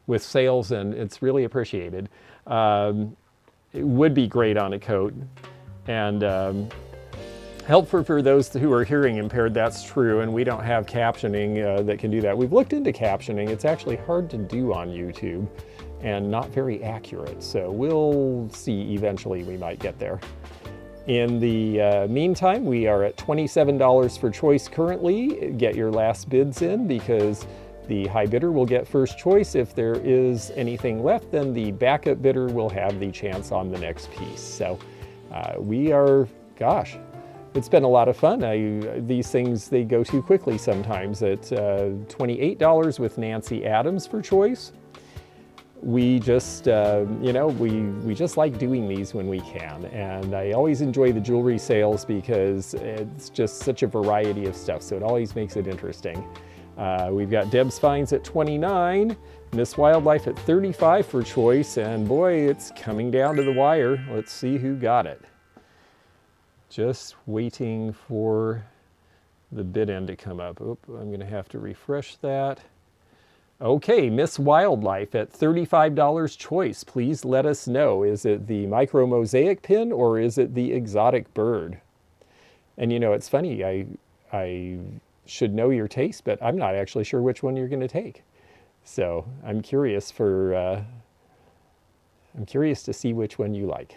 with sales, and it's really appreciated. It would be great on a coat, and helpful for those who are hearing impaired. That's true, and we don't have captioning that can do that. We've looked into captioning. It's actually hard to do on YouTube and not very accurate. So we'll see, eventually we might get there. In the meantime, we are at $27 for choice currently. Get your last bids in, because The high bidder will get first choice. If there is anything left, then the backup bidder will have the chance on the next piece. So we are, gosh, it's been a lot of fun. These things, they go too quickly sometimes. At $28 with Nancy Adams for choice. We just, you know, we just like doing these when we can. And I always enjoy the jewelry sales because it's just such a variety of stuff. So it always makes it interesting. We've got Deb's Finds at 29, Miss Wildlife at 35 for choice. And boy, it's coming down to the wire. Let's see who got it. Just waiting for the bid end to come up. Oop, I'm going to have to refresh that. Okay, Miss Wildlife at $35 choice. Please let us know. Is it the micro mosaic pin or is it the exotic bird? And you know, it's funny, I should know your taste, but I'm not actually sure which one you're going to take. So I'm curious to see which one you like.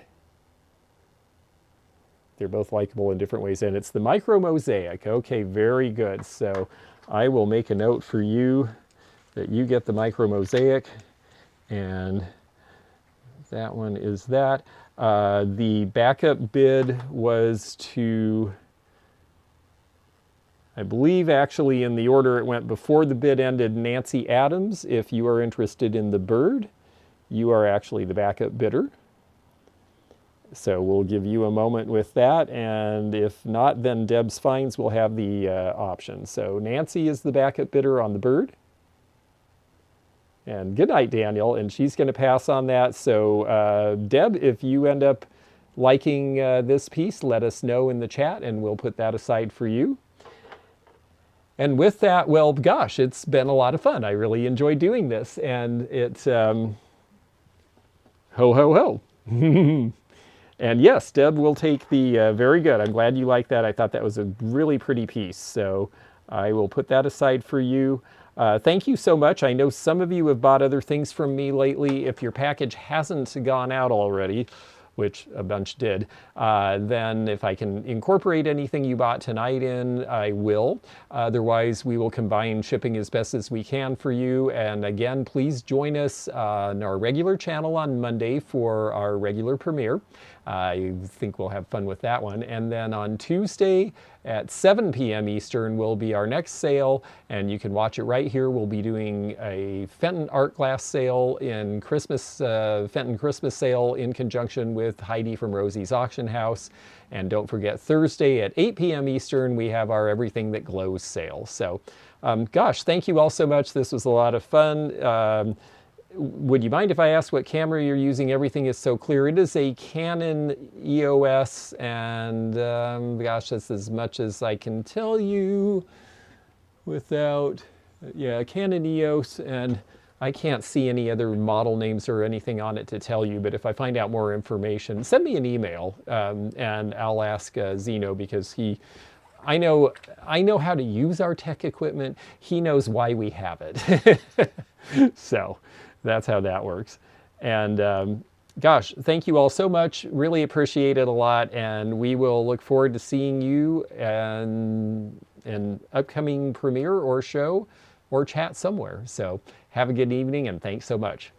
They're both likable in different ways, and it's the micro mosaic. Okay, very good. So I will make a note for you that you get the micro mosaic, and that one is that. The backup bid was to, I believe actually in the order it went before the bid ended, Nancy Adams. If you are interested in the bird, you are actually the backup bidder. So we'll give you a moment with that, and if not, then Deb's Finds will have the option. So Nancy is the backup bidder on the bird. And good night, Daniel, and she's going to pass on that. So Deb, if you end up liking this piece, let us know in the chat, and we'll put that aside for you. And with that, well, gosh, it's been a lot of fun. I really enjoyed doing this, and it's ho, ho, ho. And yes, Deb will take the, very good. I'm glad you like that. I thought that was a really pretty piece. So I will put that aside for you. Thank you so much. I know some of you have bought other things from me lately. If your package hasn't gone out already, which a bunch did, then if I can incorporate anything you bought tonight in, I will. Otherwise, we will combine shipping as best as we can for you. And again, please join us on our regular channel on Monday for our regular premiere. I think we'll have fun with that one. And then on Tuesday at 7 p.m. Eastern will be our next sale, and you can watch it right here. We'll be doing a Fenton art glass sale in Christmas, Fenton Christmas sale in conjunction with Heidi from Rosie's Auction House. And don't forget, Thursday at 8 p.m. Eastern, we have our Everything That Glows sale. So, gosh, thank you all so much. This was a lot of fun. Would you mind if I ask what camera you're using? Everything is so clear. It is a Canon EOS, and gosh, that's as much as I can tell you without, yeah, Canon EOS, and I can't see any other model names or anything on it to tell you, but if I find out more information, send me an email, and I'll ask Zeno, because I know how to use our tech equipment. He knows why we have it. So that's how that works. And gosh, thank you all so much. Really appreciate it a lot. And we will look forward to seeing you in an upcoming premiere or show or chat somewhere. So have a good evening, and thanks so much.